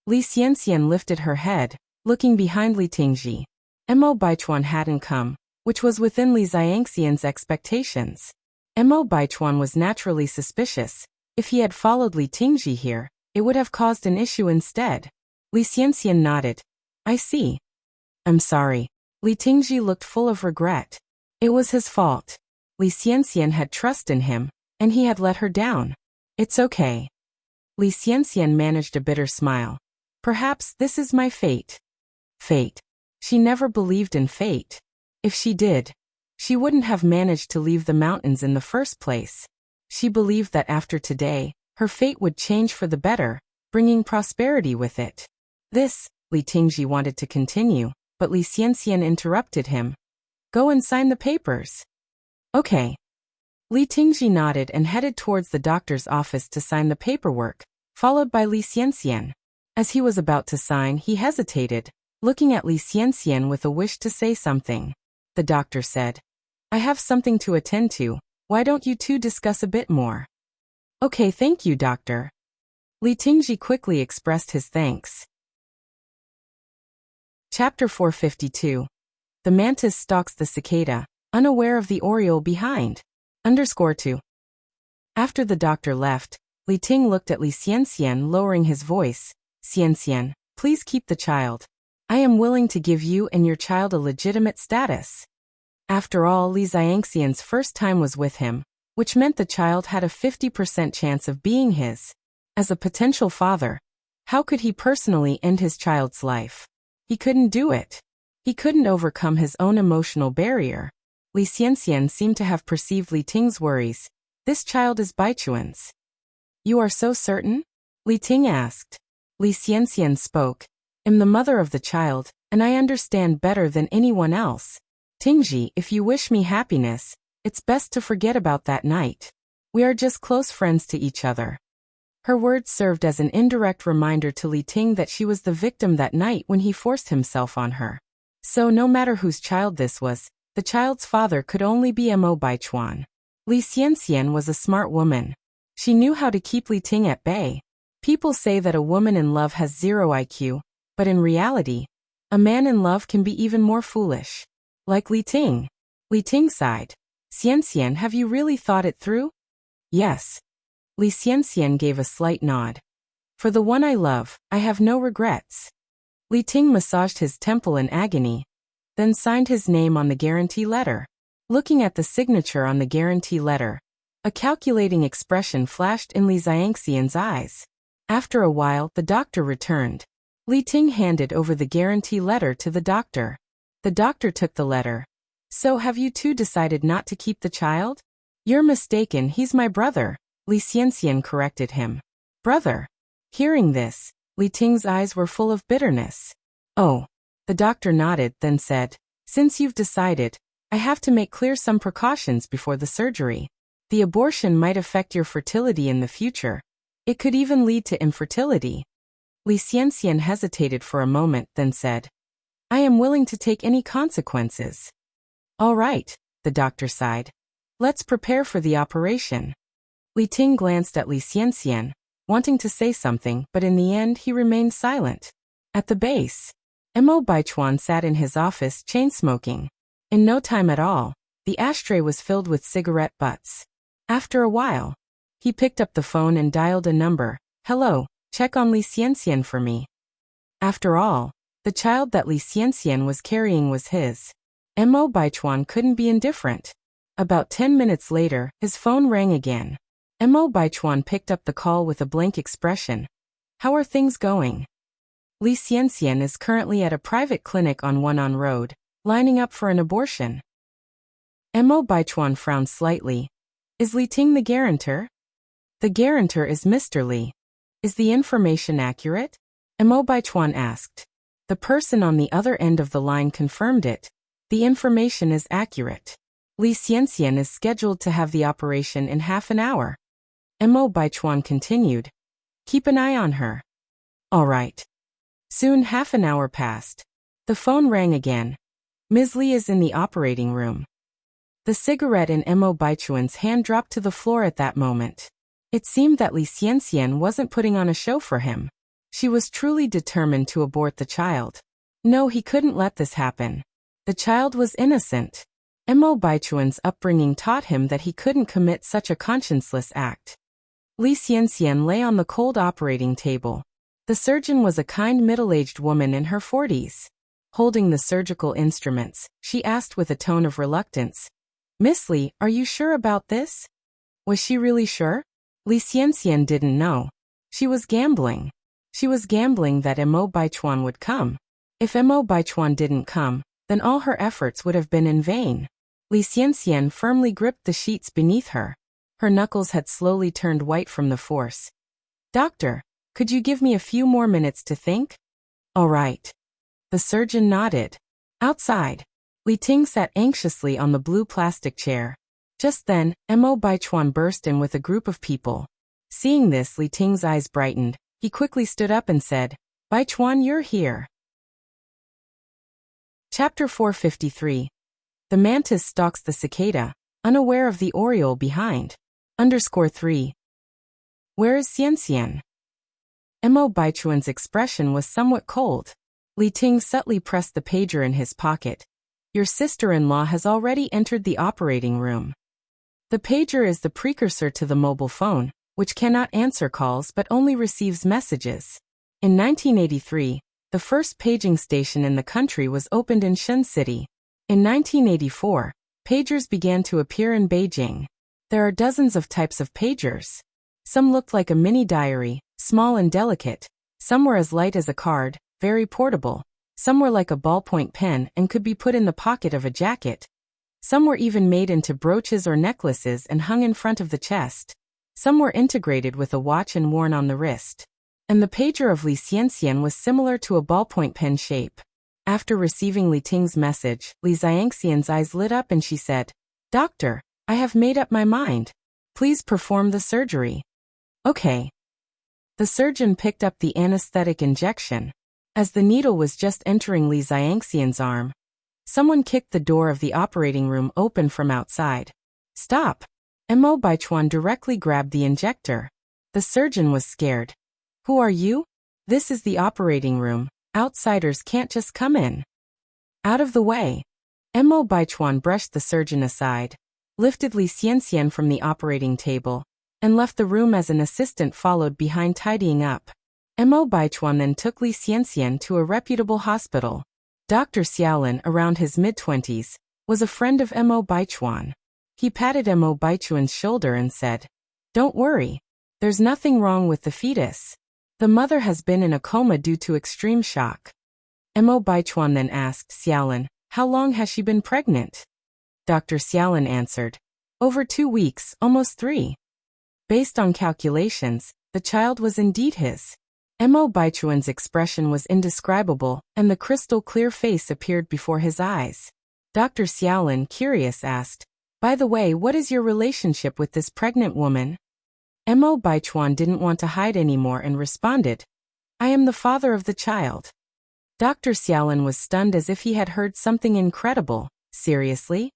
Li Xianxian lifted her head, looking behind Li Tingji. Mo Baichuan hadn't come, which was within Li Xianxian's expectations. Mo Baichuan was naturally suspicious. If he had followed Li Tingji here, it would have caused an issue instead. Li Xianxian nodded. I see. I'm sorry. Li Tingji looked full of regret. It was his fault. Li Xianxian had trust in him, and he had let her down. It's okay. Li Xianxian managed a bitter smile. Perhaps this is my fate. Fate. She never believed in fate. If she did, she wouldn't have managed to leave the mountains in the first place. She believed that after today, her fate would change for the better, bringing prosperity with it. This, Li Tingji wanted to continue, but Li Xianxian interrupted him. Go and sign the papers. Okay. Li Tingji nodded and headed towards the doctor's office to sign the paperwork, followed by Li Xianxian. As he was about to sign, he hesitated, looking at Li Xianxian with a wish to say something. The doctor said, I have something to attend to. Why don't you two discuss a bit more? Okay, thank you, doctor. Li Tingji quickly expressed his thanks. Chapter 452. The mantis stalks the cicada, unaware of the oriole behind. _2. After the doctor left, Li Ting looked at Li Xianxian, lowering his voice. Xianxian, please keep the child. I am willing to give you and your child a legitimate status. After all, Li Xianxian's first time was with him, which meant the child had a 50% chance of being his. As a potential father, how could he personally end his child's life? He couldn't do it. He couldn't overcome his own emotional barrier. Li Xianxian seemed to have perceived Li Ting's worries. This child is Baichuan's. You are so certain? Li Ting asked. Li Xianxian spoke. I'm the mother of the child, and I understand better than anyone else. Tingji, if you wish me happiness, it's best to forget about that night. We are just close friends to each other. Her words served as an indirect reminder to Li Ting that she was the victim that night when he forced himself on her. So no matter whose child this was, the child's father could only be Mo Baichuan. Li Xianxian was a smart woman. She knew how to keep Li Ting at bay. People say that a woman in love has zero IQ, but in reality, a man in love can be even more foolish. Like Li Ting. Li Ting sighed. Xianxian, have you really thought it through? Yes. Li Xianxian gave a slight nod. For the one I love, I have no regrets. Li Ting massaged his temple in agony, then signed his name on the guarantee letter. Looking at the signature on the guarantee letter, a calculating expression flashed in Li Xianxian's eyes. After a while, the doctor returned. Li Ting handed over the guarantee letter to the doctor. The doctor took the letter. So have you two decided not to keep the child? You're mistaken, he's my brother. Li Xianxian corrected him. Brother. Hearing this, Li Ting's eyes were full of bitterness. Oh. The doctor nodded, then said, since you've decided, I have to make clear some precautions before the surgery. The abortion might affect your fertility in the future. It could even lead to infertility. Li Xianxian hesitated for a moment, then said, I am willing to take any consequences. All right, the doctor sighed. Let's prepare for the operation. Li Ting glanced at Li Xianxian, wanting to say something, but in the end he remained silent. At the base, Mo Baichuan sat in his office chain-smoking. In no time at all, the ashtray was filled with cigarette butts. After a while, he picked up the phone and dialed a number. Hello, check on Li Xianxian for me. After all, the child that Li Xianxian was carrying was his. Mo Baichuan couldn't be indifferent. About 10 minutes later, his phone rang again. Mo Baichuan picked up the call with a blank expression. How are things going? Li Xianxian is currently at a private clinic on Wanan Road, lining up for an abortion. Mo Baichuan frowned slightly. Is Li Ting the guarantor? The guarantor is Mr. Li. Is the information accurate? Mo Baichuan asked. The person on the other end of the line confirmed it. The information is accurate. Li Xianxian is scheduled to have the operation in half an hour. Mo Baichuan continued. Keep an eye on her. All right. Soon half an hour passed. The phone rang again. Ms. Li is in the operating room. The cigarette in Mo Baichuan's hand dropped to the floor at that moment. It seemed that Li Xianxian wasn't putting on a show for him. She was truly determined to abort the child. No, he couldn't let this happen. The child was innocent. Mo Baichuan's upbringing taught him that he couldn't commit such a conscienceless act. Li Xianxian lay on the cold operating table. The surgeon was a kind middle-aged woman in her 40s. Holding the surgical instruments, she asked with a tone of reluctance, Miss Li, are you sure about this? Was she really sure? Li Xianxian didn't know. She was gambling. She was gambling that Mo Baichuan would come. If Mo Baichuan didn't come, then all her efforts would have been in vain. Li Xianxian firmly gripped the sheets beneath her. Her knuckles had slowly turned white from the force. Doctor, could you give me a few more minutes to think? All right. The surgeon nodded. Outside, Li Ting sat anxiously on the blue plastic chair. Just then, Mo Baichuan burst in with a group of people. Seeing this, Li Ting's eyes brightened. He quickly stood up and said, Baichuan, you're here. Chapter 453. The mantis stalks the cicada, unaware of the oriole behind. _3. Where is Xianxian? Mo Baichuan's expression was somewhat cold. Li Ting subtly pressed the pager in his pocket. Your sister-in-law has already entered the operating room. The pager is the precursor to the mobile phone, which cannot answer calls but only receives messages. In 1983, the first paging station in the country was opened in Shun City. In 1984, pagers began to appear in Beijing. There are dozens of types of pagers. Some looked like a mini diary, small and delicate. Some were as light as a card, very portable. Some were like a ballpoint pen and could be put in the pocket of a jacket. Some were even made into brooches or necklaces and hung in front of the chest. Some were integrated with a watch and worn on the wrist. And the pager of Li Xianxian was similar to a ballpoint pen shape. After receiving Li Ting's message, Li Xianxian's eyes lit up and she said, Doctor, I have made up my mind. Please perform the surgery. Okay. The surgeon picked up the anesthetic injection. As the needle was just entering Li Xianxian's arm, someone kicked the door of the operating room open from outside. Stop! Mo Baichuan directly grabbed the injector. The surgeon was scared. Who are you? This is the operating room. Outsiders can't just come in. Out of the way. Mo Baichuan brushed the surgeon aside, lifted Li Xianxian from the operating table, and left the room as an assistant followed behind tidying up. Mo Baichuan then took Li Xianxian to a reputable hospital. Dr. Xiaolin, around his mid-20s, was a friend of Mo Baichuan. He patted Mo Baichuan's shoulder and said, Don't worry. There's nothing wrong with the fetus. The mother has been in a coma due to extreme shock. Mo Baichuan then asked Xiaolin, How long has she been pregnant? Dr. Xiaolin answered, Over 2 weeks, almost 3. Based on calculations, the child was indeed his. Mo Baichuan's expression was indescribable, and the crystal-clear face appeared before his eyes. Dr. Xiaolin, curious, asked, By the way, what is your relationship with this pregnant woman? Mo Baichuan didn't want to hide anymore and responded, I am the father of the child. Dr. Xiaolin was stunned as if he had heard something incredible. Seriously?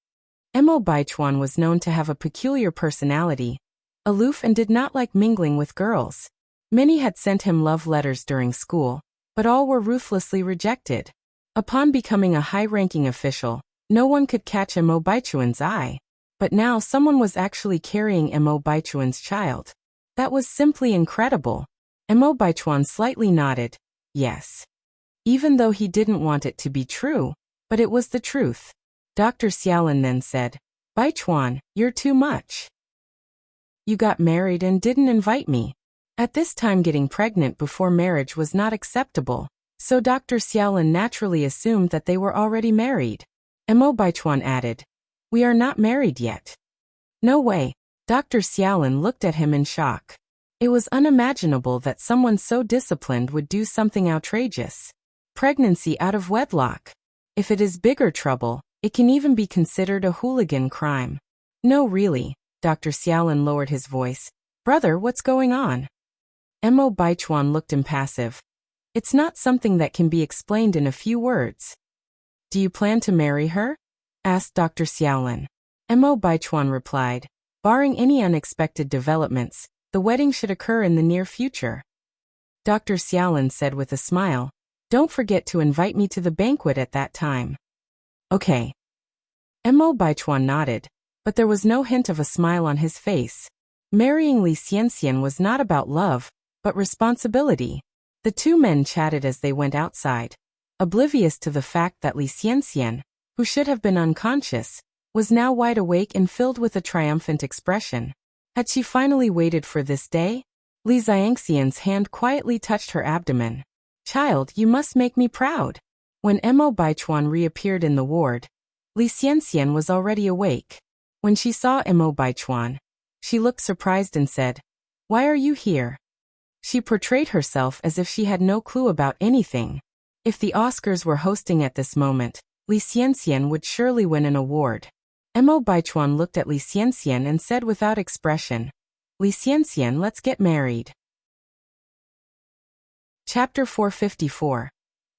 Mo Baichuan was known to have a peculiar personality, aloof and did not like mingling with girls. Many had sent him love letters during school, but all were ruthlessly rejected. Upon becoming a high-ranking official, no one could catch Mo Baichuan's eye. But now someone was actually carrying Mo Baichuan's child. That was simply incredible. Mo Baichuan slightly nodded, yes. Even though he didn't want it to be true, but it was the truth. Dr. Xiaolin then said, Bai Chuan, you're too much. You got married and didn't invite me. At this time getting pregnant before marriage was not acceptable, so Dr. Xiaolin naturally assumed that they were already married. Mo Baichuan added, We are not married yet. No way. Dr. Xiaolin looked at him in shock. It was unimaginable that someone so disciplined would do something outrageous. Pregnancy out of wedlock. If it is bigger trouble, it can even be considered a hooligan crime. No really. Dr. Xiaolin lowered his voice. Brother, what's going on? Mo Baichuan looked impassive. It's not something that can be explained in a few words. Do you plan to marry her? Asked Dr. Xiaolin. Mo Baichuan replied, Barring any unexpected developments, the wedding should occur in the near future. Dr. Xiaolin said with a smile, Don't forget to invite me to the banquet at that time. Okay. Mo Baichuan nodded, but there was no hint of a smile on his face. Marrying Li Xianxian was not about love, but responsibility. The two men chatted as they went outside, oblivious to the fact that Li Xianxian, who should have been unconscious, was now wide awake and filled with a triumphant expression. Had she finally waited for this day? Li Xianxian's hand quietly touched her abdomen. Child, you must make me proud. When Mo Baichuan reappeared in the ward, Li Xianxian was already awake. When she saw Mo Baichuan, she looked surprised and said, Why are you here? She portrayed herself as if she had no clue about anything. If the Oscars were hosting at this moment, Li Xianxian would surely win an award. Mo Baichuan looked at Li Xianxian and said without expression, Li Xianxian, let's get married. Chapter 454.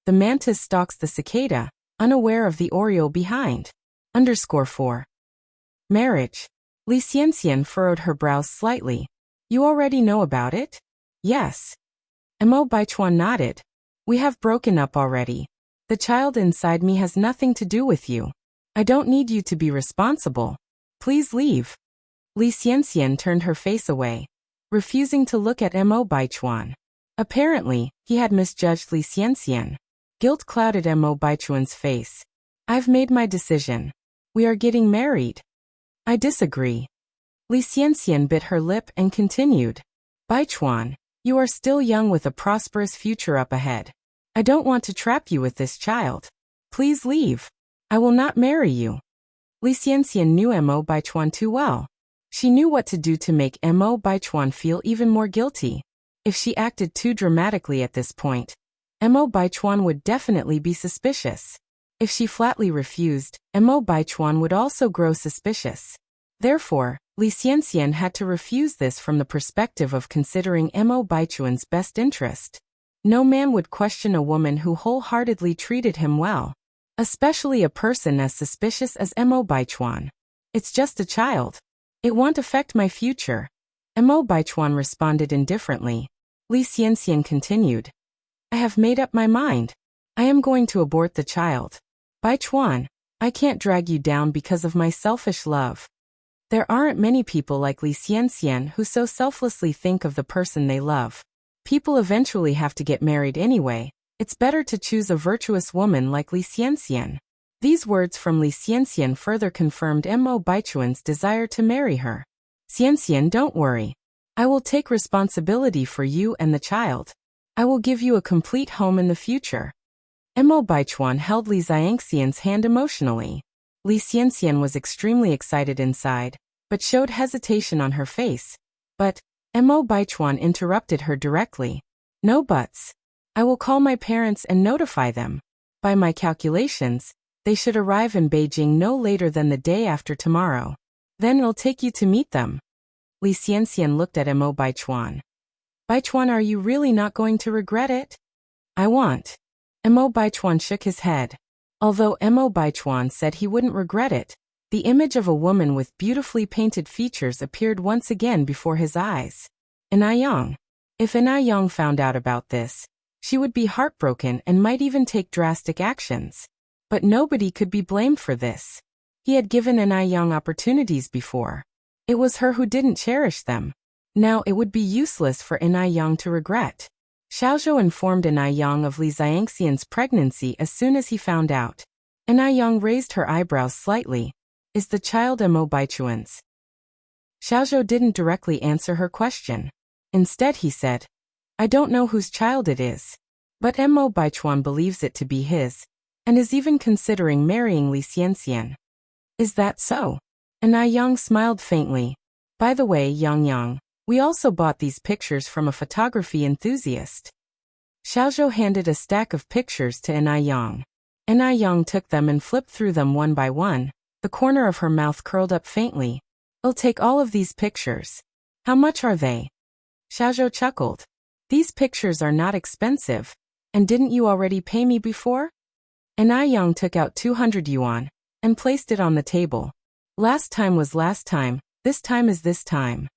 The mantis stalks the cicada, unaware of the oriole behind. _4. Marriage. Li Xianxian furrowed her brows slightly. You already know about it? Yes. Mo Baichuan nodded. We have broken up already. The child inside me has nothing to do with you. I don't need you to be responsible. Please leave. Li Xianxian turned her face away, refusing to look at Mo Baichuan. Apparently, he had misjudged Li Xianxian. Guilt clouded Mo Baichuan's face. I've made my decision. We are getting married. I disagree. Li Xianxian bit her lip and continued. Baichuan, you are still young with a prosperous future up ahead. I don't want to trap you with this child. Please leave. I will not marry you. Li Xianxian knew Mo Baichuan too well. She knew what to do to make Mo Baichuan feel even more guilty. If she acted too dramatically at this point, Mo Baichuan would definitely be suspicious. If she flatly refused, Mo Baichuan would also grow suspicious. Therefore, Li Xianxian had to refuse this from the perspective of considering Mo Baichuan's best interest. No man would question a woman who wholeheartedly treated him well, especially a person as suspicious as Mo Baichuan. It's just a child. It won't affect my future. Mo Baichuan responded indifferently. Li Xianxian continued. I have made up my mind. I am going to abort the child. Baichuan, I can't drag you down because of my selfish love. There aren't many people like Li Xianxian who so selflessly think of the person they love. People eventually have to get married anyway. It's better to choose a virtuous woman like Li Xianxian. These words from Li Xianxian further confirmed Mo Baichuan's desire to marry her. Xianxian, don't worry. I will take responsibility for you and the child. I will give you a complete home in the future. Mo Baichuan held Li Xianxian's hand emotionally. Li Xianxian was extremely excited inside, but showed hesitation on her face. But Mo Baichuan interrupted her directly. No buts. I will call my parents and notify them. By my calculations, they should arrive in Beijing no later than the day after tomorrow. Then I'll take you to meet them. Li Xianxian looked at Mo Baichuan. Baichuan, are you really not going to regret it? I want. Mo Baichuan shook his head. Although Mo Baichuan said he wouldn't regret it, the image of a woman with beautifully painted features appeared once again before his eyes. Yang. If Yang found out about this, she would be heartbroken and might even take drastic actions. But nobody could be blamed for this. He had given Yang opportunities before. It was her who didn't cherish them. Now it would be useless for Yang to regret. Xiaozhou informed Yang of Li Xianxian's pregnancy as soon as he found out. and Young raised her eyebrows slightly. Is the child Mo Baichuan's? Xiaozhou didn't directly answer her question. Instead he said, I don't know whose child it is. But Mo Baichuan believes it to be his, and is even considering marrying Li Xianxian. Is that so? And Yang smiled faintly. By the way, Yang, we also bought these pictures from a photography enthusiast. Xiaozhou handed a stack of pictures to Yang. Yang took them and flipped through them one by one. The corner of her mouth curled up faintly. I'll take all of these pictures. How much are they? Xiaozhou chuckled. These pictures are not expensive. And didn't you already pay me before? Yang took out 200 yuan and placed it on the table. Last time was last time, this time is this time.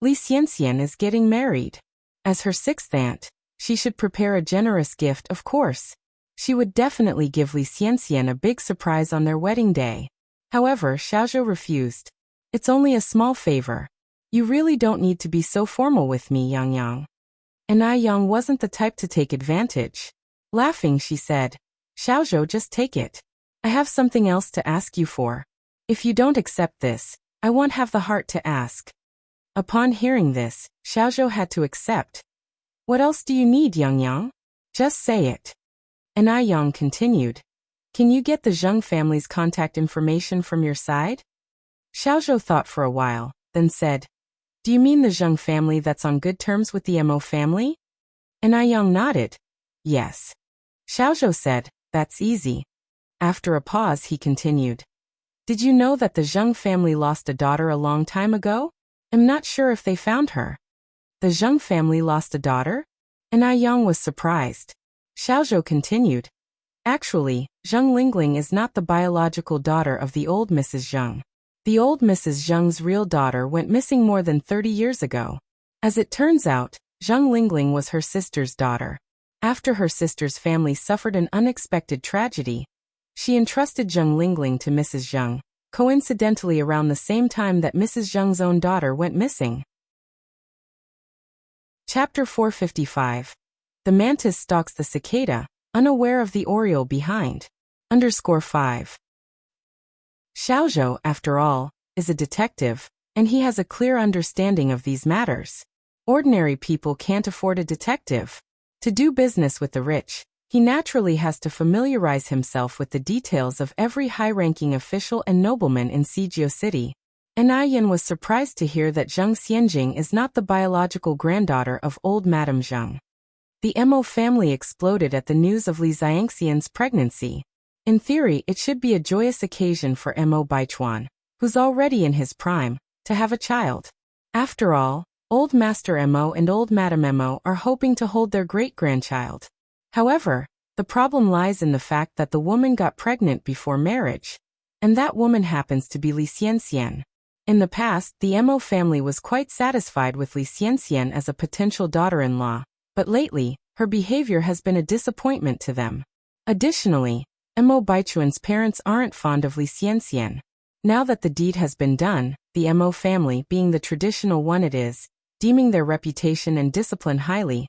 Li Xianxian is getting married. As her sixth aunt, she should prepare a generous gift, of course. She would definitely give Li Xianxian a big surprise on their wedding day. However, Xiaozhou refused. It's only a small favor. You really don't need to be so formal with me, Yang. Yang wasn't the type to take advantage. Laughing, she said, Xiaozhou, just take it. I have something else to ask you for. If you don't accept this, I won't have the heart to ask. Upon hearing this, Xiaozhou had to accept. What else do you need, Yang? Just say it. Yang continued. Can you get the Zheng family's contact information from your side? Xiaozhou thought for a while, then said, Do you mean the Zheng family that's on good terms with the Mo family? Yang nodded. Yes. Xiaozhou said, That's easy. After a pause, he continued. Did you know that the Zheng family lost a daughter a long time ago? I'm not sure if they found her. The Zheng family lost a daughter? Yang was surprised. Xiaozhou continued. Actually, Zheng Lingling is not the biological daughter of the old Mrs. Zheng. The old Mrs. Zheng's real daughter went missing more than 30 years ago. As it turns out, Zheng Lingling was her sister's daughter. After her sister's family suffered an unexpected tragedy, she entrusted Zheng Lingling to Mrs. Zheng, coincidentally around the same time that Mrs. Zheng's own daughter went missing. Chapter 455. The mantis stalks the cicada, unaware of the oriole behind. _5. Xiaozhou, after all, is a detective, and he has a clear understanding of these matters. Ordinary people can't afford a detective. To do business with the rich, he naturally has to familiarize himself with the details of every high-ranking official and nobleman in Sijio City. Yan was surprised to hear that Zheng Xianjing is not the biological granddaughter of old Madame Zheng. The Mo family exploded at the news of Li Xianxian's pregnancy. In theory, it should be a joyous occasion for Mo Baichuan, who's already in his prime, to have a child. After all, old Master Mo and old Madame Mo are hoping to hold their great-grandchild. However, the problem lies in the fact that the woman got pregnant before marriage, and that woman happens to be Li Xianxian. In the past, the Mo family was quite satisfied with Li Xianxian as a potential daughter-in-law, but lately, her behavior has been a disappointment to them. Additionally, Mo Baichuan's parents aren't fond of Li Xianxian. Now that the deed has been done, the Mo family, being the traditional one it is, deeming their reputation and discipline highly,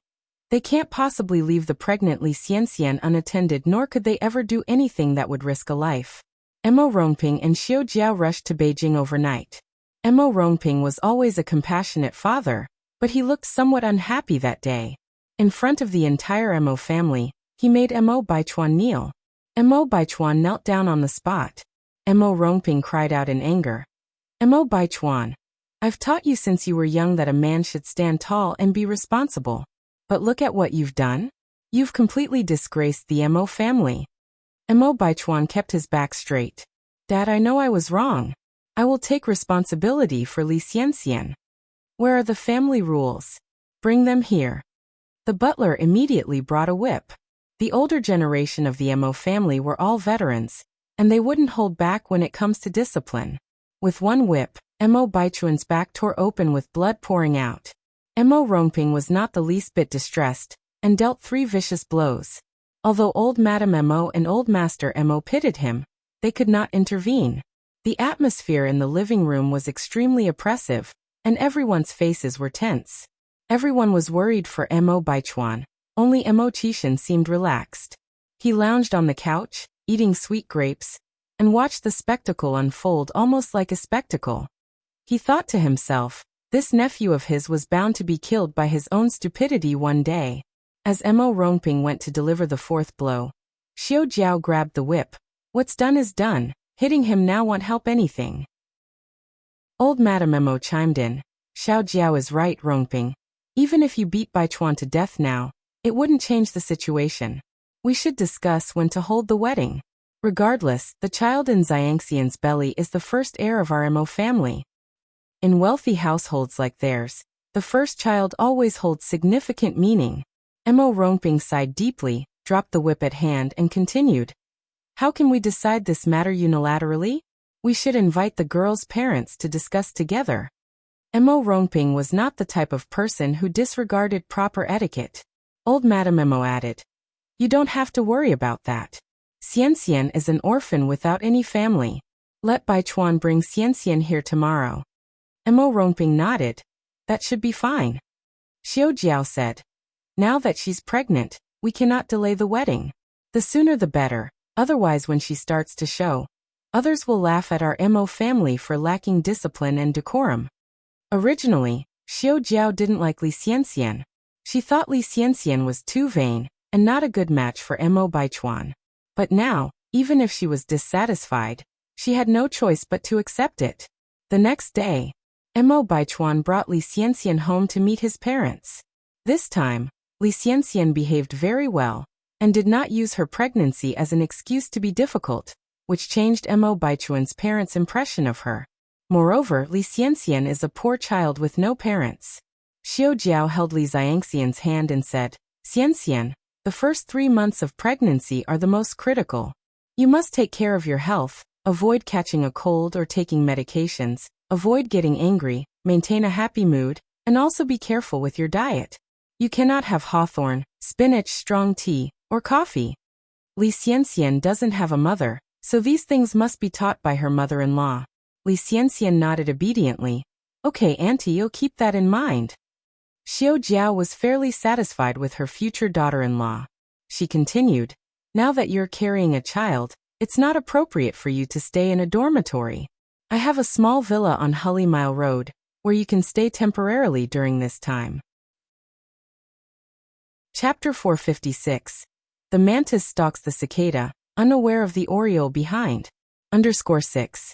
they can't possibly leave the pregnant Li Xianxian unattended, nor could they ever do anything that would risk a life. Mo Rongping and Xiao Jiao rushed to Beijing overnight. Mo Rongping was always a compassionate father, but he looked somewhat unhappy that day. In front of the entire Mo family, he made Mo Baichuan kneel. Mo Baichuan knelt down on the spot. Mo Rongping cried out in anger. Mo Baichuan, I've taught you since you were young that a man should stand tall and be responsible. But look at what you've done. You've completely disgraced the Mo family. Mo Baichuan kept his back straight. Dad, I know I was wrong. I will take responsibility for Li Xianxian. Where are the family rules? Bring them here. The butler immediately brought a whip. The older generation of the Mo family were all veterans, and they wouldn't hold back when it comes to discipline. With one whip, Mo Baichuan's back tore open with blood pouring out. Mo Rongping was not the least bit distressed, and dealt 3 vicious blows. Although old Madame Mo and old Master Mo pitied him, they could not intervene. The atmosphere in the living room was extremely oppressive, and everyone's faces were tense. Everyone was worried for Mo Baichuan. Only Mo Qishan seemed relaxed. He lounged on the couch, eating sweet grapes, and watched the spectacle unfold almost like a spectacle. He thought to himself, this nephew of his was bound to be killed by his own stupidity one day. As Mo Rongping went to deliver the fourth blow, Xiao Jiao grabbed the whip. What's done is done, hitting him now won't help anything. Old Madame Mo chimed in. Xiao Jiao is right, Rongping. Even if you beat Baichuan to death now, it wouldn't change the situation. We should discuss when to hold the wedding. Regardless, the child in Xiangxian's belly is the first heir of our Mo family. In wealthy households like theirs, the first child always holds significant meaning. Mo Rongping sighed deeply, dropped the whip at hand and continued. How can we decide this matter unilaterally? We should invite the girl's parents to discuss together. Mo Rongping was not the type of person who disregarded proper etiquette. Old Madame Mo added. You don't have to worry about that. Xianxian is an orphan without any family. Let Baichuan bring Xianxian here tomorrow. Mo Rongping nodded. That should be fine. Xiao Jiao said. Now that she's pregnant, we cannot delay the wedding. The sooner the better, otherwise when she starts to show, others will laugh at our Mo family for lacking discipline and decorum. Originally, Xiao Jiao didn't like Li Xianxian. She thought Li Xianxian was too vain and not a good match for Mo Baichuan. But now, even if she was dissatisfied, she had no choice but to accept it. The next day, Mo Baichuan brought Li Xianxian home to meet his parents. This time, Li Xianxian behaved very well and did not use her pregnancy as an excuse to be difficult, which changed Mo Baichuan's parents' impression of her. Moreover, Li Xianxian is a poor child with no parents. Xiao Jiao held Li Xiangxian's hand and said, Xianxian, the first 3 months of pregnancy are the most critical. You must take care of your health, avoid catching a cold or taking medications, avoid getting angry, maintain a happy mood, and also be careful with your diet. You cannot have hawthorn, spinach strong tea, or coffee. Li Xianxian doesn't have a mother, so these things must be taught by her mother-in-law. Li Xianxian nodded obediently. Okay, auntie, you'll keep that in mind. Xiao Jiao was fairly satisfied with her future daughter-in-law. She continued, now that you're carrying a child, it's not appropriate for you to stay in a dormitory. I have a small villa on Hully Mile Road, where you can stay temporarily during this time. Chapter 456. The mantis stalks the cicada, unaware of the oriole behind. _6.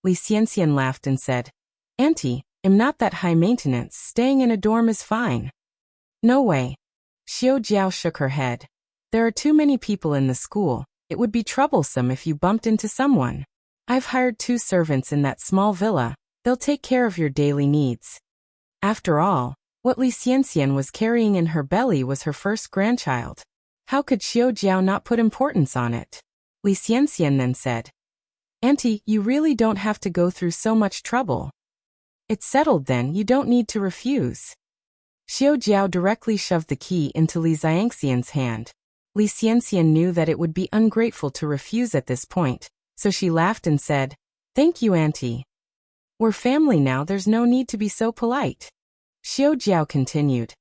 Li Xianxian laughed and said, Auntie, I'm not that high maintenance, staying in a dorm is fine. No way. Xiao Jiao shook her head. There are too many people in the school, it would be troublesome if you bumped into someone. I've hired 2 servants in that small villa, they'll take care of your daily needs. After all, what Li Xianxian was carrying in her belly was her first grandchild. How could Xiao Jiao not put importance on it? Li Xianxian then said, Auntie, you really don't have to go through so much trouble. It's settled then, you don't need to refuse. Xiao Jiao directly shoved the key into Li Xiangxian's hand. Li Xianxian knew that it would be ungrateful to refuse at this point, so she laughed and said, Thank you, Auntie. We're family now, there's no need to be so polite. Xiao Jiao continued.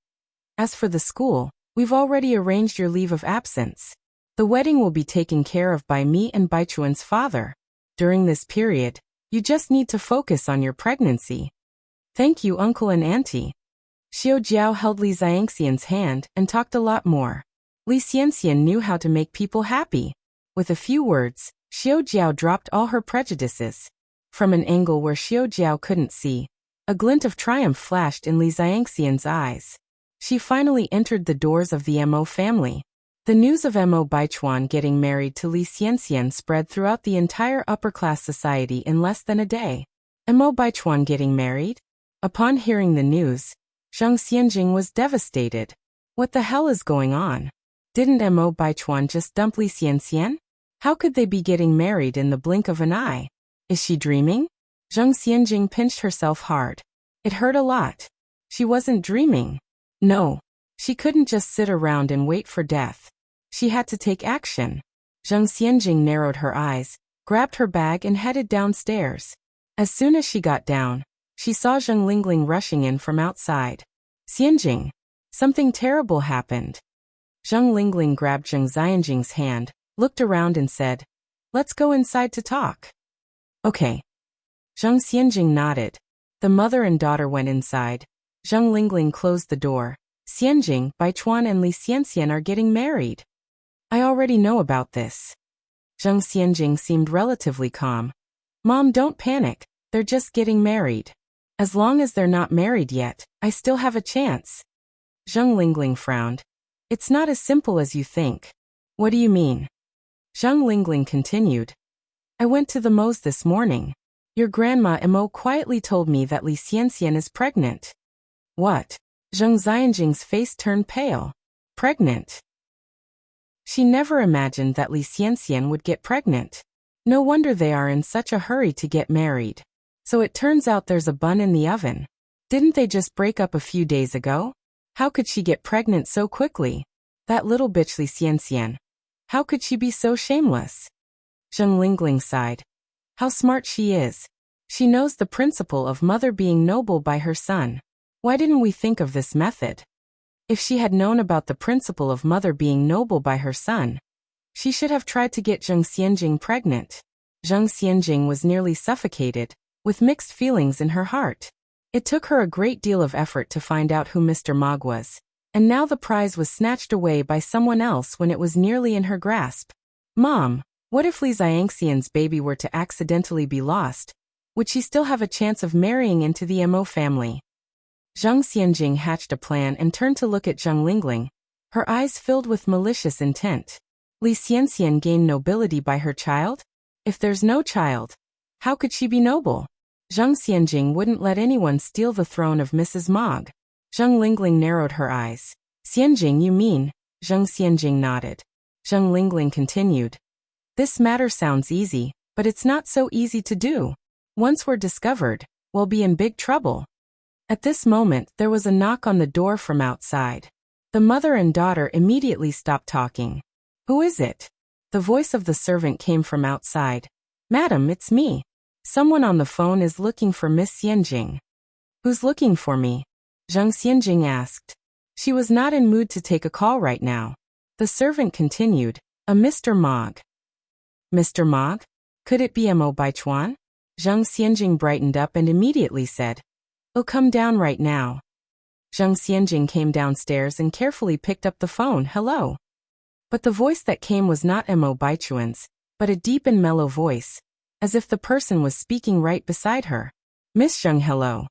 As for the school, we've already arranged your leave of absence. The wedding will be taken care of by me and Baichuan's father. During this period, you just need to focus on your pregnancy. Thank you, Uncle and Auntie. Xiao Jiao held Li Xiangxian's hand and talked a lot more. Li Xianxian knew how to make people happy. With a few words, Xiao Jiao dropped all her prejudices. From an angle where Xiao Jiao couldn't see, a glint of triumph flashed in Li Xiangxian's eyes. She finally entered the doors of the Mo family. The news of Mo Baichuan getting married to Li Xianxian spread throughout the entire upper-class society in less than a day. Mo Baichuan getting married? Upon hearing the news, Zhang Xianjing was devastated. What the hell is going on? Didn't Mo Baichuan just dump Li Xianxian? How could they be getting married in the blink of an eye? Is she dreaming? Zhang Xianjing pinched herself hard. It hurt a lot. She wasn't dreaming. No. She couldn't just sit around and wait for death. She had to take action. Zhang Xianjing narrowed her eyes, grabbed her bag and headed downstairs. As soon as she got down, she saw Zheng Lingling rushing in from outside. Xianjing. Something terrible happened. Zheng Lingling grabbed Zheng Xianjing's hand, looked around and said, "Let's go inside to talk." "Okay." Zhang Xianjing nodded. The mother and daughter went inside. Zhang Lingling closed the door. "Xianjing, Baichuan and Li Xianxian are getting married." "I already know about this." Zhang Xianjing seemed relatively calm. "Mom, don't panic. They're just getting married. As long as they're not married yet, I still have a chance." Zhang Lingling frowned. "It's not as simple as you think." "What do you mean?" Zhang Lingling continued. "I went to the Mo's this morning. Your grandma Mo quietly told me that Li Xianxian is pregnant." "What?" Zhang Xianjing's face turned pale. "Pregnant?" She never imagined that Li Xianxian would get pregnant. No wonder they are in such a hurry to get married. So it turns out there's a bun in the oven. Didn't they just break up a few days ago? How could she get pregnant so quickly? That little bitch Li Xianxian. How could she be so shameless? Zhang Lingling sighed. How smart she is. She knows the principle of mother being noble by her son. Why didn't we think of this method? If she had known about the principle of mother being noble by her son, she should have tried to get Zhang Xianjing pregnant. Zhang Xianjing was nearly suffocated, with mixed feelings in her heart. It took her a great deal of effort to find out who Mr. Mog was, and now the prize was snatched away by someone else when it was nearly in her grasp. Mom, what if Li Xiangxian's baby were to accidentally be lost? Would she still have a chance of marrying into the Mo family? Zhang Xianjing hatched a plan and turned to look at Zhang Lingling, her eyes filled with malicious intent. Li Xianxian gained nobility by her child? If there's no child, how could she be noble? Zhang Xianjing wouldn't let anyone steal the throne of Mrs. Mog. Zhang Lingling narrowed her eyes. Xianjing, you mean? Zhang Xianjing nodded. Zhang Lingling continued. This matter sounds easy, but it's not so easy to do. Once we're discovered, we'll be in big trouble. At this moment, there was a knock on the door from outside. The mother and daughter immediately stopped talking. Who is it? The voice of the servant came from outside. Madam, it's me. Someone on the phone is looking for Miss Xianjing. Who's looking for me? Zhang Xianjing asked. She was not in mood to take a call right now. The servant continued. A Mr. Mog. Mr. Mog? Could it be Mo Baichuan? Zhang Xianjing brightened up and immediately said, "I'll come down right now." Zhang Xianjing came downstairs and carefully picked up the phone. Hello. But the voice that came was not Mo Baichuan's, but a deep and mellow voice, as if the person was speaking right beside her. Miss Zhang, hello.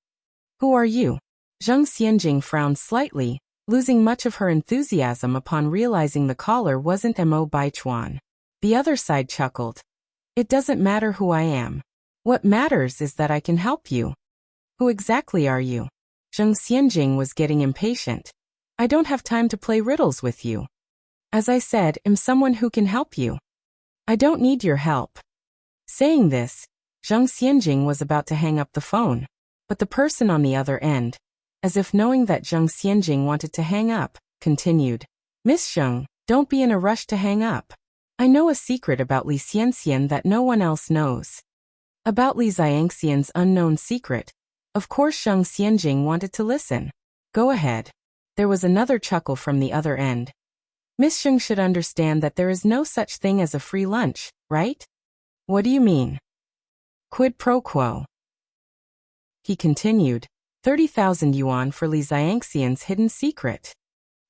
Who are you? Zhang Xianjing frowned slightly, losing much of her enthusiasm upon realizing the caller wasn't Mo Baichuan. The other side chuckled. It doesn't matter who I am. What matters is that I can help you. Who exactly are you? Zhang Xianjing was getting impatient. I don't have time to play riddles with you. As I said, I'm someone who can help you. I don't need your help. Saying this, Zhang Xianjing was about to hang up the phone, but the person on the other end, as if knowing that Zhang Xianjing wanted to hang up, continued. Miss Zhang, don't be in a rush to hang up. I know a secret about Li Xianxian that no one else knows. About Li Xiangxian's unknown secret. Of course Zhang Xianjing wanted to listen. Go ahead. There was another chuckle from the other end. Miss Zhang should understand that there is no such thing as a free lunch, right? What do you mean? Quid pro quo. He continued. 30,000 yuan for Li Xiangxian's hidden secret.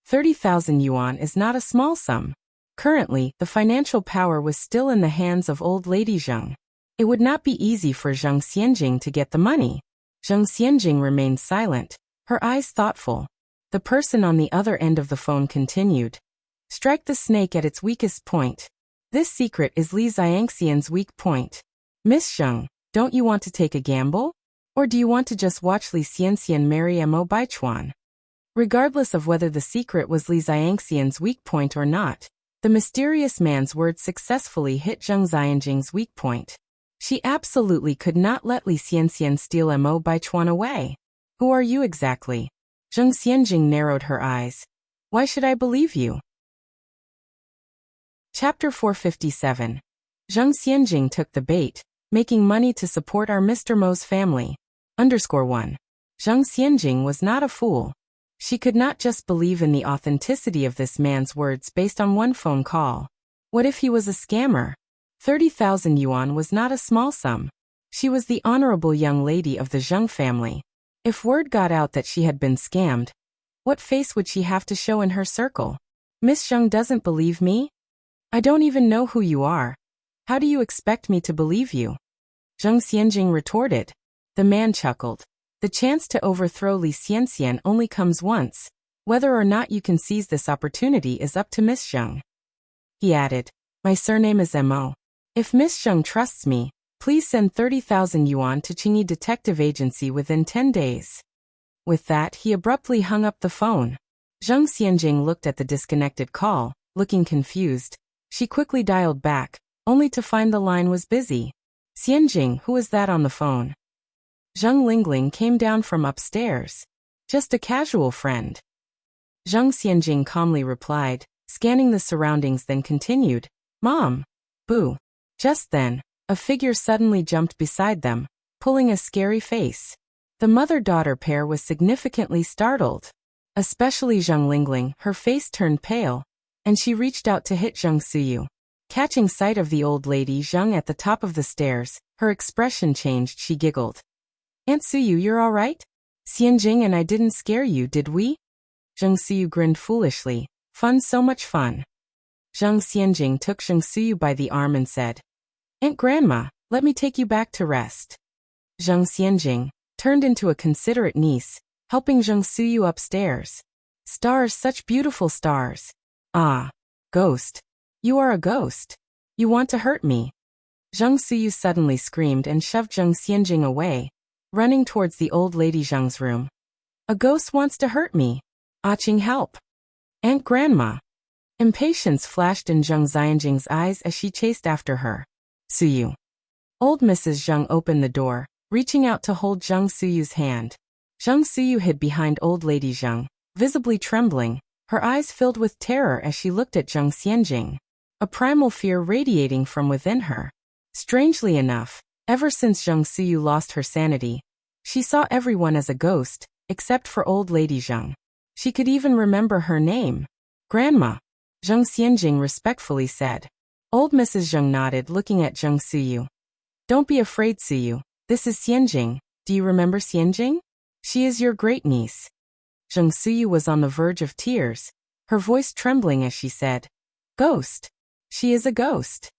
30,000 yuan is not a small sum. Currently, the financial power was still in the hands of old lady Zhang. It would not be easy for Zhang Xianjing to get the money. Zhang Xianjing remained silent, her eyes thoughtful. The person on the other end of the phone continued. Strike the snake at its weakest point. This secret is Li Xiangxian's weak point. Miss Zhang, don't you want to take a gamble? Or do you want to just watch Li Xianxian marry Mo Baichuan? Regardless of whether the secret was Li Xiangxian's weak point or not, the mysterious man's words successfully hit Zhang Xianjing's weak point. She absolutely could not let Li Xianxian steal Mo Baichuan away. Who are you exactly? Zhang Xianjing narrowed her eyes. Why should I believe you? Chapter 457. Zhang Xianjing took the bait, making money to support our Mr. Mo's family. _1. Zhang Xianjing was not a fool. She could not just believe in the authenticity of this man's words based on one phone call. What if he was a scammer? 30,000 yuan was not a small sum. She was the honorable young lady of the Zheng family. If word got out that she had been scammed, what face would she have to show in her circle? Miss Zheng doesn't believe me? I don't even know who you are. How do you expect me to believe you? Zheng Xianjing retorted. The man chuckled. The chance to overthrow Li Xianxian only comes once. Whether or not you can seize this opportunity is up to Miss Zheng. He added, my surname is Mo. If Miss Zheng trusts me, please send 30,000 yuan to Qingyi Detective Agency within 10 days. With that, he abruptly hung up the phone. Zheng Xianjing looked at the disconnected call, looking confused. She quickly dialed back, only to find the line was busy. Xianjing, who is that on the phone? Zheng Lingling came down from upstairs. Just a casual friend. Zheng Xianjing calmly replied, scanning the surroundings, then continued, Mom. Boo. Just then, a figure suddenly jumped beside them, pulling a scary face. The mother-daughter pair was significantly startled. Especially Zheng Lingling, her face turned pale, and she reached out to hit Zheng Suyu. Catching sight of the old lady Zheng at the top of the stairs, her expression changed. She giggled. Aunt Suyu, you're all right? Xianjing and I didn't scare you, did we? Zheng Suyu grinned foolishly. Fun, so much fun. Zheng Xianjing took Zheng Suyu by the arm and said, Aunt Grandma, let me take you back to rest. Zheng Xianjing turned into a considerate niece, helping Zheng Suyu upstairs. Stars, such beautiful stars. Ah. Ghost. You are a ghost. You want to hurt me. Zheng Suyu suddenly screamed and shoved Zheng Xianjing away, running towards the old lady Zheng's room. A ghost wants to hurt me. Aching, help. Aunt Grandma. Impatience flashed in Zheng Xianjing's eyes as she chased after her. Suyu. Old Mrs. Zheng opened the door, reaching out to hold Zheng Suyu's hand. Zheng Suyu hid behind old lady Zheng, visibly trembling, her eyes filled with terror as she looked at Zheng Xianjing, a primal fear radiating from within her. Strangely enough, ever since Zheng Suyu lost her sanity, she saw everyone as a ghost, except for old lady Zheng. She could even remember her name. Grandma. Zheng Xianjing respectfully said. Old Mrs. Zheng nodded, looking at Zheng Suyu. Don't be afraid, Suyu. This is Xianjing. Do you remember Xianjing? She is your great-niece. Zheng Suyu was on the verge of tears, her voice trembling as she said, Ghost. She is a ghost.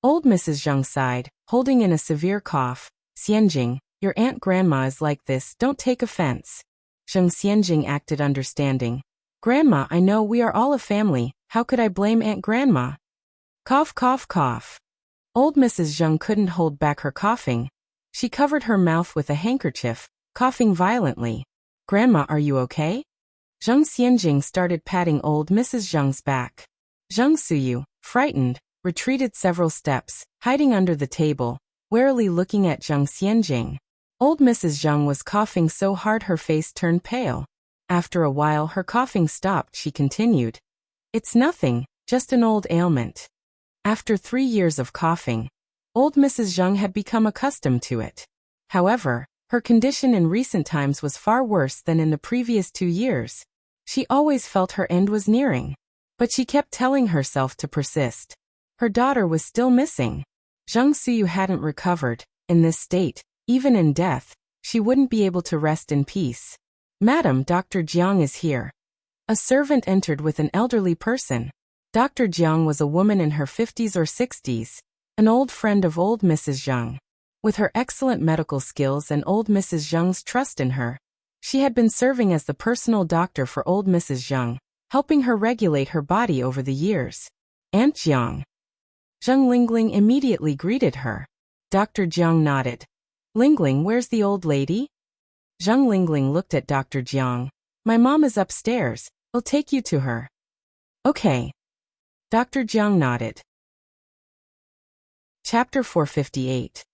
Old Mrs. Zheng sighed, holding in a severe cough. Xianjing, your Aunt Grandma is like this, don't take offense. Zheng Xianjing acted understanding. Grandma, I know we are all a family, how could I blame Aunt Grandma? Cough, cough, cough. Old Mrs. Zheng couldn't hold back her coughing. She covered her mouth with a handkerchief, coughing violently. Grandma, are you okay? Zheng Xianjing started patting old Mrs. Zheng's back. Zheng Suyu, frightened, retreated several steps, hiding under the table, warily looking at Zheng Xianjing. Old Mrs. Zheng was coughing so hard her face turned pale. After a while her coughing stopped. She continued. It's nothing, just an old ailment. After 3 years of coughing, old Mrs. Zheng had become accustomed to it. However, her condition in recent times was far worse than in the previous 2 years. She always felt her end was nearing. But she kept telling herself to persist. Her daughter was still missing. Zheng Suyu hadn't recovered. In this state, even in death, she wouldn't be able to rest in peace. Madam, Dr. Jiang is here. A servant entered with an elderly person. Dr. Jiang was a woman in her 50s or 60s, an old friend of old Mrs. Zheng. With her excellent medical skills and old Mrs. Zheng's trust in her, she had been serving as the personal doctor for old Mrs. Zheng, helping her regulate her body over the years. Aunt Jiang. Zheng Lingling immediately greeted her. Dr. Jiang nodded. Lingling, where's the old lady? Zheng Lingling looked at Dr. Jiang. My mom is upstairs. I'll take you to her. Okay. Dr. Jiang nodded. Chapter 458.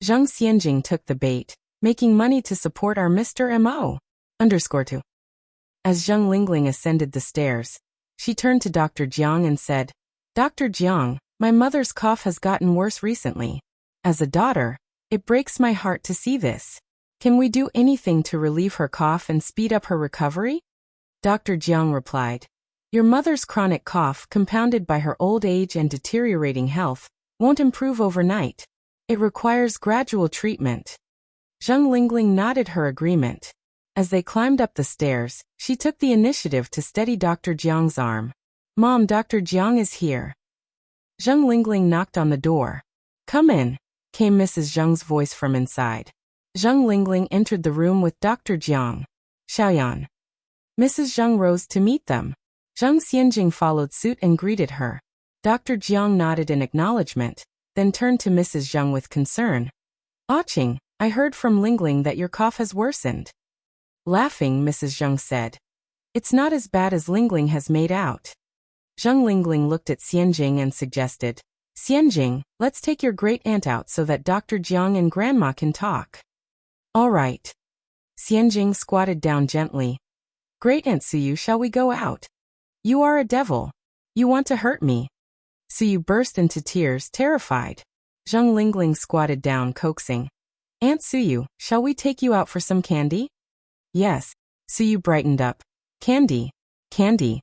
Zheng Xianjing took the bait, making money to support our Mr. Mo. _2. As Zheng Lingling ascended the stairs, she turned to Dr. Jiang and said, Dr. Jiang, my mother's cough has gotten worse recently. As a daughter, it breaks my heart to see this. Can we do anything to relieve her cough and speed up her recovery? Dr. Jiang replied, Your mother's chronic cough, compounded by her old age and deteriorating health, won't improve overnight. It requires gradual treatment. Zhang Lingling nodded her agreement. As they climbed up the stairs, she took the initiative to steady Dr. Jiang's arm. Mom, Dr. Jiang is here. Zhang Lingling knocked on the door. Come in, came Mrs. Zhang's voice from inside. Zhang Lingling entered the room with Dr. Jiang. Xiaoyan. Mrs. Zhang rose to meet them. Zhang Xianjing followed suit and greeted her. Dr. Jiang nodded in acknowledgement, then turned to Mrs. Zhang with concern. Qing, I heard from Lingling that your cough has worsened. Laughing, Mrs. Zhang said. It's not as bad as Lingling has made out. Zhang Lingling looked at Xianjing and suggested, Xianjing, let's take your great-aunt out so that Dr. Jiang and Grandma can talk. All right. Xianjing squatted down gently. Great-aunt Suyu, shall we go out? You are a devil. You want to hurt me. Suyu burst into tears, terrified. Zhang Lingling squatted down, coaxing. Aunt Suyu, shall we take you out for some candy? Yes. Suyu brightened up. Candy. Candy.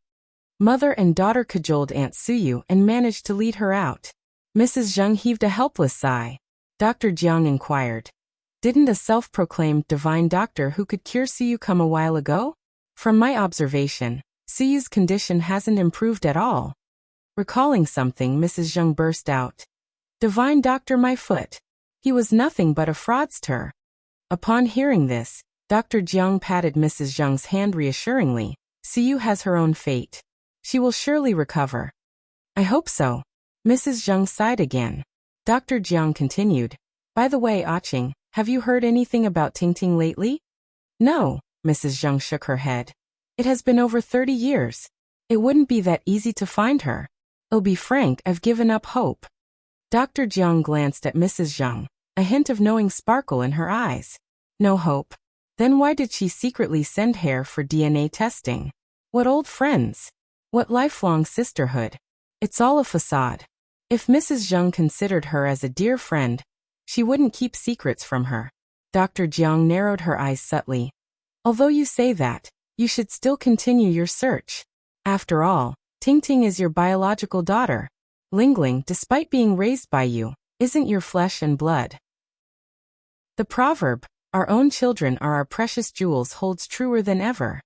Mother and daughter cajoled Aunt Suyu and managed to lead her out. Mrs. Zhang heaved a helpless sigh. Dr. Jiang inquired. Didn't a self-proclaimed divine doctor who could cure Suyu come a while ago? From my observation, Suyu's condition hasn't improved at all. Recalling something, Mrs. Zhang burst out. Divine doctor, my foot. He was nothing but a fraudster. Upon hearing this, Dr. Jiang patted Mrs. Zhang's hand reassuringly. Suyu has her own fate. She will surely recover. I hope so. Mrs. Zhang sighed again. Dr. Jiang continued. By the way, Qing, have you heard anything about Tingting lately? No, Mrs. Zhang shook her head. It has been over 30 years. It wouldn't be that easy to find her. I'll be frank, I've given up hope. Dr. Jiang glanced at Mrs. Zhang, a hint of knowing sparkle in her eyes. No hope. Then why did she secretly send Hare for DNA testing? What old friends? What lifelong sisterhood? It's all a facade. If Mrs. Zhang considered her as a dear friend, she wouldn't keep secrets from her. Dr. Jiang narrowed her eyes subtly. Although you say that, you should still continue your search. After all, Tingting is your biological daughter. Lingling, despite being raised by you, isn't your flesh and blood. The proverb, our own children are our precious jewels, holds truer than ever.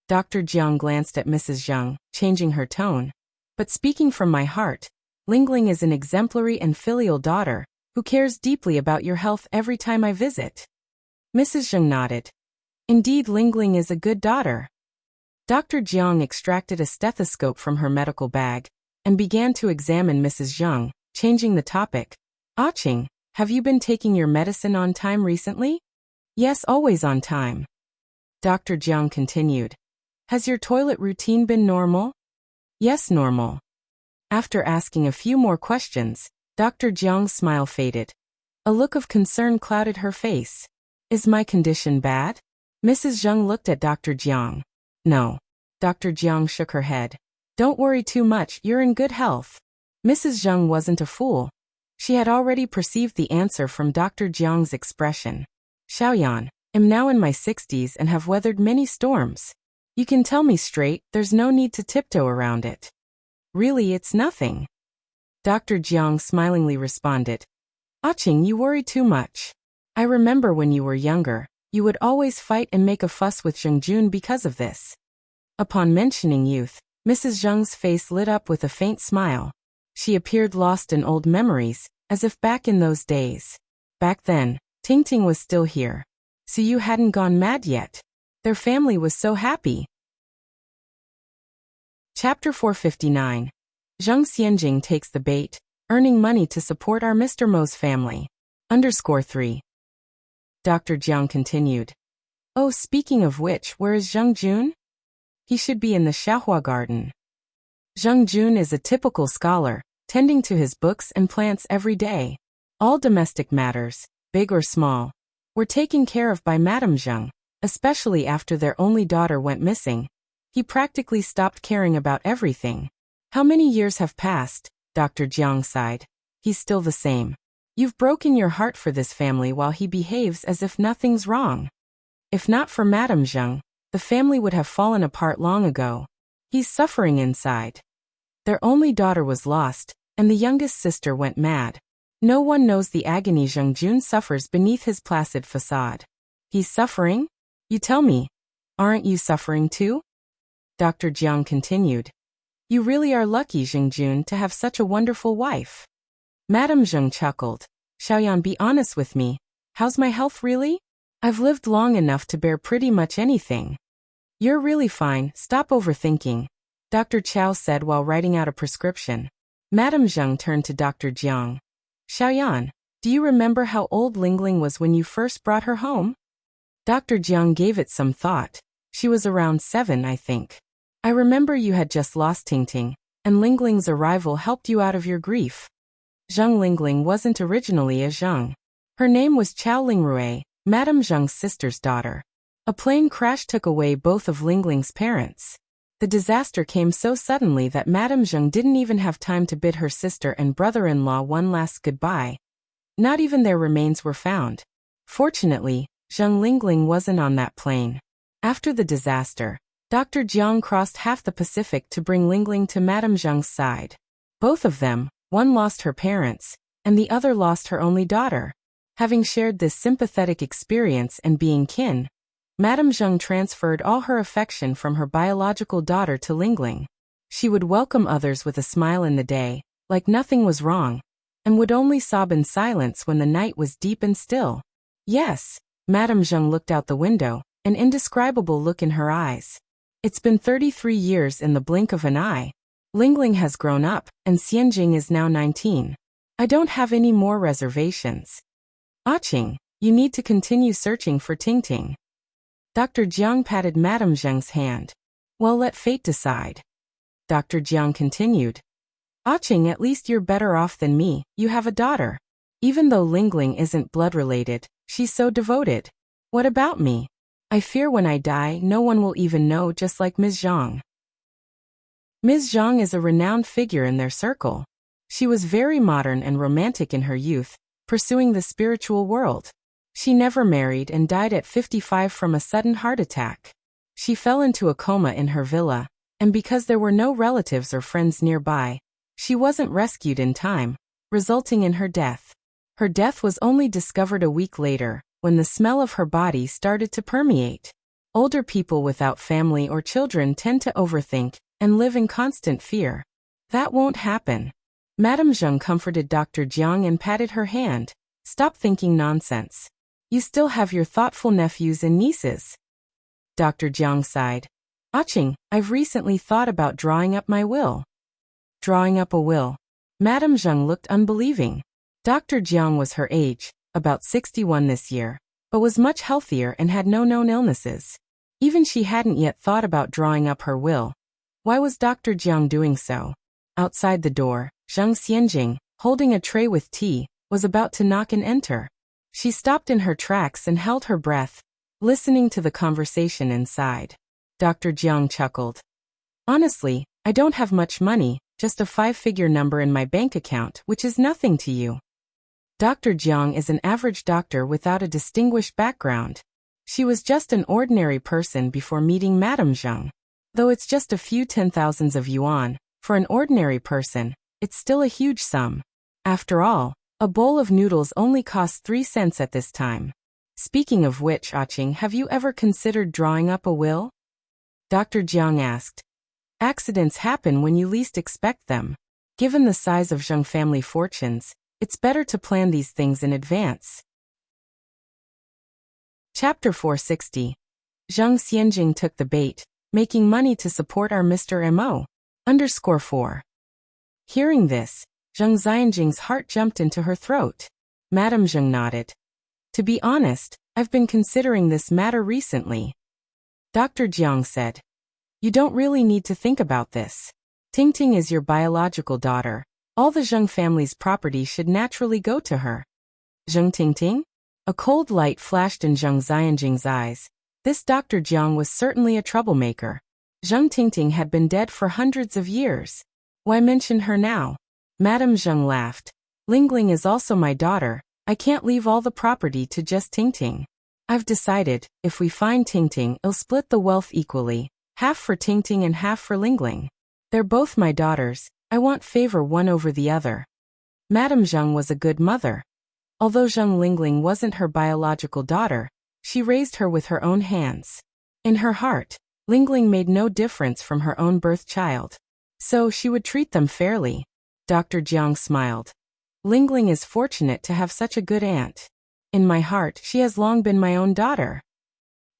Dr. Jiang glanced at Mrs. Zhang, changing her tone. But speaking from my heart, Lingling is an exemplary and filial daughter, who cares deeply about your health every time I visit. Mrs. Zhang nodded. Indeed, Lingling is a good daughter. Dr. Jiang extracted a stethoscope from her medical bag and began to examine Mrs. Zhang, changing the topic. Qing, have you been taking your medicine on time recently? Yes, always on time. Dr. Jiang continued. Has your toilet routine been normal? Yes, normal. After asking a few more questions, Dr. Jiang's smile faded. A look of concern clouded her face. Is my condition bad? Mrs. Zhang looked at Dr. Jiang. No. Dr. Jiang shook her head. Don't worry too much, you're in good health. Mrs. Zhang wasn't a fool. She had already perceived the answer from Dr. Jiang's expression. Xiaoyan, I'm now in my 60s and have weathered many storms. You can tell me straight, there's no need to tiptoe around it. Really, it's nothing. Dr. Jiang smilingly responded. Qing, you worry too much. I remember when you were younger, you would always fight and make a fuss with Zhengjun because of this. Upon mentioning youth, Mrs. Zhang's face lit up with a faint smile. She appeared lost in old memories, as if back in those days. Back then, Tingting was still here. So you hadn't gone mad yet. Their family was so happy. Chapter 459. Zhang Xianjing takes the bait, earning money to support our Mr. Mo's family. _3. Dr. Jiang continued. Oh, speaking of which, where is Zheng Jun? He should be in the Xiaohua garden. Zheng Jun is a typical scholar, tending to his books and plants every day. All domestic matters, big or small, were taken care of by Madame Zheng, especially after their only daughter went missing. He practically stopped caring about everything. How many years have passed? Dr. Jiang sighed. He's still the same. You've broken your heart for this family while he behaves as if nothing's wrong. If not for Madame Zheng, the family would have fallen apart long ago. He's suffering inside. Their only daughter was lost, and the youngest sister went mad. No one knows the agony Zheng Jun suffers beneath his placid facade. He's suffering? You tell me. Aren't you suffering too? Dr. Jiang continued. You really are lucky, Zheng Jun, to have such a wonderful wife. Madame Zheng chuckled. Xiaoyan, be honest with me. How's my health really? I've lived long enough to bear pretty much anything. You're really fine, stop overthinking, Dr. Chao said while writing out a prescription. Madame Zheng turned to Dr. Jiang. Xiaoyan, do you remember how old Lingling was when you first brought her home? Dr. Jiang gave it some thought. She was around 7, I think. I remember you had just lost Tingting, and Lingling's arrival helped you out of your grief. Zheng Lingling wasn't originally a Zheng. Her name was Chao Lingrui, Madame Zheng's sister's daughter. A plane crash took away both of Lingling's parents. The disaster came so suddenly that Madame Zheng didn't even have time to bid her sister and brother-in-law one last goodbye. Not even their remains were found. Fortunately, Zheng Lingling wasn't on that plane. After the disaster, Dr. Jiang crossed half the Pacific to bring Lingling to Madame Zheng's side. Both of them, one lost her parents, and the other lost her only daughter. Having shared this sympathetic experience and being kin, Madame Zheng transferred all her affection from her biological daughter to Lingling. She would welcome others with a smile in the day, like nothing was wrong, and would only sob in silence when the night was deep and still. Yes, Madame Zheng looked out the window, an indescribable look in her eyes. It's been 33 years in the blink of an eye. Lingling has grown up, and Xianjing is now 19. I don't have any more reservations. Qing, you need to continue searching for Tingting. Dr. Jiang patted Madame Zheng's hand. Well, let fate decide. Dr. Jiang continued. Qing, at least you're better off than me, you have a daughter. Even though Lingling isn't blood-related, she's so devoted. What about me? I fear when I die no one will even know, just like Ms. Zhang. Ms. Zhang is a renowned figure in their circle. She was very modern and romantic in her youth, pursuing the spiritual world. She never married and died at 55 from a sudden heart attack. She fell into a coma in her villa, and because there were no relatives or friends nearby, she wasn't rescued in time, resulting in her death. Her death was only discovered a week later, when the smell of her body started to permeate. Older people without family or children tend to overthink and live in constant fear. That won't happen. Madame Zheng comforted Dr. Jiang and patted her hand. Stop thinking nonsense. You still have your thoughtful nephews and nieces. Dr. Jiang sighed. Qing, I've recently thought about drawing up my will. Drawing up a will. Madame Zheng looked unbelieving. Dr. Jiang was her age, about 61 this year, but was much healthier and had no known illnesses. Even she hadn't yet thought about drawing up her will. Why was Dr. Jiang doing so? Outside the door, Zheng Xianjing, holding a tray with tea, was about to knock and enter. She stopped in her tracks and held her breath, listening to the conversation inside. Dr. Jiang chuckled. Honestly, I don't have much money, just a 5-figure number in my bank account, which is nothing to you. Dr. Jiang is an average doctor without a distinguished background. She was just an ordinary person before meeting Madame Zheng. Though it's just a few 10,000s of yuan, for an ordinary person, it's still a huge sum. After all, a bowl of noodles only costs 3 cents at this time. Speaking of which, Qing, have you ever considered drawing up a will? Dr. Jiang asked. Accidents happen when you least expect them. Given the size of Zheng family fortunes, it's better to plan these things in advance. Chapter 460. Zheng Xianjing took the bait, making money to support our Mr. Mo_4. Hearing this, Zheng Xianjing's heart jumped into her throat. Madame Zheng nodded. To be honest, I've been considering this matter recently. Dr. Jiang said. You don't really need to think about this. Tingting is your biological daughter. All the Zheng family's property should naturally go to her. Zheng Tingting? A cold light flashed in Zheng Xianjing's eyes. This Dr. Jiang was certainly a troublemaker. Zheng Tingting had been dead for hundreds of years. Why mention her now? Madame Zheng laughed. Lingling is also my daughter. I can't leave all the property to just Tingting. I've decided, if we find Tingting, I'll split the wealth equally. Half for Tingting and half for Lingling. They're both my daughters, I want favor one over the other. Madame Zheng was a good mother. Although Zheng Lingling wasn't her biological daughter, she raised her with her own hands. In her heart, Lingling made no difference from her own birth child. So she would treat them fairly. Dr. Jiang smiled. Lingling is fortunate to have such a good aunt. In my heart, she has long been my own daughter.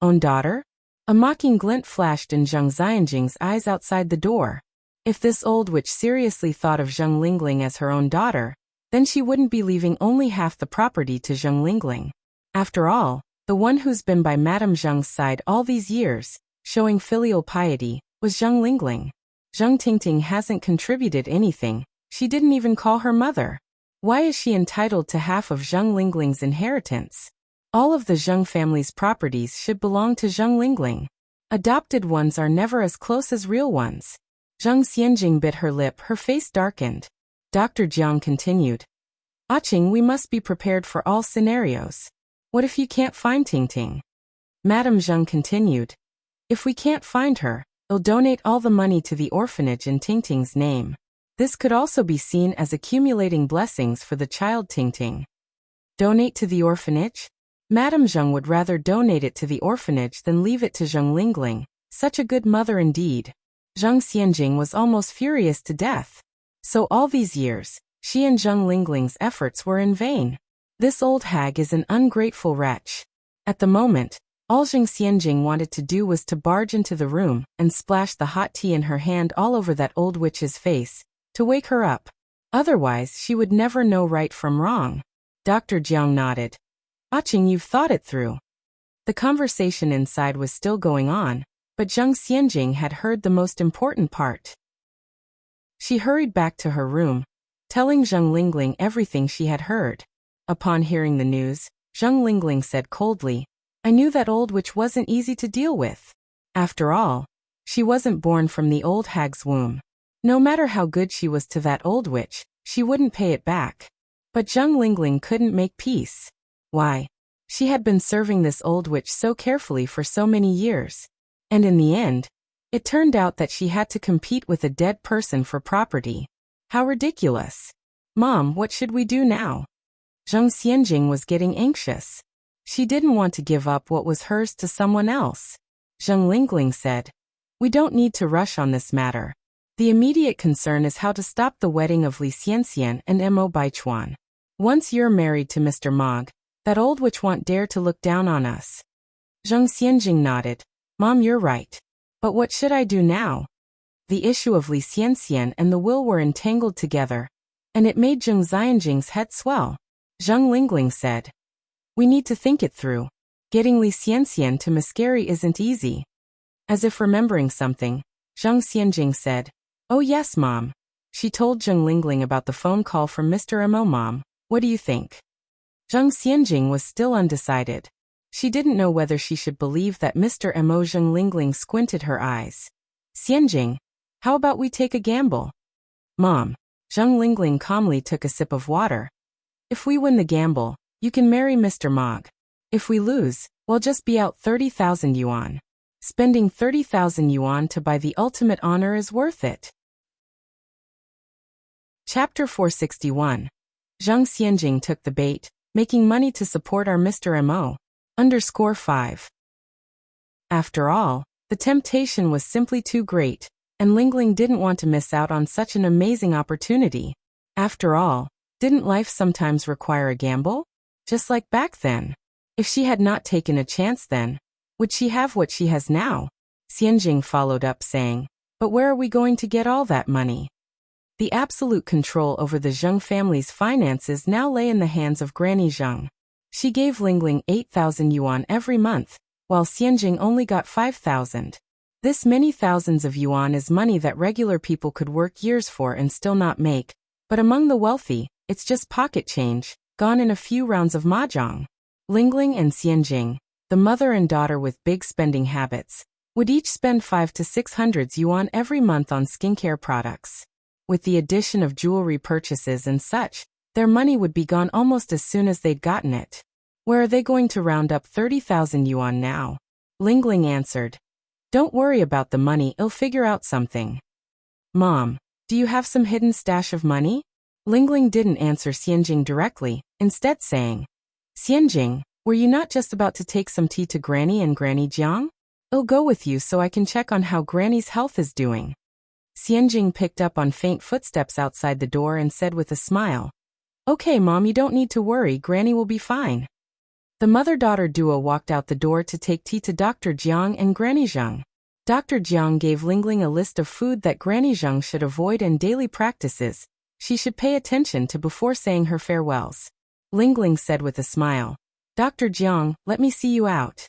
Own daughter? A mocking glint flashed in Zheng Xianjing's eyes outside the door. If this old witch seriously thought of Zheng Lingling as her own daughter, then she wouldn't be leaving only half the property to Zheng Lingling. After all, the one who's been by Madame Zheng's side all these years, showing filial piety, was Zheng Lingling. Zheng Tingting hasn't contributed anything, she didn't even call her mother. Why is she entitled to half of Zheng Lingling's inheritance? All of the Zheng family's properties should belong to Zheng Lingling. Adopted ones are never as close as real ones. Zheng Xianjing bit her lip, her face darkened. Dr. Jiang continued. Aching, we must be prepared for all scenarios. What if you can't find Tingting? Madame Zheng continued. If we can't find her, we'll donate all the money to the orphanage in Tingting's name. This could also be seen as accumulating blessings for the child Tingting. Donate to the orphanage? Madame Zheng would rather donate it to the orphanage than leave it to Zheng Lingling. Such a good mother indeed. Zheng Xianjing was almost furious to death. So all these years, she and Zheng Lingling's efforts were in vain. This old hag is an ungrateful wretch. At the moment, all Zheng Xianjing wanted to do was to barge into the room and splash the hot tea in her hand all over that old witch's face, to wake her up. Otherwise, she would never know right from wrong. Dr. Jiang nodded. Aching, you've thought it through. The conversation inside was still going on, but Zheng Xianjing had heard the most important part. She hurried back to her room, telling Zheng Lingling everything she had heard. Upon hearing the news, Zheng Lingling said coldly, I knew that old witch wasn't easy to deal with. After all, she wasn't born from the old hag's womb. No matter how good she was to that old witch, she wouldn't pay it back. But Zheng Lingling couldn't make peace. Why? She had been serving this old witch so carefully for so many years. And in the end, it turned out that she had to compete with a dead person for property. How ridiculous. Mom, what should we do now? Zheng Xianjing was getting anxious. She didn't want to give up what was hers to someone else. Zheng Lingling said, we don't need to rush on this matter. The immediate concern is how to stop the wedding of Li Xianxian and Mo Baichuan. Once you're married to Mr. Mog, that old witch won't dare to look down on us. Zheng Xianjing nodded. Mom, you're right. But what should I do now? The issue of Li Xianxian and the will were entangled together, and it made Zheng Xianjing's head swell. Zheng Lingling said, we need to think it through. Getting Li Xianxian to miscarry isn't easy. As if remembering something, Zheng Xianjing said, oh yes, Mom. She told Zheng Lingling about the phone call from Mr. Mo. Mom, what do you think? Zheng Xianjing was still undecided. She didn't know whether she should believe that Mr. Mo. Zheng Lingling squinted her eyes. Xianjing, how about we take a gamble? Mom. Zheng Lingling calmly took a sip of water. If we win the gamble, you can marry Mr. Mog. If we lose, we'll just be out 30,000 yuan. Spending 30,000 yuan to buy the ultimate honor is worth it. Chapter 461. Zheng Xianjing took the bait, making money to support our Mr. Mo. _5. After all, the temptation was simply too great, and Lingling didn't want to miss out on such an amazing opportunity. After all, didn't life sometimes require a gamble? Just like back then. If she had not taken a chance then, would she have what she has now? Xianjing followed up saying, but where are we going to get all that money? The absolute control over the Zheng family's finances now lay in the hands of Granny Zheng. She gave Lingling 8,000 yuan every month, while Xianjing only got 5,000. This many thousands of yuan is money that regular people could work years for and still not make, but among the wealthy, it's just pocket change, gone in a few rounds of mahjong. Lingling and Xianjing, the mother and daughter with big spending habits, would each spend 500 to 600 yuan every month on skincare products. With the addition of jewelry purchases and such, their money would be gone almost as soon as they'd gotten it. Where are they going to round up 30,000 yuan now? Lingling answered. Don't worry about the money, I'll figure out something. Mom, do you have some hidden stash of money? Lingling didn't answer Xianjing directly, instead saying, Xianjing, were you not just about to take some tea to Granny and Granny Jiang? I'll go with you so I can check on how Granny's health is doing. Xianjing picked up on faint footsteps outside the door and said with a smile, Okay, Mom, you don't need to worry, Granny will be fine. The mother-daughter duo walked out the door to take tea to Dr. Jiang and Granny Zheng. Dr. Jiang gave Lingling a list of food that Granny Zheng should avoid and daily practices she should pay attention to before saying her farewells. Lingling said with a smile, Dr. Jiang, let me see you out.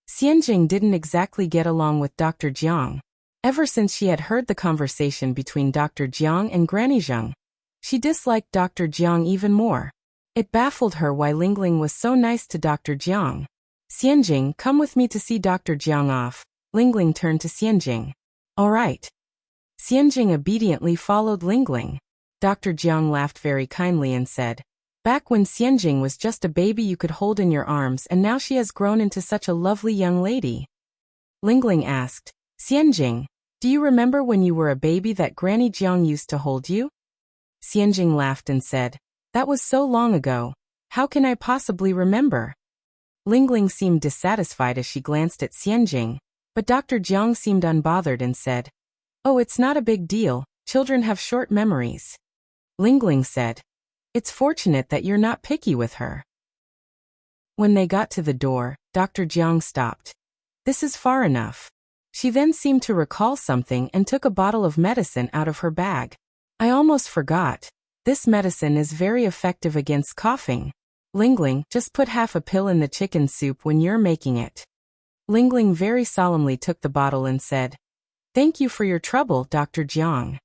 Xianjing didn't exactly get along with Dr. Jiang. Ever since she had heard the conversation between Dr. Jiang and Granny Zheng, she disliked Dr. Jiang even more. It baffled her why Lingling was so nice to Dr. Jiang. Xianjing, come with me to see Dr. Jiang off. Lingling turned to Xianjing. All right. Xianjing obediently followed Lingling. Dr. Jiang laughed very kindly and said, Back when Xianjing was just a baby you could hold in your arms and now she has grown into such a lovely young lady. Lingling asked, Xianjing, do you remember when you were a baby that Granny Jiang used to hold you? Xianjing laughed and said, That was so long ago. How can I possibly remember? Lingling seemed dissatisfied as she glanced at Xianjing, but Dr. Jiang seemed unbothered and said, Oh, it's not a big deal, children have short memories. Lingling said, It's fortunate that you're not picky with her. When they got to the door, Dr. Jiang stopped. This is far enough. She then seemed to recall something and took a bottle of medicine out of her bag. I almost forgot. This medicine is very effective against coughing. Lingling, just put half a pill in the chicken soup when you're making it. Lingling very solemnly took the bottle and said, Thank you for your trouble, Dr. Jiang.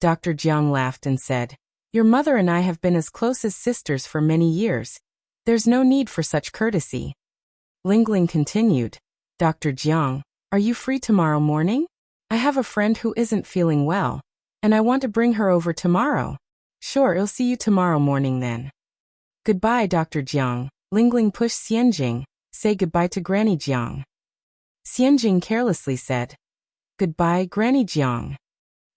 Dr. Jiang laughed and said, Your mother and I have been as close as sisters for many years. There's no need for such courtesy. Lingling continued, Dr. Jiang, are you free tomorrow morning? I have a friend who isn't feeling well, and I want to bring her over tomorrow. Sure, I'll see you tomorrow morning then. Goodbye, Dr. Jiang. Lingling pushed Xianjing. Say goodbye to Granny Jiang. Xianjing carelessly said, Goodbye, Granny Jiang.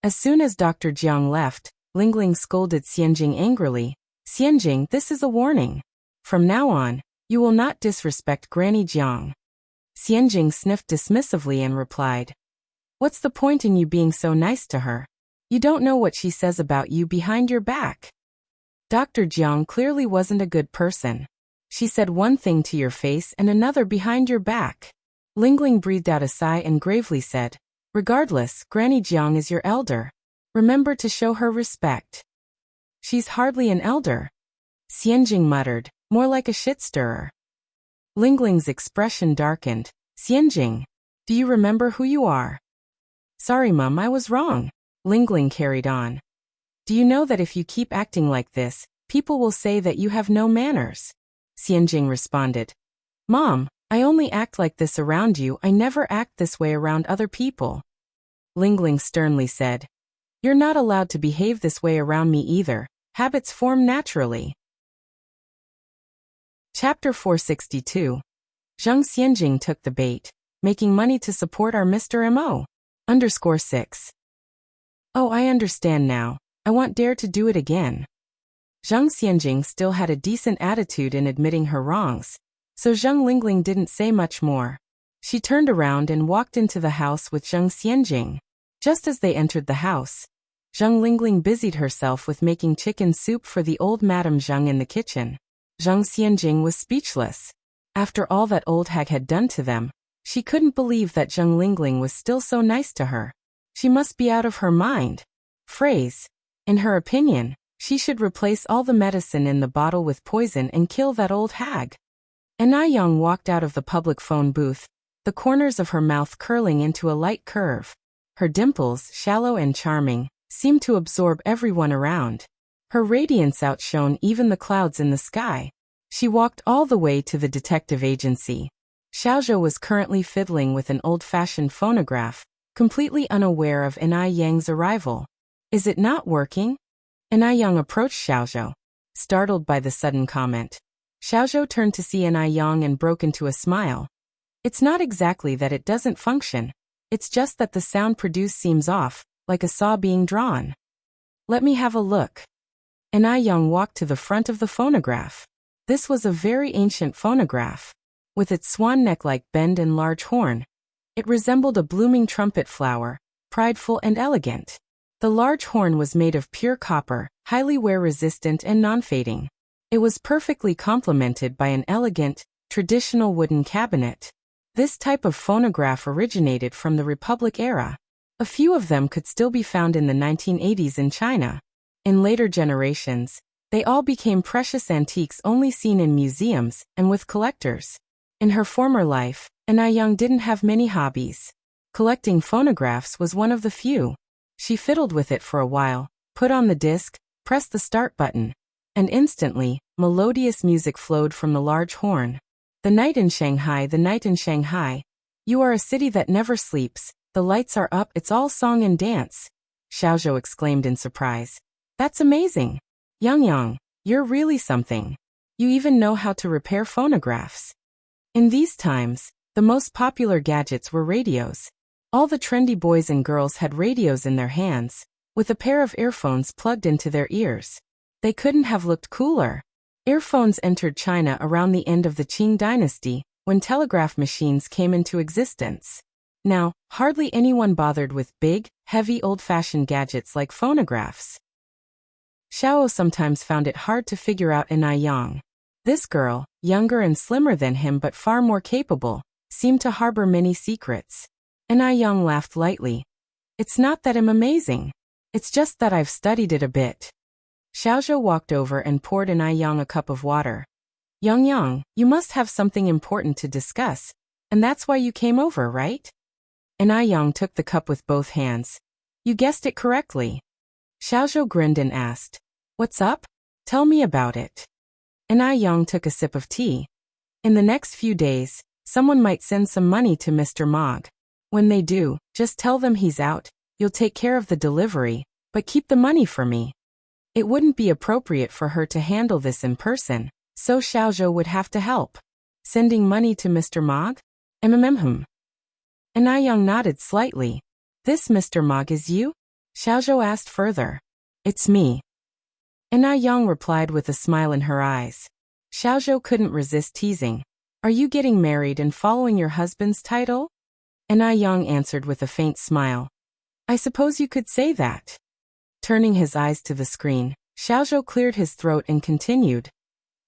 As soon as Dr. Jiang left, Lingling scolded Xianjing angrily. Xianjing, this is a warning. From now on, you will not disrespect Granny Jiang. Xianjing sniffed dismissively and replied, What's the point in you being so nice to her? You don't know what she says about you behind your back. Dr. Jiang clearly wasn't a good person. She said one thing to your face and another behind your back. Lingling breathed out a sigh and gravely said, Regardless, Granny Jiang is your elder. Remember to show her respect. She's hardly an elder. Xianjing muttered, more like a shit-stirrer. Lingling's expression darkened. Xianjing, do you remember who you are? Sorry, Mum, I was wrong. Lingling carried on. Do you know that if you keep acting like this, people will say that you have no manners? Xianjing responded. Mom, I only act like this around you, I never act this way around other people. Lingling sternly said, You're not allowed to behave this way around me either. Habits form naturally. Chapter 462. Zheng Xianjing took the bait. Making money to support our Mr. Mo. _6. Oh, I understand now. I want dare to do it again. Zheng Xianjing still had a decent attitude in admitting her wrongs, so Zheng Lingling didn't say much more. She turned around and walked into the house with Zheng Xianjing. Just as they entered the house, Zheng Lingling busied herself with making chicken soup for the old Madame Zheng in the kitchen. Zheng Xianjing was speechless. After all that old hag had done to them, she couldn't believe that Zheng Lingling was still so nice to her. She must be out of her mind. Phrase. In her opinion, she should replace all the medicine in the bottle with poison and kill that old hag. Anai walked out of the public phone booth, the corners of her mouth curling into a light curve. Her dimples, shallow and charming, seemed to absorb everyone around. Her radiance outshone even the clouds in the sky. She walked all the way to the detective agency. Xiaozhou was currently fiddling with an old-fashioned phonograph, completely unaware of Anai Yang's arrival. Is it not working? Anai Yang approached Xiaozhou, startled by the sudden comment. Xiaozhou turned to see Anai Yang and broke into a smile. It's not exactly that it doesn't function. It's just that the sound produced seems off, like a saw being drawn. Let me have a look. And I Young walked to the front of the phonograph. This was a very ancient phonograph. With its swan neck-like bend and large horn, it resembled a blooming trumpet flower, prideful and elegant. The large horn was made of pure copper, highly wear-resistant and non-fading. It was perfectly complemented by an elegant, traditional wooden cabinet. This type of phonograph originated from the Republic era. A few of them could still be found in the 1980s in China. In later generations, they all became precious antiques only seen in museums and with collectors. In her former life, I Young didn't have many hobbies. Collecting phonographs was one of the few. She fiddled with it for a while, put on the disc, pressed the start button, and instantly, melodious music flowed from the large horn. The night in Shanghai, the night in Shanghai. You are a city that never sleeps, the lights are up, it's all song and dance. Xiaozhou exclaimed in surprise. That's amazing. Yang, you're really something. You even know how to repair phonographs. In these times, the most popular gadgets were radios. All the trendy boys and girls had radios in their hands, with a pair of earphones plugged into their ears. They couldn't have looked cooler. Earphones entered China around the end of the Qing dynasty, when telegraph machines came into existence. Now, hardly anyone bothered with big, heavy old-fashioned gadgets like phonographs. Xiao sometimes found it hard to figure out An Yang. This girl, younger and slimmer than him but far more capable, seemed to harbor many secrets. An Yang laughed lightly. It's not that I'm amazing. It's just that I've studied it a bit. Xiaozhou walked over and poured An Yang a cup of water. Yang, you must have something important to discuss, and that's why you came over, right? An Yang took the cup with both hands. You guessed it correctly. Xiaozhou grinned and asked, What's up? Tell me about it. An Yang took a sip of tea. In the next few days, someone might send some money to Mr. Mog. When they do, just tell them he's out, you'll take care of the delivery, but keep the money for me. It wouldn't be appropriate for her to handle this in person, so Xiaozhou would have to help. Sending money to Mr. Mog? An Yang nodded slightly. This Mr. Mog is you? Xiaozhou asked further. It's me. An Yang replied with a smile in her eyes. Xiaozhou couldn't resist teasing. Are you getting married and following your husband's title? An Yang answered with a faint smile. I suppose you could say that. Turning his eyes to the screen, Xiaozhou cleared his throat and continued.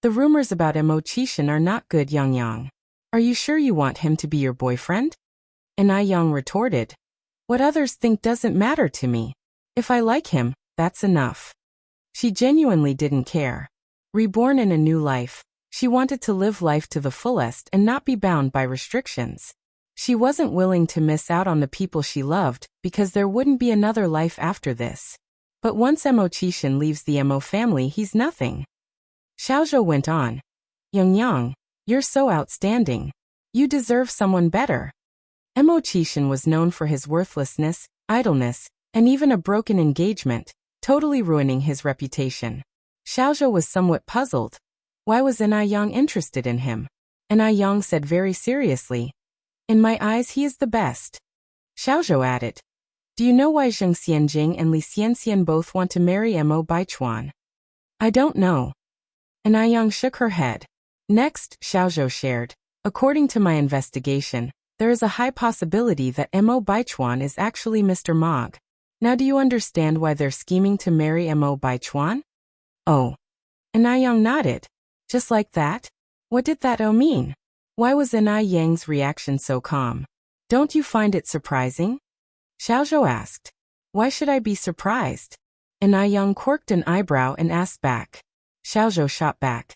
The rumors about Mo Qishan are not good, Yang. Are you sure you want him to be your boyfriend? An Yang retorted. What others think doesn't matter to me. If I like him, that's enough. She genuinely didn't care. Reborn in a new life, she wanted to live life to the fullest and not be bound by restrictions. She wasn't willing to miss out on the people she loved because there wouldn't be another life after this. But once Mo Qishan leaves the Mo family, he's nothing. Xiaozhou went on. Yang, you're so outstanding. You deserve someone better. Mo Qishan was known for his worthlessness, idleness, and even a broken engagement, totally ruining his reputation. Xiaozhou was somewhat puzzled. Why was An Yang interested in him? An Yang said very seriously. In my eyes he is the best. Xiaozhou added. Do you know why Zheng Xianjing and Li Xianxian both want to marry Mo Baichuan? I don't know. An Yang shook her head. Next, Xiaozhou shared. According to my investigation, there is a high possibility that Mo Baichuan is actually Mr. Mog. Now do you understand why they're scheming to marry Mo Baichuan? Oh. An Yang nodded. Just like that? What did that mean? Why was An Yang's reaction so calm? Don't you find it surprising? Xiaozhou asked. Why should I be surprised? An Yang quirked an eyebrow and asked back. Xiaozhou shot back.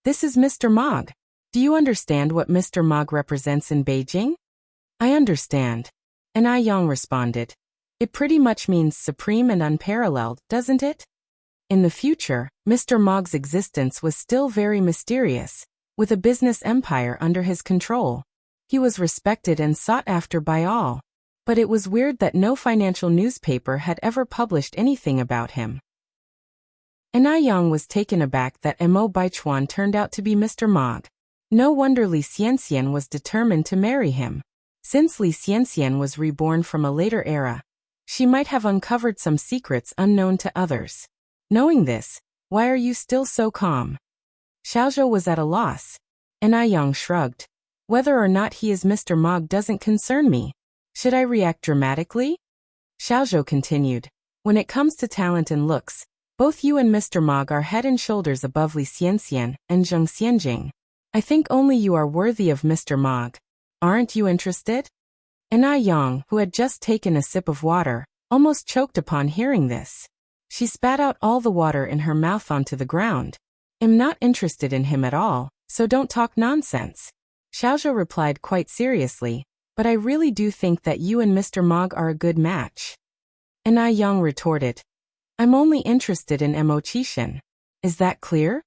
This is Mr. Mog. Do you understand what Mr. Mog represents in Beijing? I understand. An Yang responded. It pretty much means supreme and unparalleled, doesn't it? In the future, Mr. Mog's existence was still very mysterious, with a business empire under his control. He was respected and sought after by all. But it was weird that no financial newspaper had ever published anything about him. An Yang was taken aback that Mo Baichuan turned out to be Mr. Mog. No wonder Li Xianxian was determined to marry him. Since Li Xianxian was reborn from a later era, she might have uncovered some secrets unknown to others. Knowing this, why are you still so calm? Xiaozhou was at a loss, and Yang shrugged. Whether or not he is Mr. Mog doesn't concern me. Should I react dramatically? Xiaozhou continued. When it comes to talent and looks, both you and Mr. Mog are head and shoulders above Li Xianxian and Zheng Xianjing. I think only you are worthy of Mr. Mog. Aren't you interested? And Yang, who had just taken a sip of water, almost choked upon hearing this. She spat out all the water in her mouth onto the ground. I'm not interested in him at all, so don't talk nonsense. Xiaozhou replied quite seriously, but I really do think that you and Mr. Mog are a good match. And Yang retorted, I'm only interested in Mo Qixin. Is that clear?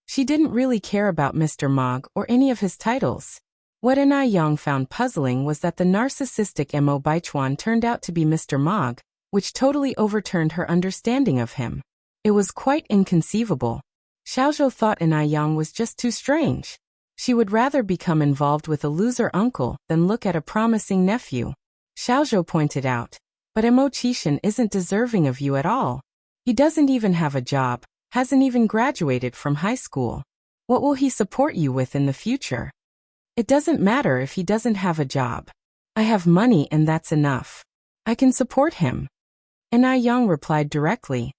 She didn't really care about Mr. Mog or any of his titles. What Yang found puzzling was that the narcissistic Mo Baichuan turned out to be Mr. Mog, which totally overturned her understanding of him. It was quite inconceivable. Xiaozhou thought Yang was just too strange. She would rather become involved with a loser uncle than look at a promising nephew. Xiaozhou pointed out, but Mo Qixin isn't deserving of you at all. He doesn't even have a job, hasn't even graduated from high school. What will he support you with in the future? It doesn't matter if he doesn't have a job. I have money and that's enough. I can support him. And Yang replied directly.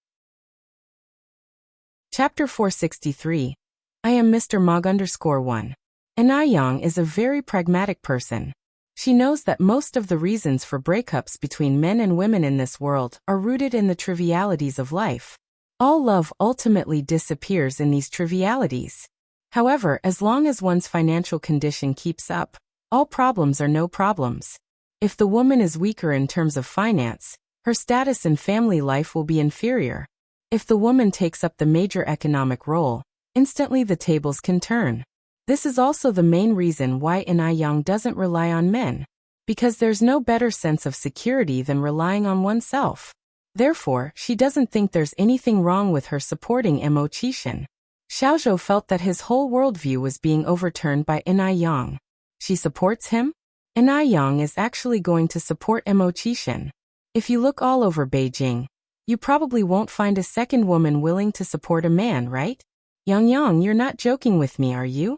Chapter 463. I am Mr. Mog_1. And Yang is a very pragmatic person. She knows that most of the reasons for breakups between men and women in this world are rooted in the trivialities of life. All love ultimately disappears in these trivialities. However, as long as one's financial condition keeps up, all problems are no problems. If the woman is weaker in terms of finance, her status in family life will be inferior. If the woman takes up the major economic role, instantly the tables can turn. This is also the main reason why Yang doesn't rely on men, because there's no better sense of security than relying on oneself. Therefore, she doesn't think there's anything wrong with her supporting Mo Qixin. Xiaozhou felt that his whole worldview was being overturned by Yang. She supports him? Yang is actually going to support Mo Qixin. If you look all over Beijing, you probably won't find a second woman willing to support a man, right? Yang, you're not joking with me, are you?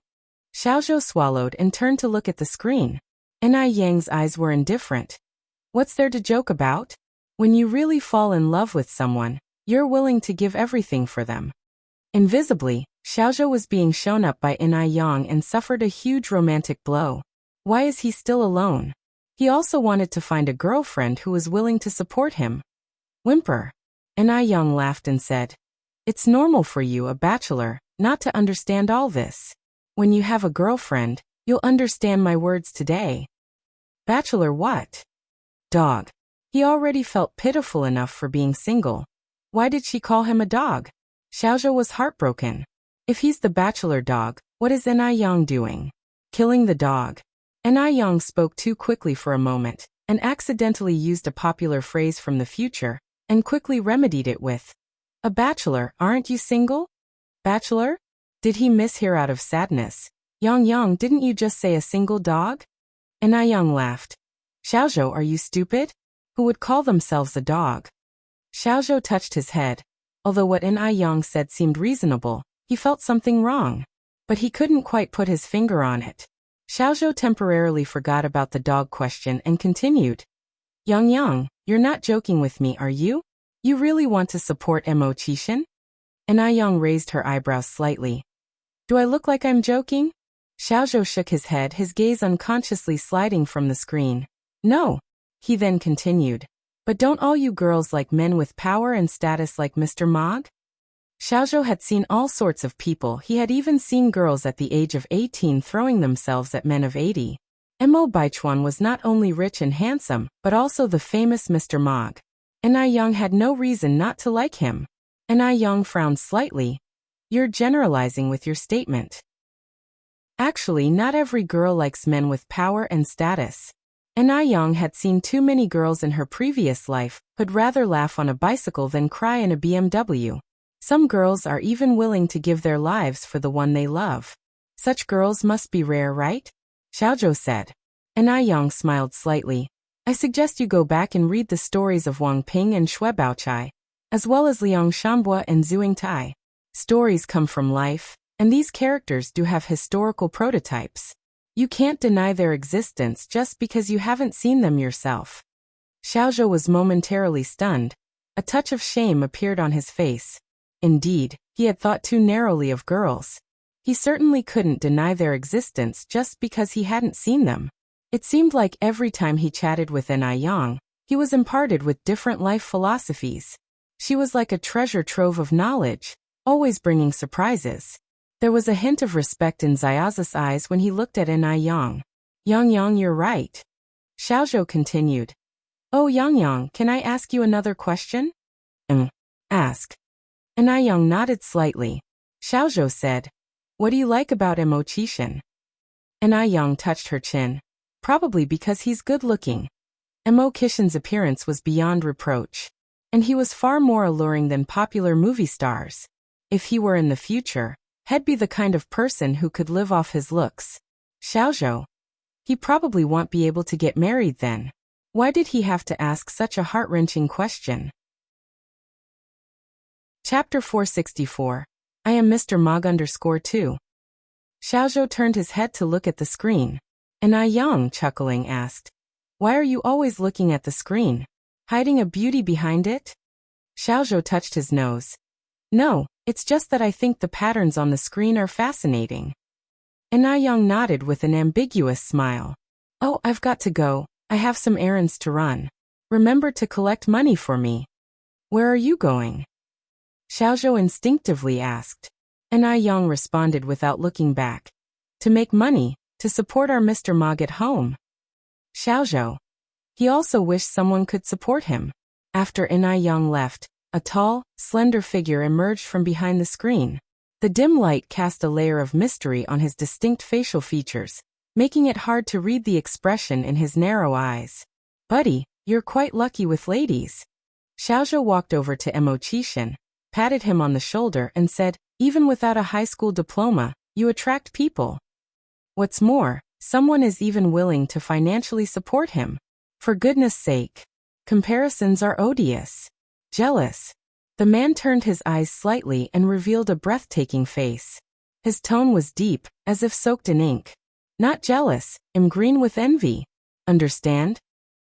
Xiaozhou swallowed and turned to look at the screen. Yang's eyes were indifferent. What's there to joke about? When you really fall in love with someone, you're willing to give everything for them. Invisibly, Xiaozhou was being shown up by Yang and suffered a huge romantic blow. Why is he still alone? He also wanted to find a girlfriend who was willing to support him. Whimper. Yang laughed and said, It's normal for you, a bachelor, not to understand all this. When you have a girlfriend, you'll understand my words today. Bachelor what? Dog. He already felt pitiful enough for being single. Why did she call him a dog? Xiaozhou was heartbroken. If he's the bachelor dog, what is Yang doing? Killing the dog. Yang spoke too quickly for a moment, and accidentally used a popular phrase from the future, and quickly remedied it with, A bachelor, aren't you single? Bachelor? Did he mishear out of sadness? Yang, didn't you just say a single dog? Yang laughed. Xiaozhou, are you stupid? Who would call themselves a dog? Xiaozhou touched his head. Although what Yang said seemed reasonable, he felt something wrong. But he couldn't quite put his finger on it. Xiaozhou temporarily forgot about the dog question and continued. Yang, you're not joking with me, are you? You really want to support Mo Qixin? Yang raised her eyebrows slightly. Do I look like I'm joking? Xiaozhou shook his head, his gaze unconsciously sliding from the screen. No. He then continued. But don't all you girls like men with power and status like Mr. Mog? Xiaozhou had seen all sorts of people. He had even seen girls at the age of 18 throwing themselves at men of 80. Mo Baichuan was not only rich and handsome, but also the famous Mr. Mog. Yang had no reason not to like him. Yang frowned slightly. You're generalizing with your statement. Actually, not every girl likes men with power and status. Yang had seen too many girls in her previous life who'd rather laugh on a bicycle than cry in a BMW. Some girls are even willing to give their lives for the one they love. Such girls must be rare, right? Xiaozhou said. And Yang smiled slightly. I suggest you go back and read the stories of Wang Ping and Xue Baochai, as well as Liang Shambua and Zhuang Tai. Stories come from life, and these characters do have historical prototypes. You can't deny their existence just because you haven't seen them yourself. Xiaozhou was momentarily stunned. A touch of shame appeared on his face. Indeed, he had thought too narrowly of girls. He certainly couldn't deny their existence just because he hadn't seen them. It seemed like every time he chatted with Yang, he was imparted with different life philosophies. She was like a treasure trove of knowledge, always bringing surprises. There was a hint of respect in Xiaozu's eyes when he looked at Yang. Yang, you're right. Xiaozhou continued. Oh Yang, can I ask you another question? Ask. Yang nodded slightly. Xiaozhou said, what do you like about Mo Qixin? Yang touched her chin. Probably because he's good-looking. Mo Qixin's appearance was beyond reproach. And he was far more alluring than popular movie stars. If he were in the future, he'd be the kind of person who could live off his looks. Xiaozhou. He probably won't be able to get married then. Why did he have to ask such a heart-wrenching question? Chapter 464. I am Mr. Mog _2. Xiaozhou turned his head to look at the screen. Yang, chuckling, asked, why are you always looking at the screen? Hiding a beauty behind it? Xiaozhou touched his nose. No, it's just that I think the patterns on the screen are fascinating. Yang nodded with an ambiguous smile. Oh, I've got to go. I have some errands to run. Remember to collect money for me. Where are you going? Xiaozhou instinctively asked. Yang responded without looking back. To make money, to support our Mr. Mog at home. Xiaozhou. He also wished someone could support him. After Yang left, a tall, slender figure emerged from behind the screen. The dim light cast a layer of mystery on his distinct facial features, making it hard to read the expression in his narrow eyes. Buddy, you're quite lucky with ladies. Xiaozhou walked over to Mo Qixin, patted him on the shoulder and said, even without a high school diploma, you attract people. What's more, someone is even willing to financially support him. For goodness sake. Comparisons are odious. Jealous. The man turned his eyes slightly and revealed a breathtaking face. His tone was deep, as if soaked in ink. Not jealous, I'm green with envy. Understand?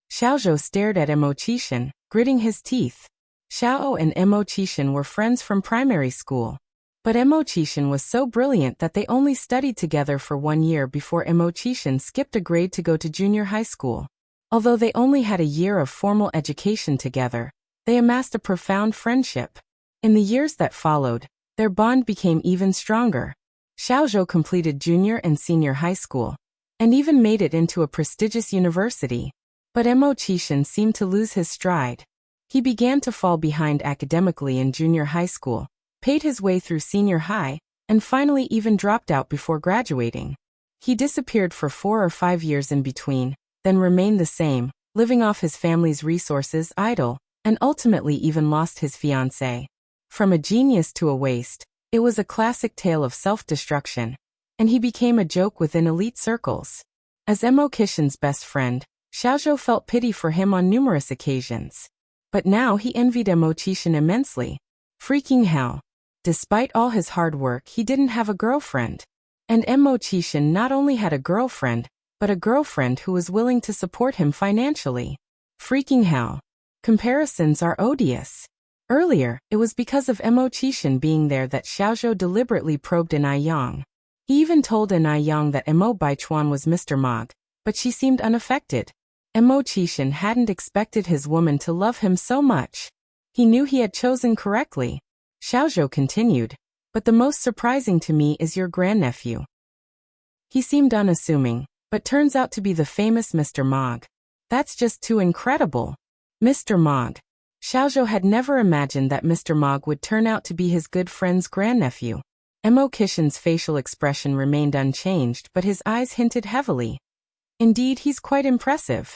Xiaozhou stared at Mo Qixin, gritting his teeth. Xiao and Mo Qixin were friends from primary school. But Mo Qixin was so brilliant that they only studied together for 1 year before Mo Qixin skipped a grade to go to junior high school. Although they only had a year of formal education together, they amassed a profound friendship. In the years that followed, their bond became even stronger. Xiaozhou completed junior and senior high school, and even made it into a prestigious university. But Mo Qixin seemed to lose his stride. He began to fall behind academically in junior high school, paid his way through senior high, and finally even dropped out before graduating. He disappeared for 4 or 5 years in between, then remained the same, living off his family's resources idle, and ultimately even lost his fiancée. From a genius to a waste, it was a classic tale of self-destruction, and he became a joke within elite circles. As Mo Qixin's best friend, Xiaozhou felt pity for him on numerous occasions. But now he envied Mo Qixin immensely. Freaking hell. Despite all his hard work, he didn't have a girlfriend. And Mo Qixin not only had a girlfriend, but a girlfriend who was willing to support him financially. Freaking hell. Comparisons are odious. Earlier, it was because of Mo Qixin being there that Xiaozhou deliberately probed Yang. He even told Yang that Mo Baichuan was Mr. Mog, but she seemed unaffected. Mo Qixin hadn't expected his woman to love him so much. He knew he had chosen correctly. Xiaozhou continued, but the most surprising to me is your grandnephew. He seemed unassuming, but turns out to be the famous Mr. Mog. That's just too incredible. Mr. Mog. Xiaozhou had never imagined that Mr. Mog would turn out to be his good friend's grandnephew. Mo Qixin's facial expression remained unchanged, but his eyes hinted heavily. Indeed, he's quite impressive.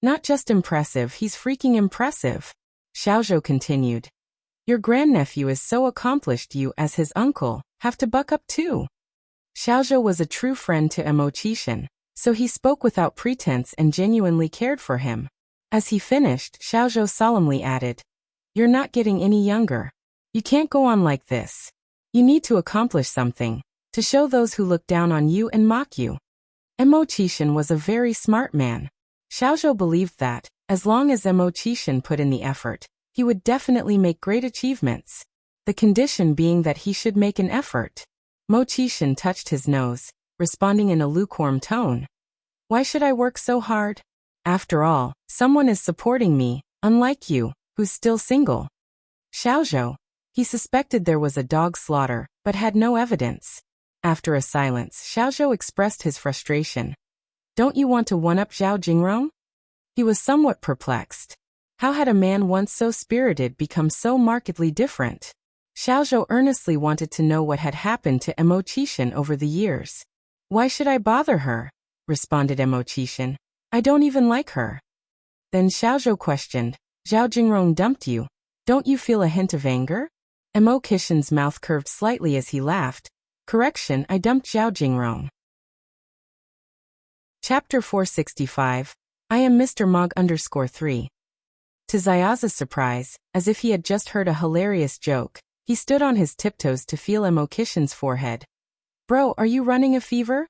Not just impressive, he's freaking impressive. Xiaozhou continued. Your grandnephew is so accomplished, you, as his uncle, have to buck up too. Xiaozhou was a true friend to Mo Qixin, So he spoke without pretense and genuinely cared for him. As he finished, Xiaozhou solemnly added, "You're not getting any younger. You can't go on like this. You need to accomplish something, to show those who look down on you and mock you." Mo Qixin was a very smart man. Xiaozhou believed that, as long as Mo Qixin put in the effort, he would definitely make great achievements. The condition being that he should make an effort. Mo Qixin touched his nose, responding in a lukewarm tone. "Why should I work so hard? After all, someone is supporting me, unlike you, who's still single." Xiaozhou. He suspected there was a dog slaughter, but had no evidence. After a silence, Xiaozhou expressed his frustration. "Don't you want to one-up Zhao Jingrong?" He was somewhat perplexed. How had a man once so spirited become so markedly different? Xiaozhou earnestly wanted to know what had happened to Mo Qixin over the years. "Why should I bother her?" responded Mo Qixin. "I don't even like her." Then Xiaozhou questioned, "Zhao Jingrong dumped you. Don't you feel a hint of anger?" Mo Qixin's mouth curved slightly as he laughed. "Correction, I dumped Zhao Jingrong." Chapter 465. I am Mr. Mog_3. To Zayaza's surprise, as if he had just heard a hilarious joke, he stood on his tiptoes to feel Mo Qixin's forehead. "Bro, are you running a fever?"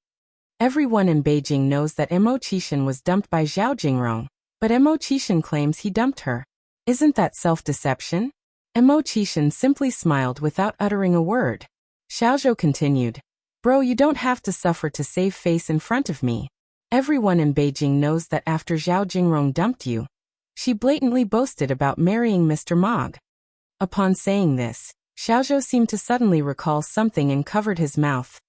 Everyone in Beijing knows that Mo Qixin was dumped by Zhao Jingrong, but Mo Qixin claims he dumped her. Isn't that self-deception? Mo Qixin simply smiled without uttering a word. Xiaozhou continued, "Bro, you don't have to suffer to save face in front of me. Everyone in Beijing knows that after Zhao Jingrong dumped you, she blatantly boasted about marrying Mr. Mog." Upon saying this, Xiaozhou seemed to suddenly recall something and covered his mouth.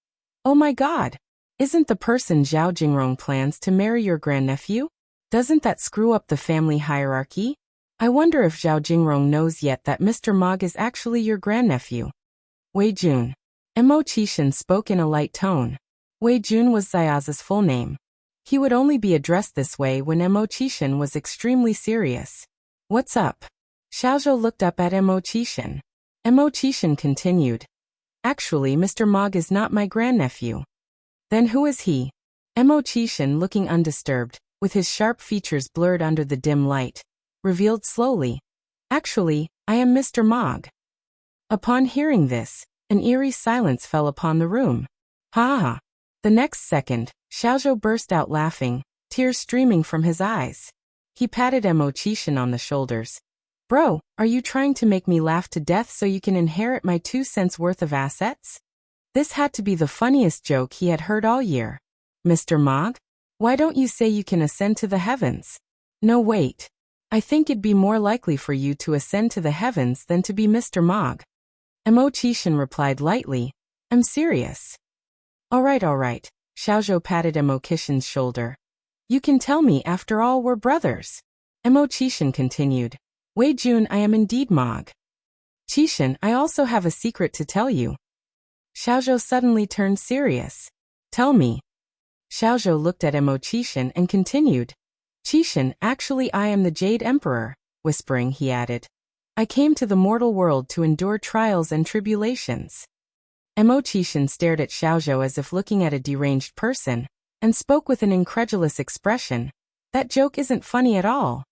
"Oh my God! Isn't the person Zhao Jingrong plans to marry your grandnephew? Doesn't that screw up the family hierarchy? I wonder if Zhao Jingrong knows yet that Mr. Mog is actually your grandnephew." Wei Jun. Mo Qixin spoke in a light tone. Wei Jun was Zayaza's full name. He would only be addressed this way when Mo Qixin was extremely serious. "What's up?" Xiaozhou looked up at Mo Qixin. Mo Qixin continued, "Actually, Mr. Mog is not my grandnephew." "Then who is he?" Mo Qixin, looking undisturbed, with his sharp features blurred under the dim light, revealed slowly, "Actually, I am Mr. Mog." Upon hearing this, an eerie silence fell upon the room. "Ha ha!" The next second, Xiaozhou burst out laughing, tears streaming from his eyes. He patted Mo Qixin on the shoulders. "Bro, are you trying to make me laugh to death so you can inherit my 2 cents worth of assets?" This had to be the funniest joke he had heard all year. "Mr. Mog? Why don't you say you can ascend to the heavens?" "No, wait. I think it'd be more likely for you to ascend to the heavens than to be Mr. Mog." Mo Qixin replied lightly, "I'm serious." All right, Xiaozhou patted Mo Qixin's shoulder. "You can tell me, after all, we're brothers." Mo Qixin continued, "Wei Jun, I am indeed Mog. Qixin, I also have a secret to tell you." Xiaozhou suddenly turned serious. "Tell me." Xiaozhou looked at Mo Qixin and continued, "Qixin, actually I am the Jade Emperor," whispering he added, "I came to the mortal world to endure trials and tribulations." Mo Qixin stared at Xiaozhou as if looking at a deranged person, and spoke with an incredulous expression, "That joke isn't funny at all."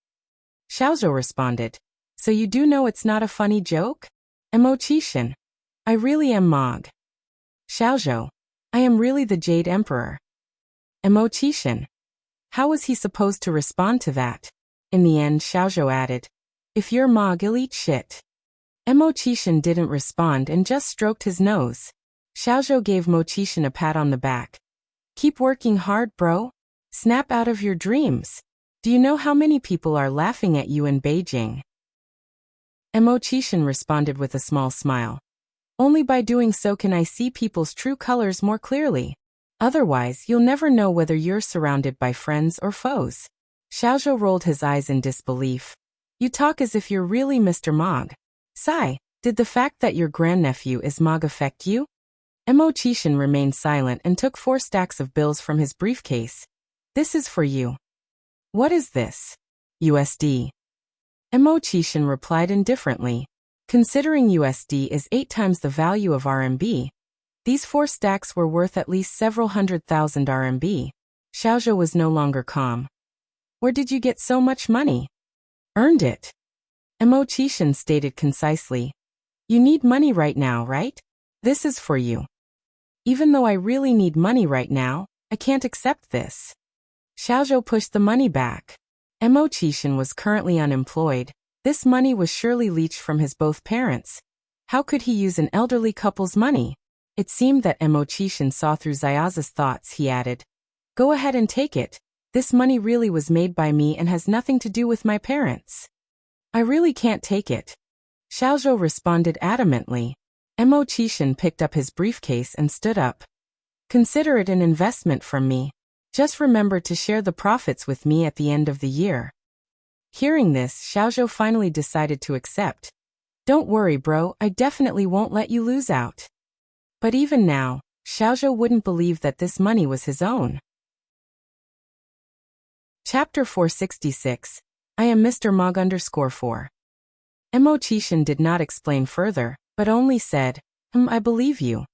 Xiaozhou responded, "So you do know it's not a funny joke?" Mo Qixin, "I really am Mog." Xiaozhou, "I am really the Jade Emperor." Mo Qixin, how was he supposed to respond to that? In the end, Xiaozhou added, "If you're Mog, I'll eat shit." Mo Qixin didn't respond and just stroked his nose. Xiaozhou gave Mo Qixin a pat on the back. "Keep working hard, bro. Snap out of your dreams. Do you know how many people are laughing at you in Beijing?" Mo Qixin responded with a small smile. "Only by doing so can I see people's true colors more clearly. Otherwise, you'll never know whether you're surrounded by friends or foes." Xiaozhou rolled his eyes in disbelief. "You talk as if you're really Mr. Mog. Sigh, did the fact that your grandnephew is Mog affect you?" Mo Qixin remained silent and took 4 stacks of bills from his briefcase. "This is for you." "What is this?" "USD. Mo Qixin replied indifferently. Considering USD is 8 times the value of RMB, these 4 stacks were worth at least several 100,000 RMB. Xiaozhou was no longer calm. Where did you get so much money? Earned it. Mo Qishan stated concisely. You need money right now, right? This is for you. Even though I really need money right now, I can't accept this. Xiaozhou pushed the money back. Mo Qishan was currently unemployed. This money was surely leached from his both parents. How could he use an elderly couple's money? It seemed that Mo Qishan saw through Xiaoza's thoughts. He added, Go ahead and take it. This money really was made by me and has nothing to do with my parents. I really can't take it. Xiaozhou responded adamantly. Mo Qishan picked up his briefcase and stood up. Consider it an investment from me. Just remember to share the profits with me at the end of the year. Hearing this, Xiaozhou finally decided to accept. Don't worry, bro, I definitely won't let you lose out. But even now, Xiaozhou wouldn't believe that this money was his own. Chapter 466. I am Mr. Mog _4. Mo Qishan did not explain further, but only said, I believe you.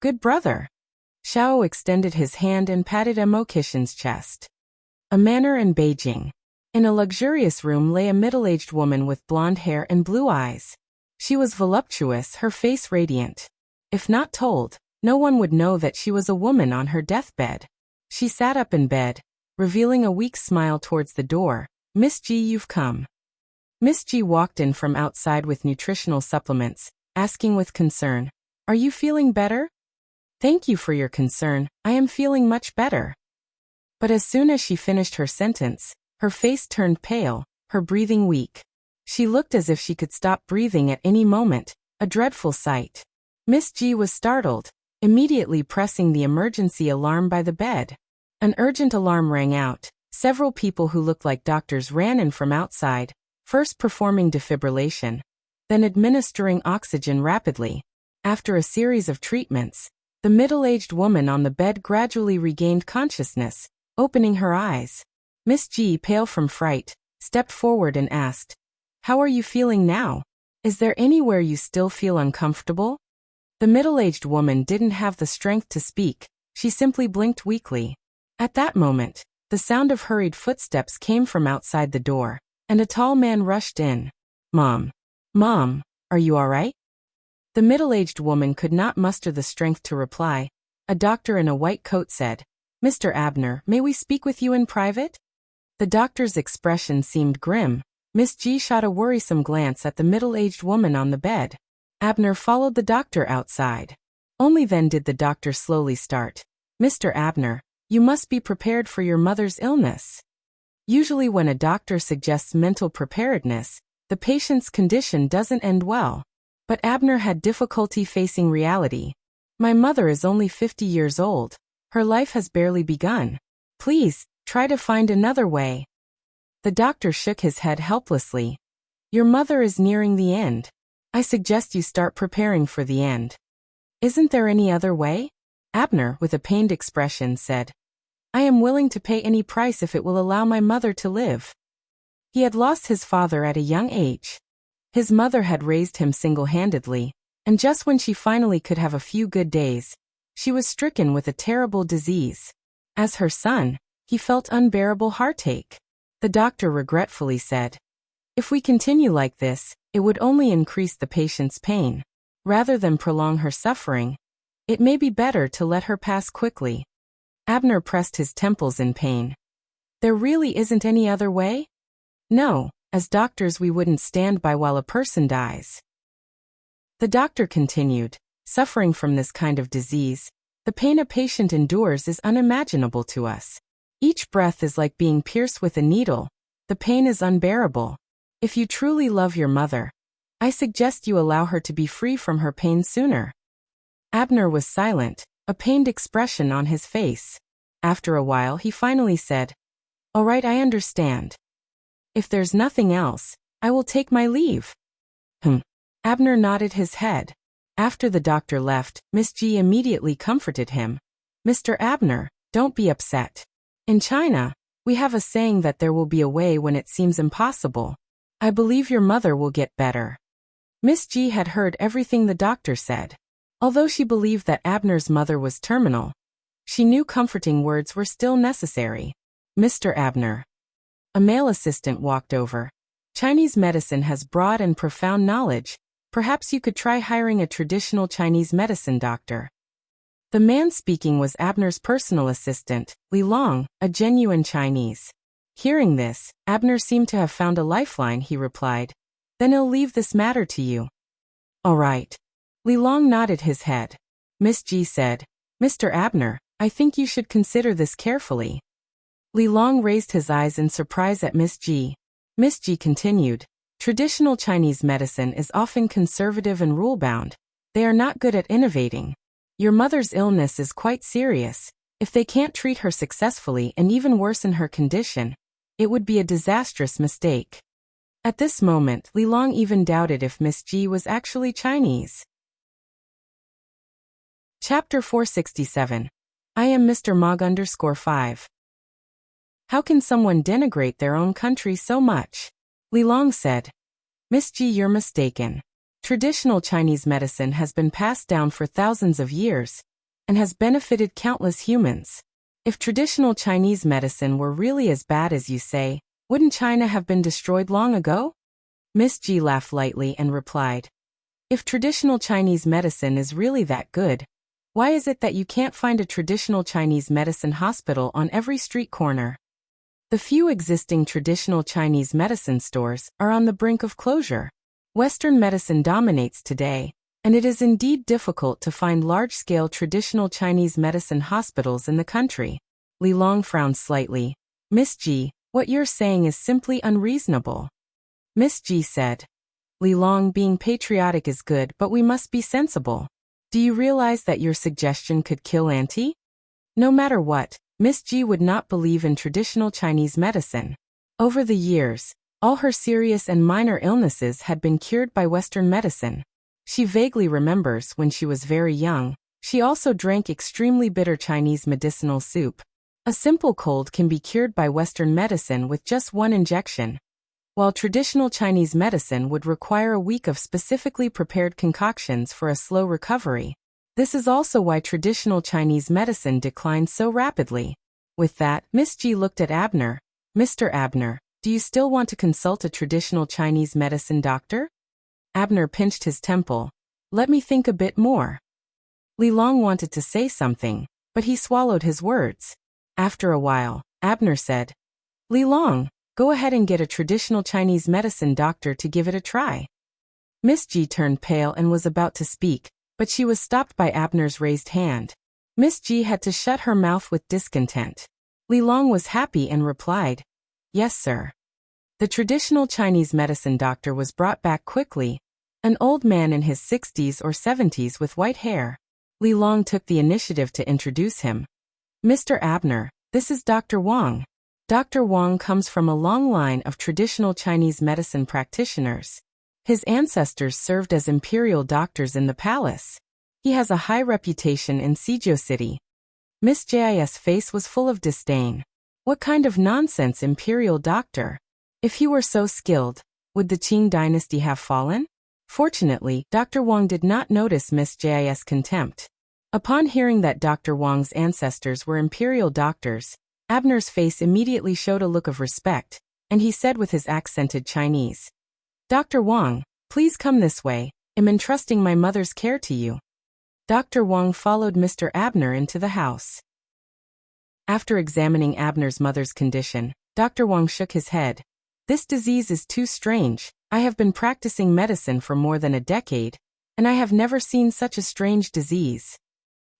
Good brother. Xiao extended his hand and patted Mo Qishan's chest. A manor in Beijing. In a luxurious room lay a middle-aged woman with blonde hair and blue eyes. She was voluptuous, her face radiant. If not told, no one would know that she was a woman on her deathbed. She sat up in bed, revealing a weak smile towards the door. Miss G, you've come. Miss G walked in from outside with nutritional supplements, asking with concern, Are you feeling better? Thank you for your concern, I am feeling much better. But as soon as she finished her sentence, her face turned pale, her breathing weak. She looked as if she could stop breathing at any moment, a dreadful sight. Miss G was startled, immediately pressing the emergency alarm by the bed. An urgent alarm rang out. Several people who looked like doctors ran in from outside, first performing defibrillation, then administering oxygen rapidly. After a series of treatments, the middle-aged woman on the bed gradually regained consciousness, opening her eyes. Miss G, pale from fright, stepped forward and asked, How are you feeling now? Is there anywhere you still feel uncomfortable? The middle-aged woman didn't have the strength to speak, she simply blinked weakly. At that moment, the sound of hurried footsteps came from outside the door, and a tall man rushed in. Mom, are you all right? The middle-aged woman could not muster the strength to reply. A doctor in a white coat said, Mr. Abner, may we speak with you in private? The doctor's expression seemed grim. Miss G shot a worrisome glance at the middle-aged woman on the bed. Abner followed the doctor outside. Only then did the doctor slowly start. Mr. Abner, you must be prepared for your mother's illness. Usually when a doctor suggests mental preparedness, the patient's condition doesn't end well. But Abner had difficulty facing reality. My mother is only 50 years old. Her life has barely begun. Please, try to find another way. The doctor shook his head helplessly. Your mother is nearing the end. I suggest you start preparing for the end. Isn't there any other way? Abner, with a pained expression, said, I am willing to pay any price if it will allow my mother to live. He had lost his father at a young age. His mother had raised him single-handedly, and just when she finally could have a few good days, she was stricken with a terrible disease. As her son, he felt unbearable heartache. The doctor regretfully said, If we continue like this, it would only increase the patient's pain. Rather than prolong her suffering, it may be better to let her pass quickly. Abner pressed his temples in pain. There really isn't any other way? No, as doctors we wouldn't stand by while a person dies. The doctor continued, suffering from this kind of disease, the pain a patient endures is unimaginable to us. Each breath is like being pierced with a needle. The pain is unbearable. If you truly love your mother, I suggest you allow her to be free from her pain sooner. Abner was silent, a pained expression on his face. After a while he finally said, All right, I understand. If there's nothing else, I will take my leave. Abner nodded his head. After the doctor left, Miss G immediately comforted him. Mr. Abner, don't be upset. In China, we have a saying that there will be a way when it seems impossible. I believe your mother will get better. Miss G had heard everything the doctor said. Although she believed that Abner's mother was terminal, She knew comforting words were still necessary. Mr. Abner. A male assistant walked over. Chinese medicine has broad and profound knowledge. Perhaps you could try hiring a traditional Chinese medicine doctor. The man speaking was Abner's personal assistant, Li Long, a genuine Chinese. Hearing this, Abner seemed to have found a lifeline. He replied, "Then I'll leave this matter to you." "All right." Li Long nodded his head. Miss G said, "Mr. Abner, I think you should consider this carefully." Li Long raised his eyes in surprise at Miss G. Miss G continued, "Traditional Chinese medicine is often conservative and rule-bound. They are not good at innovating. Your mother's illness is quite serious. If they can't treat her successfully and even worsen her condition, it would be a disastrous mistake." At this moment, Li Long even doubted if Miss G was actually Chinese. Chapter 467. I am Mr. Mog _5. How can someone denigrate their own country so much? Li Long said. Miss G, you're mistaken. Traditional Chinese medicine has been passed down for thousands of years and has benefited countless humans. If traditional Chinese medicine were really as bad as you say, wouldn't China have been destroyed long ago? Miss G laughed lightly and replied, "If traditional Chinese medicine is really that good, why is it that you can't find a traditional Chinese medicine hospital on every street corner? The few existing traditional Chinese medicine stores are on the brink of closure. Western medicine dominates today, and it is indeed difficult to find large-scale traditional Chinese medicine hospitals in the country." Li Long frowned slightly. "Miss G, what you're saying is simply unreasonable." Miss G said, "Li Long, being patriotic is good, but we must be sensible. Do you realize that your suggestion could kill Auntie?" No matter what, Miss G would not believe in traditional Chinese medicine. Over the years, all her serious and minor illnesses had been cured by Western medicine. She vaguely remembers when she was very young, she also drank extremely bitter Chinese medicinal soup. A simple cold can be cured by Western medicine with just one injection, while traditional Chinese medicine would require a week of specifically prepared concoctions for a slow recovery. This is also why traditional Chinese medicine declined so rapidly. With that, Miss G looked at Abner. "Mr. Abner, do you still want to consult a traditional Chinese medicine doctor?" Abner pinched his temple. "Let me think a bit more." Li Long wanted to say something, but he swallowed his words. After a while, Abner said, "Li Long, go ahead and get a traditional Chinese medicine doctor to give it a try." Miss G turned pale and was about to speak, but she was stopped by Abner's raised hand. Miss G had to shut her mouth with discontent. Li Long was happy and replied, "Yes, sir." The traditional Chinese medicine doctor was brought back quickly, an old man in his 60s or 70s with white hair. Li Long took the initiative to introduce him. "Mr. Abner, this is Dr. Wang. Dr. Wang comes from a long line of traditional Chinese medicine practitioners. His ancestors served as imperial doctors in the palace. He has a high reputation in Suzhou City." Miss J's face was full of disdain. What kind of nonsense imperial doctor? If he were so skilled, would the Qing dynasty have fallen? Fortunately, Dr. Wang did not notice Miss J's contempt. Upon hearing that Dr. Wang's ancestors were imperial doctors, Abner's face immediately showed a look of respect, and he said with his accented Chinese, "Dr. Wang, please come this way. I'm entrusting my mother's care to you." Dr. Wang followed Mr. Abner into the house. After examining Abner's mother's condition, Dr. Wang shook his head. "This disease is too strange. I have been practicing medicine for more than a decade, and I have never seen such a strange disease.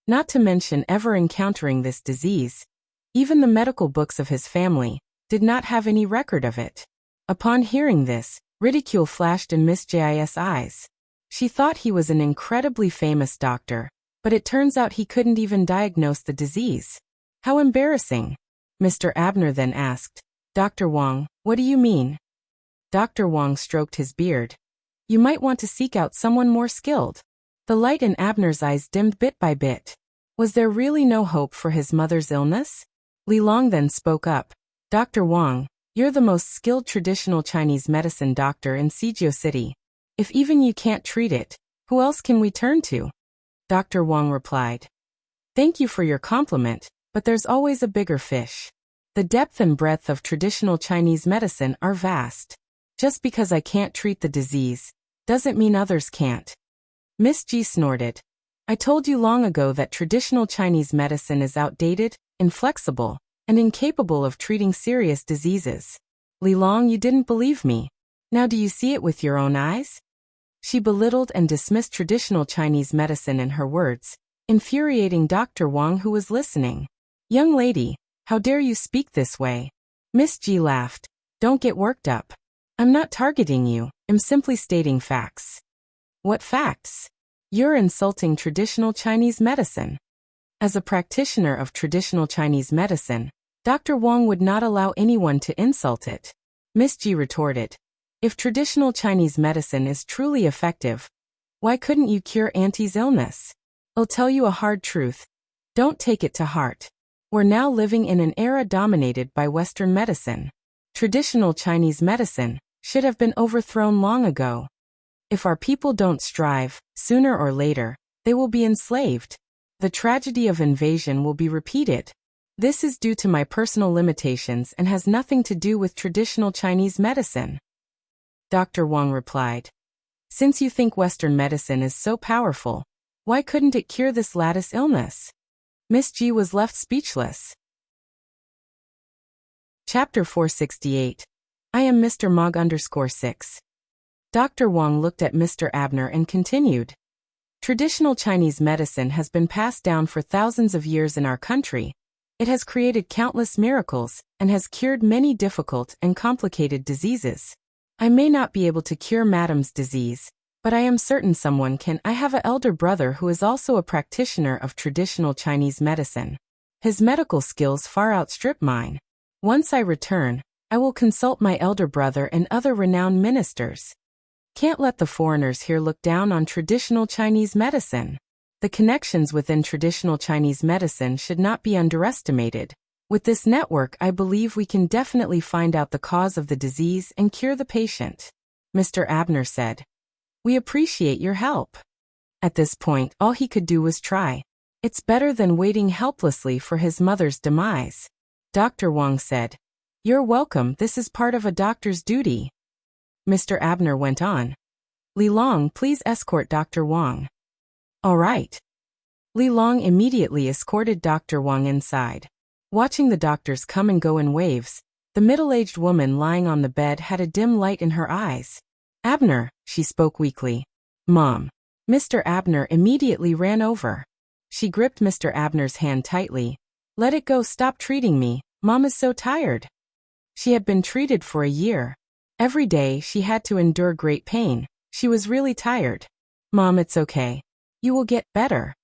Not to mention ever encountering this disease. Even the medical books of his family did not have any record of it." Upon hearing this, ridicule flashed in Miss J's eyes. She thought he was an incredibly famous doctor, but it turns out he couldn't even diagnose the disease. How embarrassing. Mr. Abner then asked, "Dr. Wang, what do you mean?" Dr. Wang stroked his beard. "You might want to seek out someone more skilled." The light in Abner's eyes dimmed bit by bit. Was there really no hope for his mother's illness? Li Long then spoke up. "Dr. Wang, you're the most skilled traditional Chinese medicine doctor in Suzhou City. If even you can't treat it, who else can we turn to?" Dr. Wang replied, Thank you for your compliment, but there's always a bigger fish. The depth and breadth of traditional Chinese medicine are vast. Just because I can't treat the disease, doesn't mean others can't. Miss G snorted. I told you long ago that traditional Chinese medicine is outdated, inflexible, and incapable of treating serious diseases. Li Long, you didn't believe me. Now do you see it with your own eyes? She belittled and dismissed traditional Chinese medicine in her words, infuriating Dr. Wang, who was listening. Young lady, how dare you speak this way? Miss G laughed. Don't get worked up. I'm not targeting you, I'm simply stating facts. What facts? You're insulting traditional Chinese medicine. As a practitioner of traditional Chinese medicine, Dr. Wang would not allow anyone to insult it. Miss G retorted. If traditional Chinese medicine is truly effective, why couldn't you cure Auntie's illness? I'll tell you a hard truth. Don't take it to heart. We're now living in an era dominated by Western medicine. Traditional Chinese medicine should have been overthrown long ago. If our people don't strive, sooner or later, they will be enslaved. The tragedy of invasion will be repeated. This is due to my personal limitations and has nothing to do with traditional Chinese medicine. Dr. Wang replied. Since you think Western medicine is so powerful, why couldn't it cure this lattice illness? Miss G was left speechless. Chapter 468. I am Mr. Mog _6. Dr. Wang looked at Mr. Abner and continued. Traditional Chinese medicine has been passed down for thousands of years in our country. It has created countless miracles and has cured many difficult and complicated diseases. I may not be able to cure Madam's disease, but I am certain someone can. I have an elder brother who is also a practitioner of traditional Chinese medicine. His medical skills far outstrip mine. Once I return, I will consult my elder brother and other renowned ministers. Can't let the foreigners here look down on traditional Chinese medicine. The connections within traditional Chinese medicine should not be underestimated. With this network, I believe we can definitely find out the cause of the disease and cure the patient. Mr. Abner said. We appreciate your help. At this point, all he could do was try. It's better than waiting helplessly for his mother's demise. Dr. Wang said. You're welcome, this is part of a doctor's duty. Mr. Abner went on. Li Long, please escort Dr. Wang. All right. Li Long immediately escorted Dr. Wang inside. Watching the doctors come and go in waves, the middle-aged woman lying on the bed had a dim light in her eyes. Abner, she spoke weakly. Mom. Mr. Abner immediately ran over. She gripped Mr. Abner's hand tightly. Let it go, stop treating me, Mom is so tired. She had been treated for a year. Every day she had to endure great pain. She was really tired. Mom, it's okay. You will get better.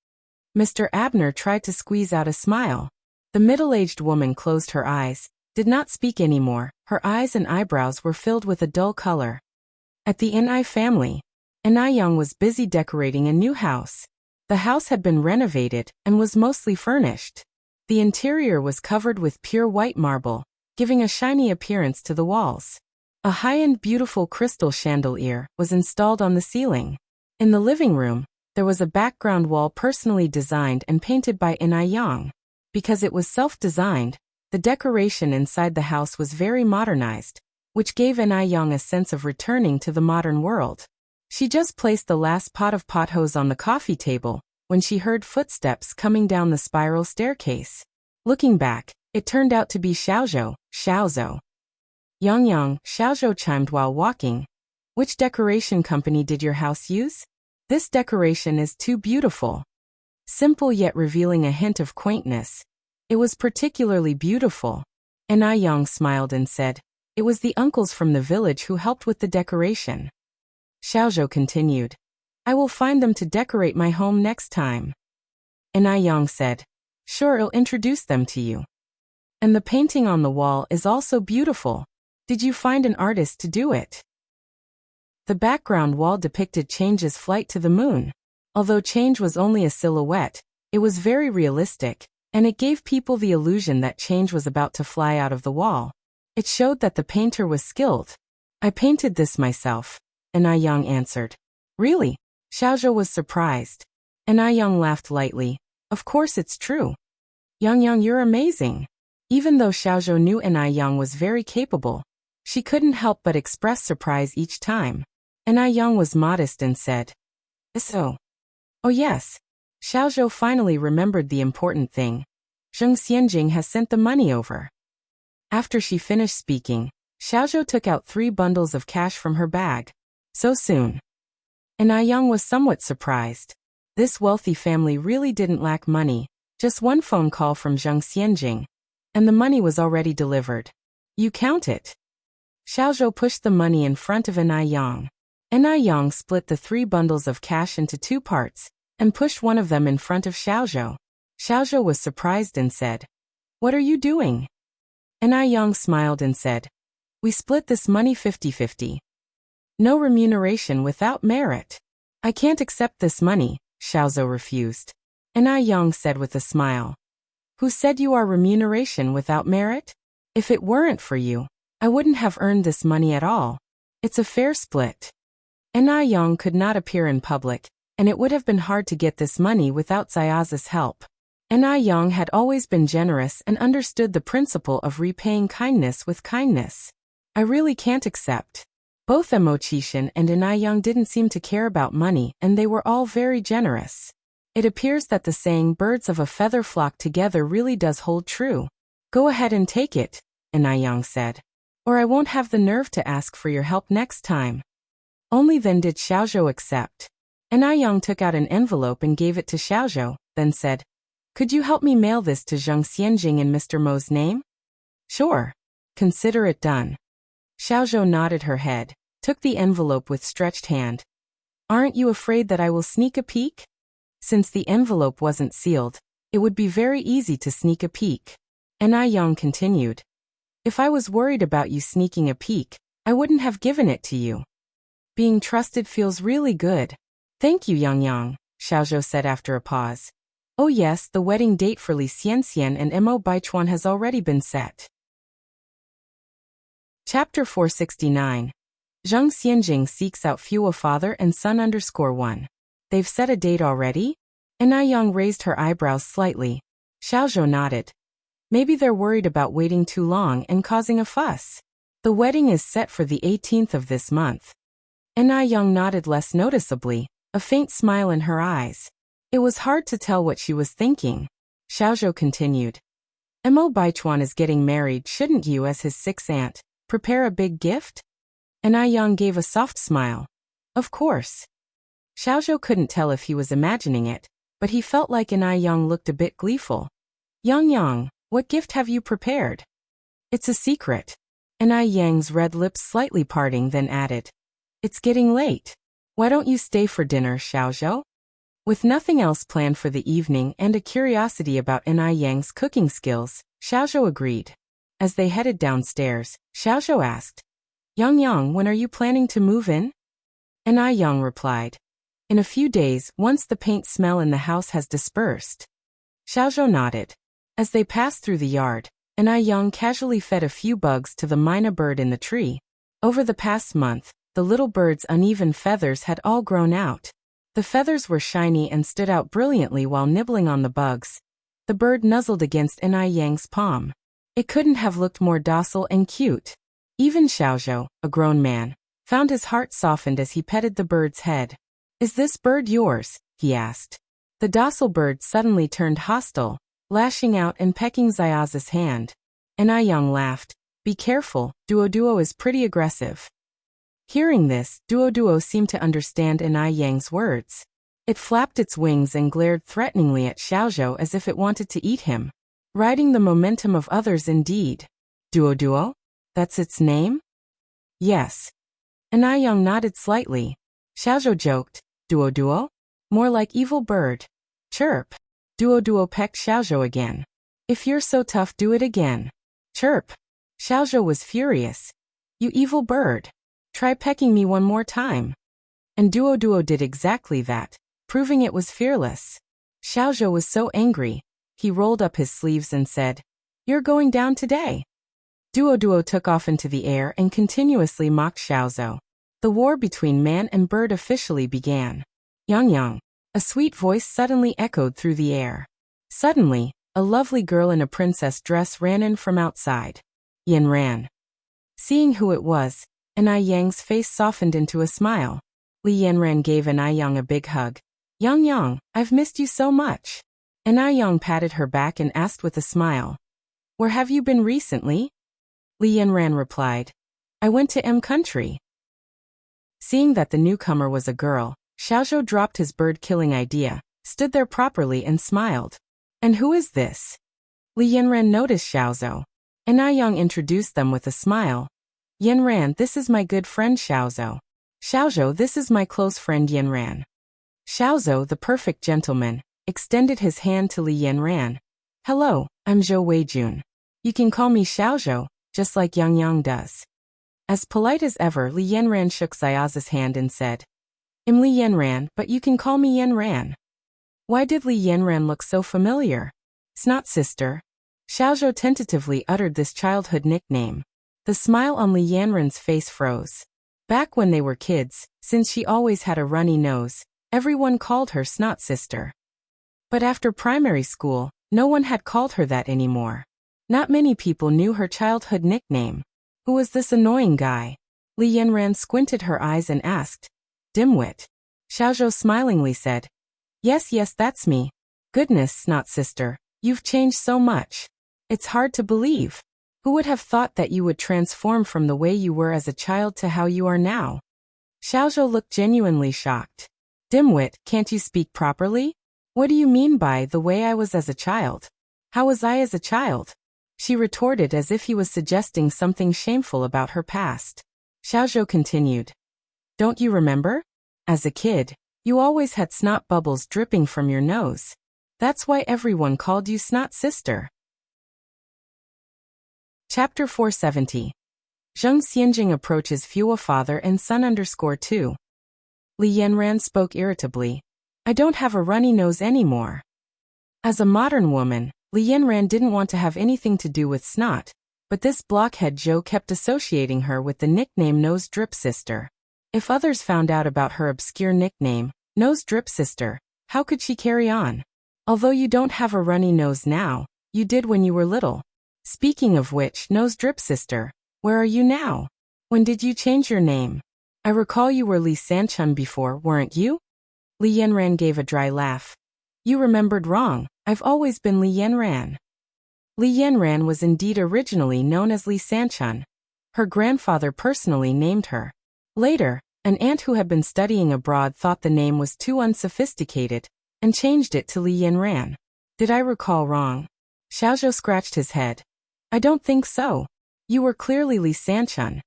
Mr. Abner tried to squeeze out a smile. The middle-aged woman closed her eyes, did not speak anymore. Her eyes and eyebrows were filled with a dull color. At the Ni family, Ni Young was busy decorating a new house. The house had been renovated and was mostly furnished. The interior was covered with pure white marble, giving a shiny appearance to the walls. A high-end beautiful crystal chandelier was installed on the ceiling. In the living room, there was a background wall personally designed and painted by Ni Yang. Because it was self-designed, the decoration inside the house was very modernized, which gave Ni Yang a sense of returning to the modern world. She just placed the last pot of potholes on the coffee table when she heard footsteps coming down the spiral staircase. Looking back, it turned out to be Xiaozhou. Yang, Xiaozhou chimed while walking. Which decoration company did your house use? This decoration is too beautiful. Simple yet revealing a hint of quaintness. It was particularly beautiful. Ni Yang smiled and said, it was the uncles from the village who helped with the decoration. Xiaozhou continued, I will find them to decorate my home next time. Ni Yang said, sure, I'll introduce them to you. And the painting on the wall is also beautiful. Did you find an artist to do it? The background wall depicted Change's flight to the moon. Although Change was only a silhouette, it was very realistic, and it gave people the illusion that Change was about to fly out of the wall. It showed that the painter was skilled. I painted this myself, Ni Yang answered. Really? Xiaozhou was surprised. Ni Yang laughed lightly. Of course it's true. Yang Yang, you're amazing. Even though Xiaozhou knew Enai Yang was very capable, she couldn't help but express surprise each time. Enai Yang was modest and said, "So." "Oh yes." Xiaozhou finally remembered the important thing. Zheng Xianjing has sent the money over. After she finished speaking, Xiaozhou took out 3 bundles of cash from her bag. So soon. Enai Yang was somewhat surprised. This wealthy family really didn't lack money, just one phone call from Zheng Xianjing, and the money was already delivered. "You count it." Xiaozhou pushed the money in front of Enai Yang. Enai Yang split the 3 bundles of cash into 2 parts, and pushed one of them in front of Xiaozhou. Xiaozhou was surprised and said, "What are you doing?" Enai Yang smiled and said, "We split this money 50-50. No remuneration without merit." "I can't accept this money," Xiaozhou refused. Enai Yang said with a smile, "Who said you are remuneration without merit? If it weren't for you, I wouldn't have earned this money at all. It's a fair split." Enai Yang could not appear in public, and it would have been hard to get this money without Zayaza's help. Enai Yang had always been generous and understood the principle of repaying kindness with kindness. "I really can't accept." Both Mo Qixin and Enai Yang didn't seem to care about money, and they were all very generous. It appears that the saying "birds of a feather flock together" really does hold true. "Go ahead and take it," Enai Yang said, "or I won't have the nerve to ask for your help next time." Only then did Xiaozhou accept. Enai Yang took out an envelope and gave it to Xiaozhou, then said, "Could you help me mail this to Zheng Xianjing in Mr. Mo's name?" "Sure. Consider it done." Xiaozhou nodded her head, took the envelope with stretched hand. "Aren't you afraid that I will sneak a peek?" Since the envelope wasn't sealed, it would be very easy to sneak a peek. Enai Yang continued, "If I was worried about you sneaking a peek, I wouldn't have given it to you. Being trusted feels really good." "Thank you, Yang Yang," Xiaozhou said after a pause. "Oh yes, the wedding date for Li Xianxian and Mo Baichuan has already been set." Chapter 469. Zheng Xianjing seeks out Fuwa father and son _1. "They've set a date already?" Enai Yang raised her eyebrows slightly. Xiaozhou nodded. "Maybe they're worried about waiting too long and causing a fuss. The wedding is set for the 18th of this month." Enai Yang nodded less noticeably, a faint smile in her eyes. It was hard to tell what she was thinking. Xiaozhou continued, "Mo Baichuan is getting married. Shouldn't you, as his 6th aunt, prepare a big gift?" Enai Yang gave a soft smile. "Of course." Xiaozhou couldn't tell if he was imagining it, but he felt like Enai Yang looked a bit gleeful. "Yang Yang, what gift have you prepared?" "It's a secret." Enai Yang's red lips slightly parting, then added, "It's getting late. Why don't you stay for dinner, Xiaozhou?" With nothing else planned for the evening and a curiosity about Enai Yang's cooking skills, Xiaozhou agreed. As they headed downstairs, Xiaozhou asked, "Yang Yang, when are you planning to move in?" Enai Yang replied, "In a few days, once the paint smell in the house has dispersed." Xiaozhou nodded. As they passed through the yard, Enai Yang casually fed a few bugs to the myna bird in the tree. Over the past month, the little bird's uneven feathers had all grown out. The feathers were shiny and stood out brilliantly while nibbling on the bugs. The bird nuzzled against Enai Yang's palm. It couldn't have looked more docile and cute. Even Xiaozhou, a grown man, found his heart softened as he petted the bird's head. "Is this bird yours?" he asked. The docile bird suddenly turned hostile, lashing out and pecking Zayaza's hand. Enai Yang laughed. "Be careful, Duo is pretty aggressive." Hearing this, Duo seemed to understand Enai Yang's words. It flapped its wings and glared threateningly at Xiaozhou as if it wanted to eat him. Riding the momentum of others indeed. Duo? That's its name? Yes. Enai Yang nodded slightly. Xiaozhou joked, Duo? More like evil bird. Chirp. Duo pecked Xiaozhou again. "If you're so tough, do it again." Chirp. Xiaozhou was furious. "You evil bird. Try pecking me one more time." And Duo did exactly that, proving it was fearless. Xiaozhou was so angry, he rolled up his sleeves and said, "You're going down today." Duo took off into the air and continuously mocked Xiaozhou. The war between man and bird officially began. Yang, a sweet voice suddenly echoed through the air. Suddenly, a lovely girl in a princess dress ran in from outside. Yin ran. Seeing who it was, An Yang's face softened into a smile. Li Yanran gave An Yang a big hug. Yang, I've missed you so much. An Yang patted her back and asked with a smile. Where have you been recently? Li Yanran replied. I went to country. Seeing that the newcomer was a girl, Xiaozhou dropped his bird-killing idea, stood there properly and smiled. And who is this? Li Yanran noticed Xiaozhou. An Yang introduced them with a smile. Yanran, this is my good friend Xiaozhou. Xiaozhou, this is my close friend Yanran. Xiaozhou, the perfect gentleman, extended his hand to Li Yanran. Hello, I'm Zhou Weijun. You can call me Xiaozhou, just like Yang does. As polite as ever, Li Yanran shook Xiaozhou's hand and said, I'm Li Yanran, but you can call me Yanran. Why did Li Yanran look so familiar? Snot sister. Xiaozhou tentatively uttered this childhood nickname. The smile on Li Yanran's face froze. Back when they were kids, since she always had a runny nose, everyone called her Snot sister. But after primary school, no one had called her that anymore. Not many people knew her childhood nickname. Who was this annoying guy? Li Yanran squinted her eyes and asked. Dimwit. Xiaozhou smilingly said. Yes, that's me. Goodness, Snot sister, you've changed so much. It's hard to believe. Who would have thought that you would transform from the way you were as a child to how you are now? Xiaozhou looked genuinely shocked. Dimwit, can't you speak properly? What do you mean by the way I was as a child? How was I as a child? She retorted as if he was suggesting something shameful about her past. Xiaozhou continued. Don't you remember? As a kid, you always had snot bubbles dripping from your nose. That's why everyone called you Snot Sister. Chapter 470. Zheng Xianjing approaches Fua father and son _2. Li Yanran spoke irritably. I don't have a runny nose anymore. As a modern woman, Li Yanran didn't want to have anything to do with snot, but this blockhead Zhou kept associating her with the nickname Nose Drip Sister. If others found out about her obscure nickname, Nose Drip Sister, how could she carry on? Although you don't have a runny nose now, you did when you were little. Speaking of which, Nose Drip Sister, where are you now? When did you change your name? I recall you were Li Sanchun before, weren't you? Li Yanran gave a dry laugh. You remembered wrong, I've always been Li Yanran. Li Yanran was indeed originally known as Li Sanchun. Her grandfather personally named her. Later, an aunt who had been studying abroad thought the name was too unsophisticated, and changed it to Li Yanran. Did I recall wrong? Xiaozhou scratched his head. I don't think so. You were clearly Li Sanchun.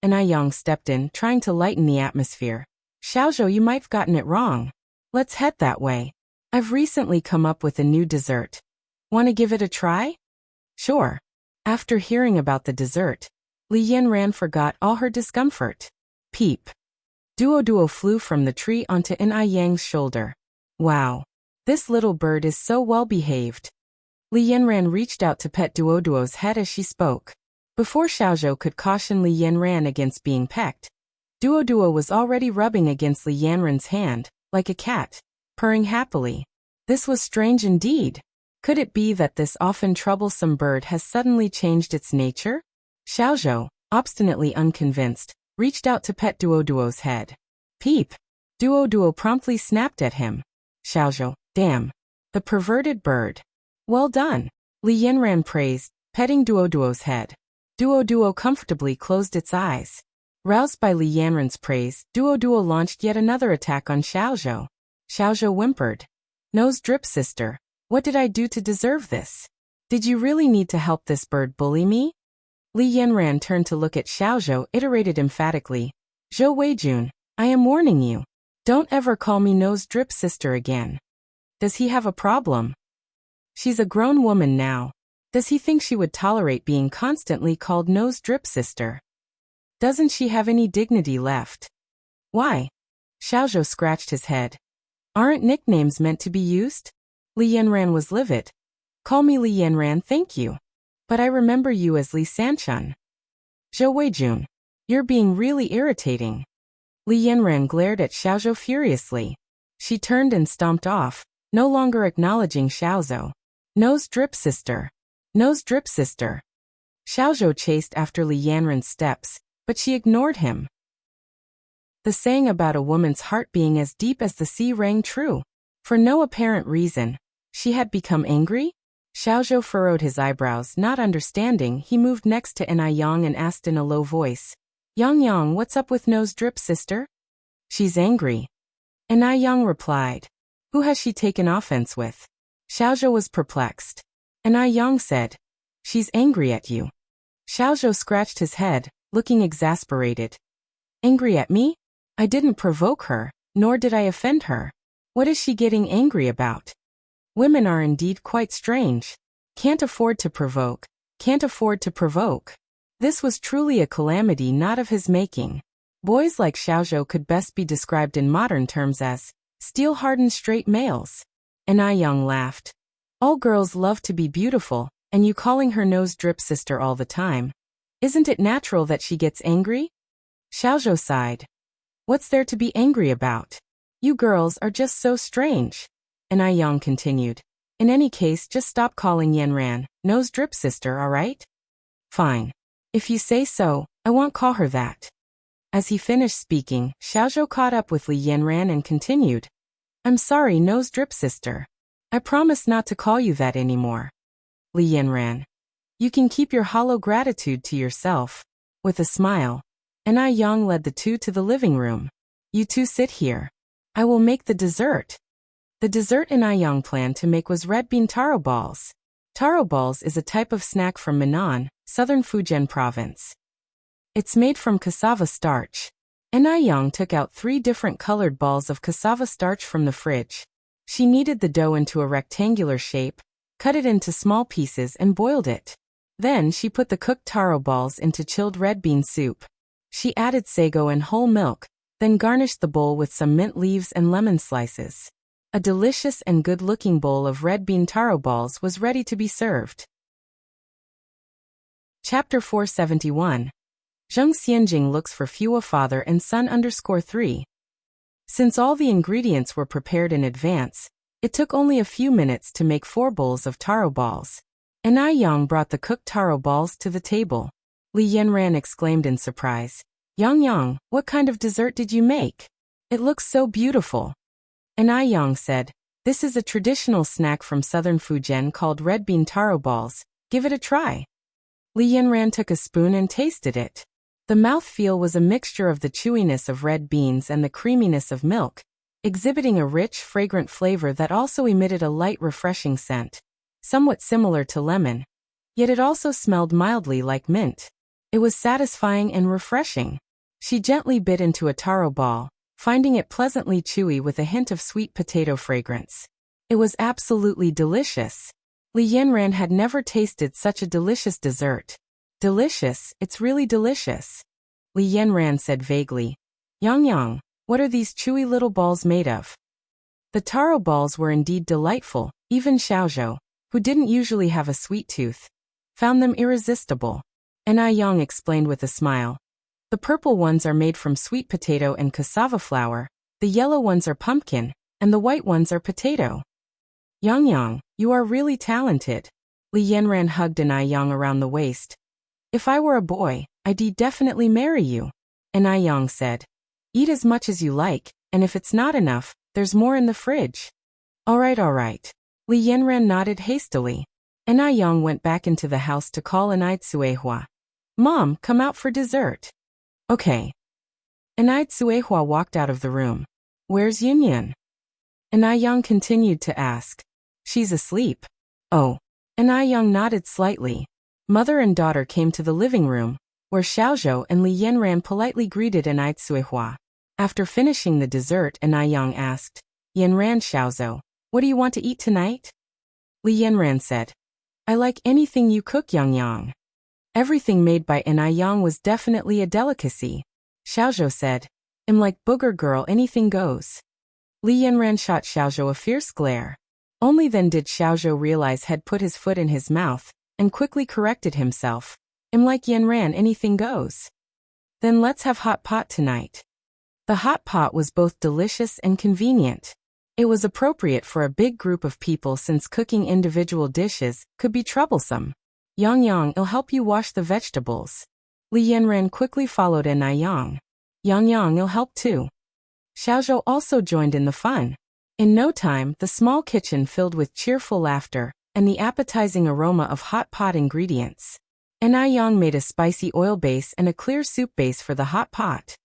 An Yang stepped in, trying to lighten the atmosphere. Xiaozhou, you might've gotten it wrong. Let's head that way. I've recently come up with a new dessert. Want to give it a try? Sure. After hearing about the dessert, Li Yanran forgot all her discomfort. Peep. Duo flew from the tree onto An Yang's shoulder. Wow. This little bird is so well behaved. Li Yanran reached out to pet Duo's head as she spoke. Before Xiaozhou could caution Li Yanran against being pecked, Duo was already rubbing against Li Yanran's hand, like a cat, purring happily. This was strange indeed. Could it be that this often troublesome bird has suddenly changed its nature? Xiaozhou, obstinately unconvinced, reached out to pet Duo's head. Peep! Duo promptly snapped at him. Xiaozhou, damn. The perverted bird. Well done. Li Yanran praised, petting Duo's head. Duo comfortably closed its eyes. Roused by Li Yanran's praise, Duo launched yet another attack on Xiaozhou. Xiaozhou whimpered. Nose Drip Sister, what did I do to deserve this? Did you really need to help this bird bully me? Li Yanran turned to look at Xiaozhou, iterated emphatically. Zhou Weijun, I am warning you. Don't ever call me Nose Drip Sister again. Does he have a problem? She's a grown woman now. Does he think she would tolerate being constantly called Nose Drip Sister? Doesn't she have any dignity left? Why? Xiaozhou scratched his head. Aren't nicknames meant to be used? Li Yanran was livid. Call me Li Yanran, thank you. But I remember you as Li Sanchun. Zhou Weijun, you're being really irritating. Li Yanran glared at Xiaozhou furiously. She turned and stomped off, no longer acknowledging Xiaozhou. Nose drip sister. Nose drip sister. Xiaozhou chased after Li Yanran's steps, but she ignored him. The saying about a woman's heart being as deep as the sea rang true. For no apparent reason, she had become angry? Xiaozhou furrowed his eyebrows, not understanding. He moved next to Yang and asked in a low voice, Yang, what's up with Nose drip sister? She's angry. Yang replied. Who has she taken offense with? Xiaozhou was perplexed. Yang said, she's angry at you. Xiaozhou scratched his head, looking exasperated. Angry at me? I didn't provoke her, nor did I offend her. What is she getting angry about? Women are indeed quite strange. Can't afford to provoke. Can't afford to provoke. This was truly a calamity not of his making. Boys like Xiaozhou could best be described in modern terms as steel-hardened straight males. Yang laughed. All girls love to be beautiful, and you calling her Nose drip sister all the time. Isn't it natural that she gets angry? Xiaozhou sighed. What's there to be angry about? You girls are just so strange. Yang continued. In any case, just stop calling Yanran Nose drip sister, alright? Fine. If you say so, I won't call her that. As he finished speaking, Xiaozhou caught up with Li Yanran and continued. I'm sorry, Nose drip sister. I promise not to call you that anymore. Li Yanran. You can keep your hollow gratitude to yourself. With a smile, Yang led the two to the living room. You two sit here. I will make the dessert. The dessert Yang planned to make was red bean taro balls. Taro balls is a type of snack from Minnan, southern Fujian province. It's made from cassava starch. Yang took out 3 different colored balls of cassava starch from the fridge. She kneaded the dough into a rectangular shape, cut it into small pieces and boiled it. Then she put the cooked taro balls into chilled red bean soup. She added sago and whole milk, then garnished the bowl with some mint leaves and lemon slices. A delicious and good-looking bowl of red bean taro balls was ready to be served. Chapter 471. Zheng Xianjing looks for Fua father and son _3. Since all the ingredients were prepared in advance, it took only a few minutes to make 4 bowls of taro balls. Yang brought the cooked taro balls to the table. Li Yanran exclaimed in surprise. Yang, what kind of dessert did you make? It looks so beautiful. Yang said, this is a traditional snack from southern Fujian called red bean taro balls. Give it a try. Li Yanran took a spoon and tasted it. The mouthfeel was a mixture of the chewiness of red beans and the creaminess of milk, exhibiting a rich, fragrant flavor that also emitted a light, refreshing scent, somewhat similar to lemon. Yet it also smelled mildly like mint. It was satisfying and refreshing. She gently bit into a taro ball, finding it pleasantly chewy with a hint of sweet potato fragrance. It was absolutely delicious. Li Yanran had never tasted such a delicious dessert. Delicious, it's really delicious. Li Yanran said vaguely. Yang, what are these chewy little balls made of? The taro balls were indeed delightful. Even Xiaozhou, who didn't usually have a sweet tooth, found them irresistible. Yang explained with a smile. The purple ones are made from sweet potato and cassava flour, the yellow ones are pumpkin, and the white ones are potato. Yang, you are really talented. Li Yanran hugged Yang around the waist. If I were a boy, I'd definitely marry you. Yang said. Eat as much as you like, and if it's not enough, there's more in the fridge. Alright. Li Yanran nodded hastily. Yang went back into the house to call Suehua. Mom, come out for dessert. Okay. Suehua walked out of the room. Where's Yunyan? Yang continued to ask. She's asleep. Oh. Yang nodded slightly. Mother and daughter came to the living room, where Xiaozhou and Li Yanran politely greeted Suehua. After finishing the dessert, Yang asked, Yanran, Xiaozhou, what do you want to eat tonight? Li Yanran said, I like anything you cook, Yang. Everything made by Yang was definitely a delicacy. Xiaozhou said, I'm like booger girl, anything goes. Li Yanran shot Xiaozhou a fierce glare. Only then did Xiaozhou realize had put his foot in his mouth, and quickly corrected himself. I'm like Yanran, anything goes. Then let's have hot pot tonight. The hot pot was both delicious and convenient. It was appropriate for a big group of people since cooking individual dishes could be troublesome. Yang Yang, I'll help you wash the vegetables. Li Yanran quickly followed N I Yang. Yang Yang, I'll help too. Xiaozhou also joined in the fun. In no time, the small kitchen filled with cheerful laughter and the appetizing aroma of hot pot ingredients. N I Yang made a spicy oil base and a clear soup base for the hot pot.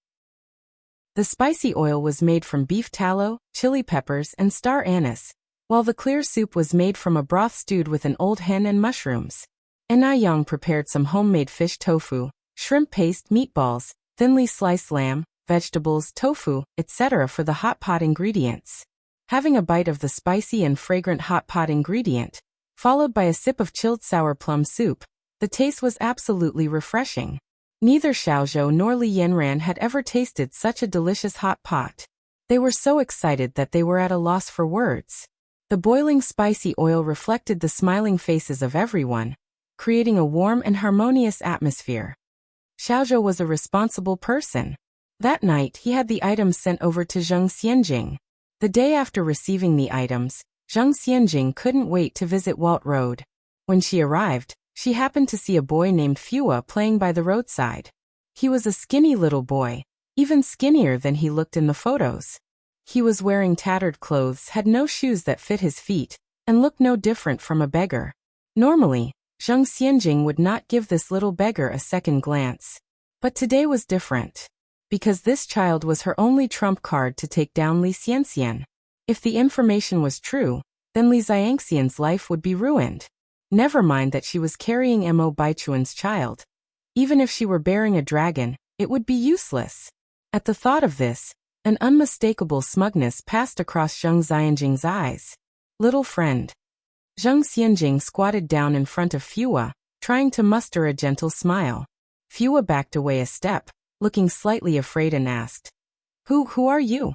The spicy oil was made from beef tallow, chili peppers, and star anise, while the clear soup was made from a broth stewed with an old hen and mushrooms. N I Yang prepared some homemade fish tofu, shrimp paste, meatballs, thinly sliced lamb, vegetables, tofu, etc. for the hot pot ingredients. Having a bite of the spicy and fragrant hot pot ingredient, followed by a sip of chilled sour plum soup, the taste was absolutely refreshing. Neither Xiaozhou nor Li Yanran had ever tasted such a delicious hot pot. They were so excited that they were at a loss for words. The boiling spicy oil reflected the smiling faces of everyone, creating a warm and harmonious atmosphere. Xiaozhou was a responsible person. That night he had the items sent over to Zheng Xianjing. The day after receiving the items, Zheng Xianjing couldn't wait to visit Walt Road. When she arrived, she happened to see a boy named Fua playing by the roadside. He was a skinny little boy, even skinnier than he looked in the photos. He was wearing tattered clothes, had no shoes that fit his feet, and looked no different from a beggar. Normally, Zheng Xianjing would not give this little beggar a second glance. But today was different. Because this child was her only trump card to take down Li Xianxian. If the information was true, then Li Xianxian's life would be ruined. Never mind that she was carrying Mo Baichuan's child. Even if she were bearing a dragon, it would be useless. At the thought of this, an unmistakable smugness passed across Zheng Xianjing's eyes. Little friend. Zheng Xianjing squatted down in front of Fua, trying to muster a gentle smile. Fua backed away a step, looking slightly afraid and asked, Who are you?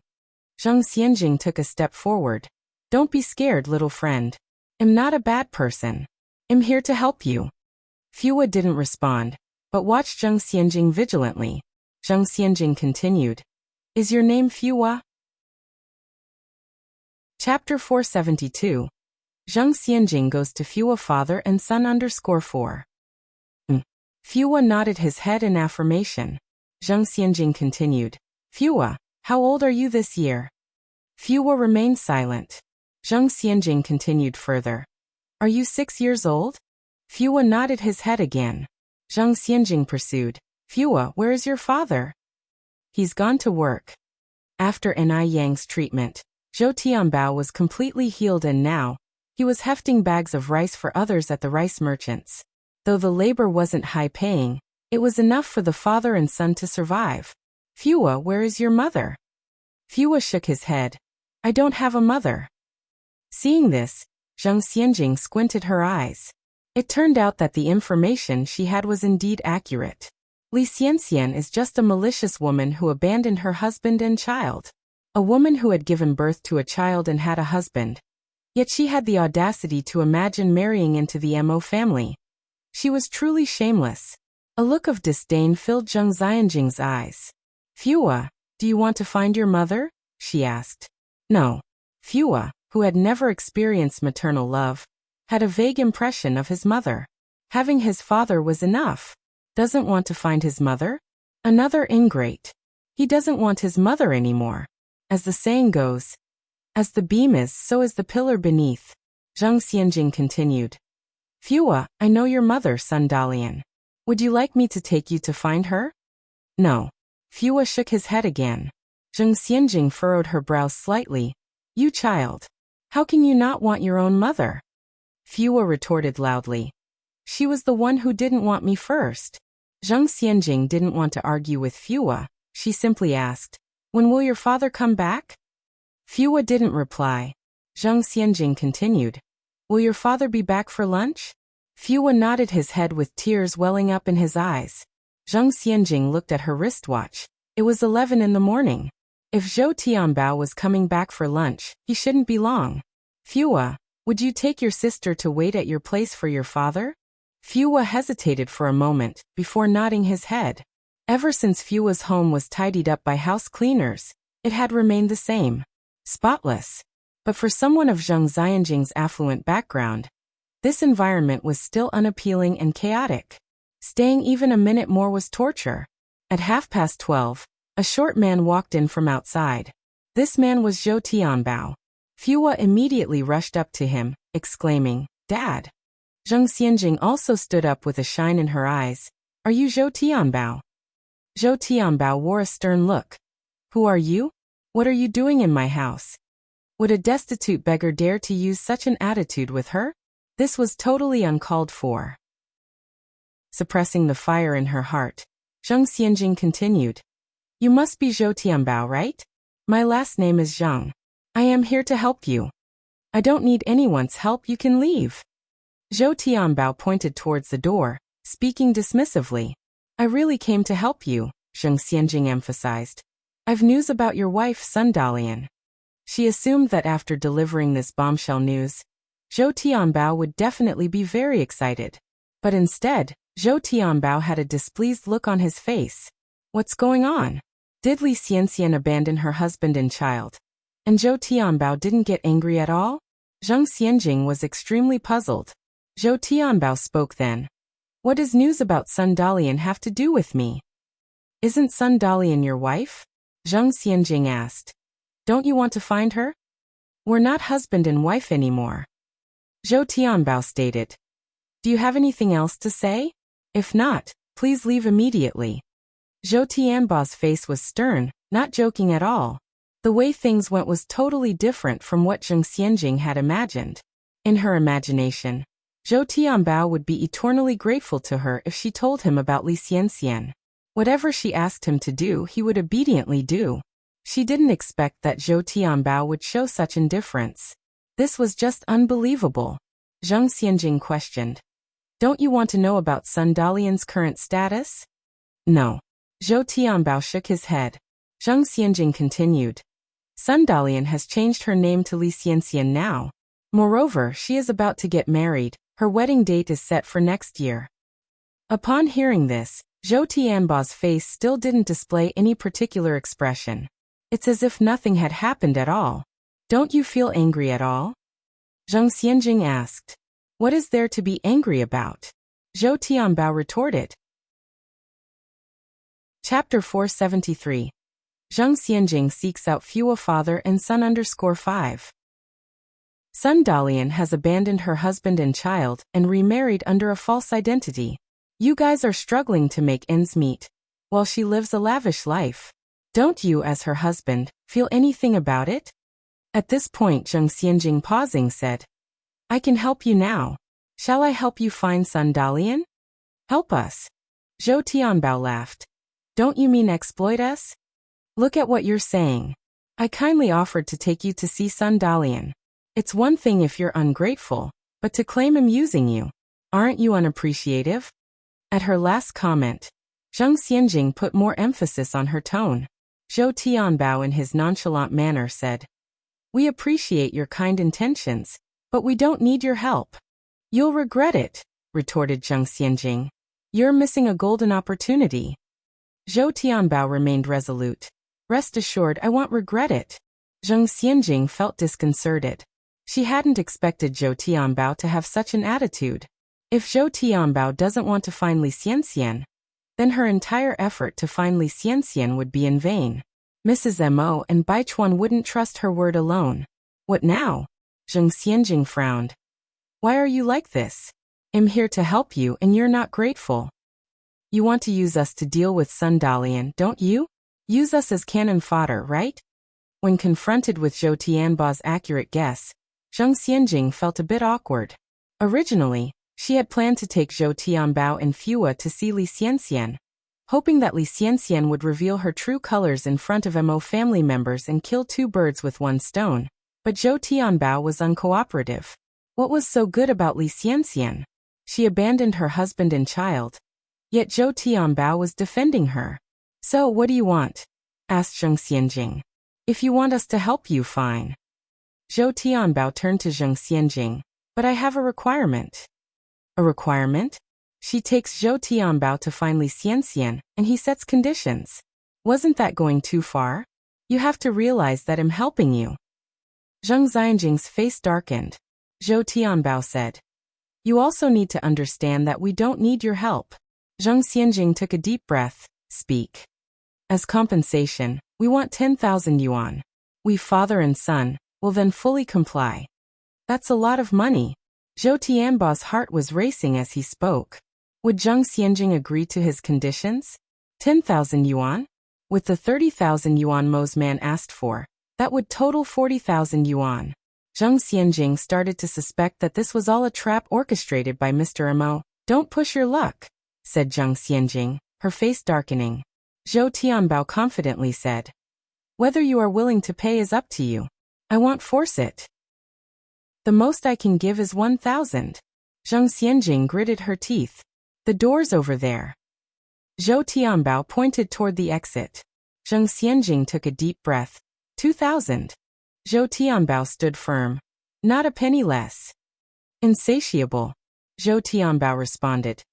Zheng Xianjing took a step forward. Don't be scared, little friend. I'm not a bad person. I'm here to help you. Fua didn't respond, but watched Zheng Xianjing vigilantly. Zheng Xianjing continued. Is your name Fua? Chapter 472. Zheng Xianjing goes to Fua father and son _4. Fua nodded his head in affirmation. Zheng Xianjing continued. Fua, how old are you this year? Fua remained silent. Zheng Xianjing continued further. Are you 6 years old? Fua nodded his head again. Zheng Xianjing pursued. Fua, where is your father? He's gone to work. After Ni Yang's treatment, Zhou Tianbao was completely healed and now, he was hefting bags of rice for others at the rice merchants. Though the labor wasn't high-paying, it was enough for the father and son to survive. Fua, where is your mother? Fua shook his head. I don't have a mother. Seeing this, Zheng Xianjing squinted her eyes. It turned out that the information she had was indeed accurate. Li Xianxian is just a malicious woman who abandoned her husband and child. A woman who had given birth to a child and had a husband. Yet she had the audacity to imagine marrying into the Mo family. She was truly shameless. A look of disdain filled Zheng Xianjing's eyes. Fua, do you want to find your mother? She asked. No. Fua, who had never experienced maternal love, had a vague impression of his mother. Having his father was enough. Doesn't want to find his mother? Another ingrate. He doesn't want his mother anymore. As the saying goes, as the beam is, so is the pillar beneath. Zheng Xianjing continued. Fua, I know your mother, son Dalian. Would you like me to take you to find her? No. Fua shook his head again. Zheng Xianjing furrowed her brows slightly. You child. How can you not want your own mother? Fua retorted loudly. She was the one who didn't want me first. Zheng Xianjing didn't want to argue with Fua. She simply asked, when will your father come back? Fua didn't reply. Zheng Xianjing continued. Will your father be back for lunch? Fua nodded his head with tears welling up in his eyes. Zheng Xianjing looked at her wristwatch. It was 11 in the morning. If Zhou Tianbao was coming back for lunch, he shouldn't be long. Fua, would you take your sister to wait at your place for your father? Fua hesitated for a moment, before nodding his head. Ever since Fua's home was tidied up by house cleaners, it had remained the same. Spotless. But for someone of Zhang Xianjing's affluent background, this environment was still unappealing and chaotic. Staying even a minute more was torture. At 12:30, a short man walked in from outside. This man was Zhou Tianbao. Fua immediately rushed up to him, exclaiming, "Dad!" Zhang Xianjing also stood up with a shine in her eyes. "Are you Zhou Tianbao?" Zhou Tianbao wore a stern look. "Who are you? What are you doing in my house?" Would a destitute beggar dare to use such an attitude with her? This was totally uncalled for. Suppressing the fire in her heart, Zhang Xianjing continued, "You must be Zhou Tianbao, right? My last name is Zhang. I am here to help you. I don't need anyone's help, you can leave." Zhou Tianbao pointed towards the door, speaking dismissively. "I really came to help you," Zhang Xianjing emphasized. "I've news about your wife, Sun Dalian." She assumed that after delivering this bombshell news, Zhou Tianbao would definitely be very excited. But instead, Zhou Tianbao had a displeased look on his face. What's going on? Did Li Xianxian abandon her husband and child? And Zhou Tianbao didn't get angry at all? Zhang Xianjing was extremely puzzled. Zhou Tianbao spoke then. "What does news about Sun Dalian have to do with me?" "Isn't Sun Dalian your wife?" Zhang Xianjing asked. "Don't you want to find her?" "We're not husband and wife anymore," Zhou Tianbao stated. "Do you have anything else to say? If not, please leave immediately." Zhou Tianbao's face was stern, not joking at all. The way things went was totally different from what Zhang Xianjing had imagined. In her imagination, Zhou Tianbao would be eternally grateful to her if she told him about Li Xianxian. Whatever she asked him to do, he would obediently do. She didn't expect that Zhou Tianbao would show such indifference. This was just unbelievable. Zhang Xianjing questioned. "Don't you want to know about Sun Dalian's current status?" "No." Zhou Tianbao shook his head. Zhang Xianjing continued. "Sun Dalian has changed her name to Li Xianxian now. Moreover, she is about to get married. Her wedding date is set for next year." Upon hearing this, Zhou Tianbao's face still didn't display any particular expression. It's as if nothing had happened at all. "Don't you feel angry at all?" Zhang Xianjing asked. "What is there to be angry about?" Zhou Tianbao retorted. Chapter 473. Zhang Xianjing seeks out Fua father and son _5. Sun Dalian has abandoned her husband and child and remarried under a false identity. You guys are struggling to make ends meet, while she lives a lavish life. Don't you, as her husband, feel anything about it? At this point, Zhang Xianjing, pausing, said, "I can help you now. Shall I help you find Sun Dalian?" "Help us?" Zhou Tianbao laughed. "Don't you mean exploit us? Look at what you're saying. I kindly offered to take you to see Sun Dalian. It's one thing if you're ungrateful, but to claim I'm using you. Aren't you unappreciative?" At her last comment, Zhang Xianjing put more emphasis on her tone. Zhou Tianbao, in his nonchalant manner, said, "We appreciate your kind intentions, but we don't need your help." "You'll regret it," retorted Zhang Xianjing. "You're missing a golden opportunity." Zhou Tianbao remained resolute. "Rest assured, I won't regret it." Zhang Xianjing felt disconcerted. She hadn't expected Zhou Tianbao to have such an attitude. If Zhou Tianbao doesn't want to find Li Xianxian, then her entire effort to find Li Xianxian would be in vain. Mrs. Mo and Baichuan wouldn't trust her word alone. "What now?" Zhang Xianjing frowned. "Why are you like this? I'm here to help you and you're not grateful. You want to use us to deal with Sun Dalian, don't you? Use us as cannon fodder, right?" When confronted with Zhou Tianbao's accurate guess, Zhang Xianjing felt a bit awkward. Originally, she had planned to take Zhou Tianbao and Fua to see Li Xianxian, hoping that Li Xianxian would reveal her true colors in front of Mo family members and kill two birds with one stone. But Zhou Tianbao was uncooperative. What was so good about Li Xianxian? She abandoned her husband and child. Yet Zhou Tianbao was defending her. "So what do you want?" asked Zhang Xianjing. "If you want us to help you, fine." Zhou Tianbao turned to Zhang Xianjing. "But I have a requirement." "A requirement?" She takes Zhou Tianbao to find Li Xianxian, and he sets conditions. Wasn't that going too far? You have to realize that I'm helping you. Zheng Xianjing's face darkened. Zhou Tianbao said. You also need to understand that we don't need your help. Zheng Xianjing took a deep breath. Speak. As compensation, we want 10,000 yuan. We father and son will then fully comply. That's a lot of money. Zhou Tianbao's heart was racing as he spoke. Would Zheng Xianjing agree to his conditions? 10,000 yuan? With the 30,000 yuan Mo's man asked for, that would total 40,000 yuan. Zheng Xianjing started to suspect that this was all a trap orchestrated by Mr. Mo. Don't push your luck, said Zheng Xianjing, her face darkening. Zhou Tianbao confidently said. Whether you are willing to pay is up to you. I won't force it. The most I can give is 1,000. Zheng Xianjing gritted her teeth. The door's over there. Zhou Tianbao pointed toward the exit. Zheng Xianjing took a deep breath. 2,000. Zhou Tianbao stood firm. Not a penny less. Insatiable. Zhou Tianbao responded.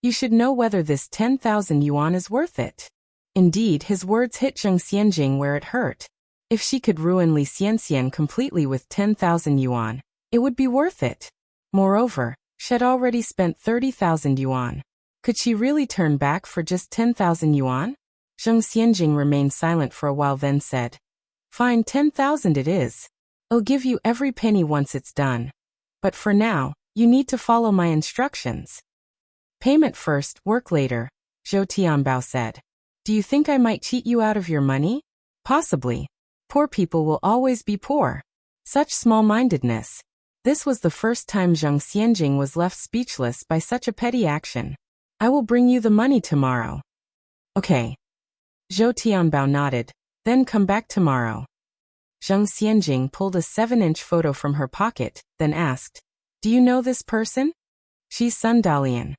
You should know whether this 10,000 yuan is worth it. Indeed, his words hit Zheng Xianjing where it hurt. If she could ruin Li Xianxian completely with 10,000 yuan, it would be worth it. Moreover, she had already spent 30,000 yuan. Could she really turn back for just 10,000 yuan? Zheng Xianjing remained silent for a while, then said. Fine, 10,000 it is. I'll give you every penny once it's done. But for now, you need to follow my instructions. Payment first, work later, Zhou Tianbao said. Do you think I might cheat you out of your money? Possibly. Poor people will always be poor. Such small-mindedness. This was the first time Zheng Xianjing was left speechless by such a petty action. I will bring you the money tomorrow. Okay. Zhou Tianbao nodded. Then come back tomorrow. Zheng Xianjing pulled a 7-inch photo from her pocket, then asked, Do you know this person? She's Sun Dalian.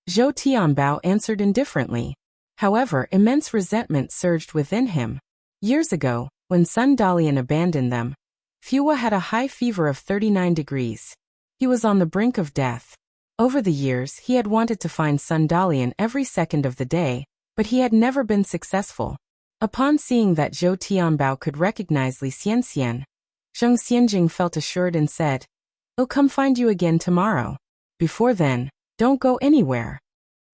Zhou Tianbao answered indifferently. However, immense resentment surged within him. Years ago, when Sun Dalian abandoned them, Fua had a high fever of 39 degrees. He was on the brink of death. Over the years, he had wanted to find Sun Dalian every second of the day, but he had never been successful. Upon seeing that Zhou Tianbao could recognize Li Xianxian, Zheng Xianjing felt assured and said, I'll come find you again tomorrow. Before then, don't go anywhere.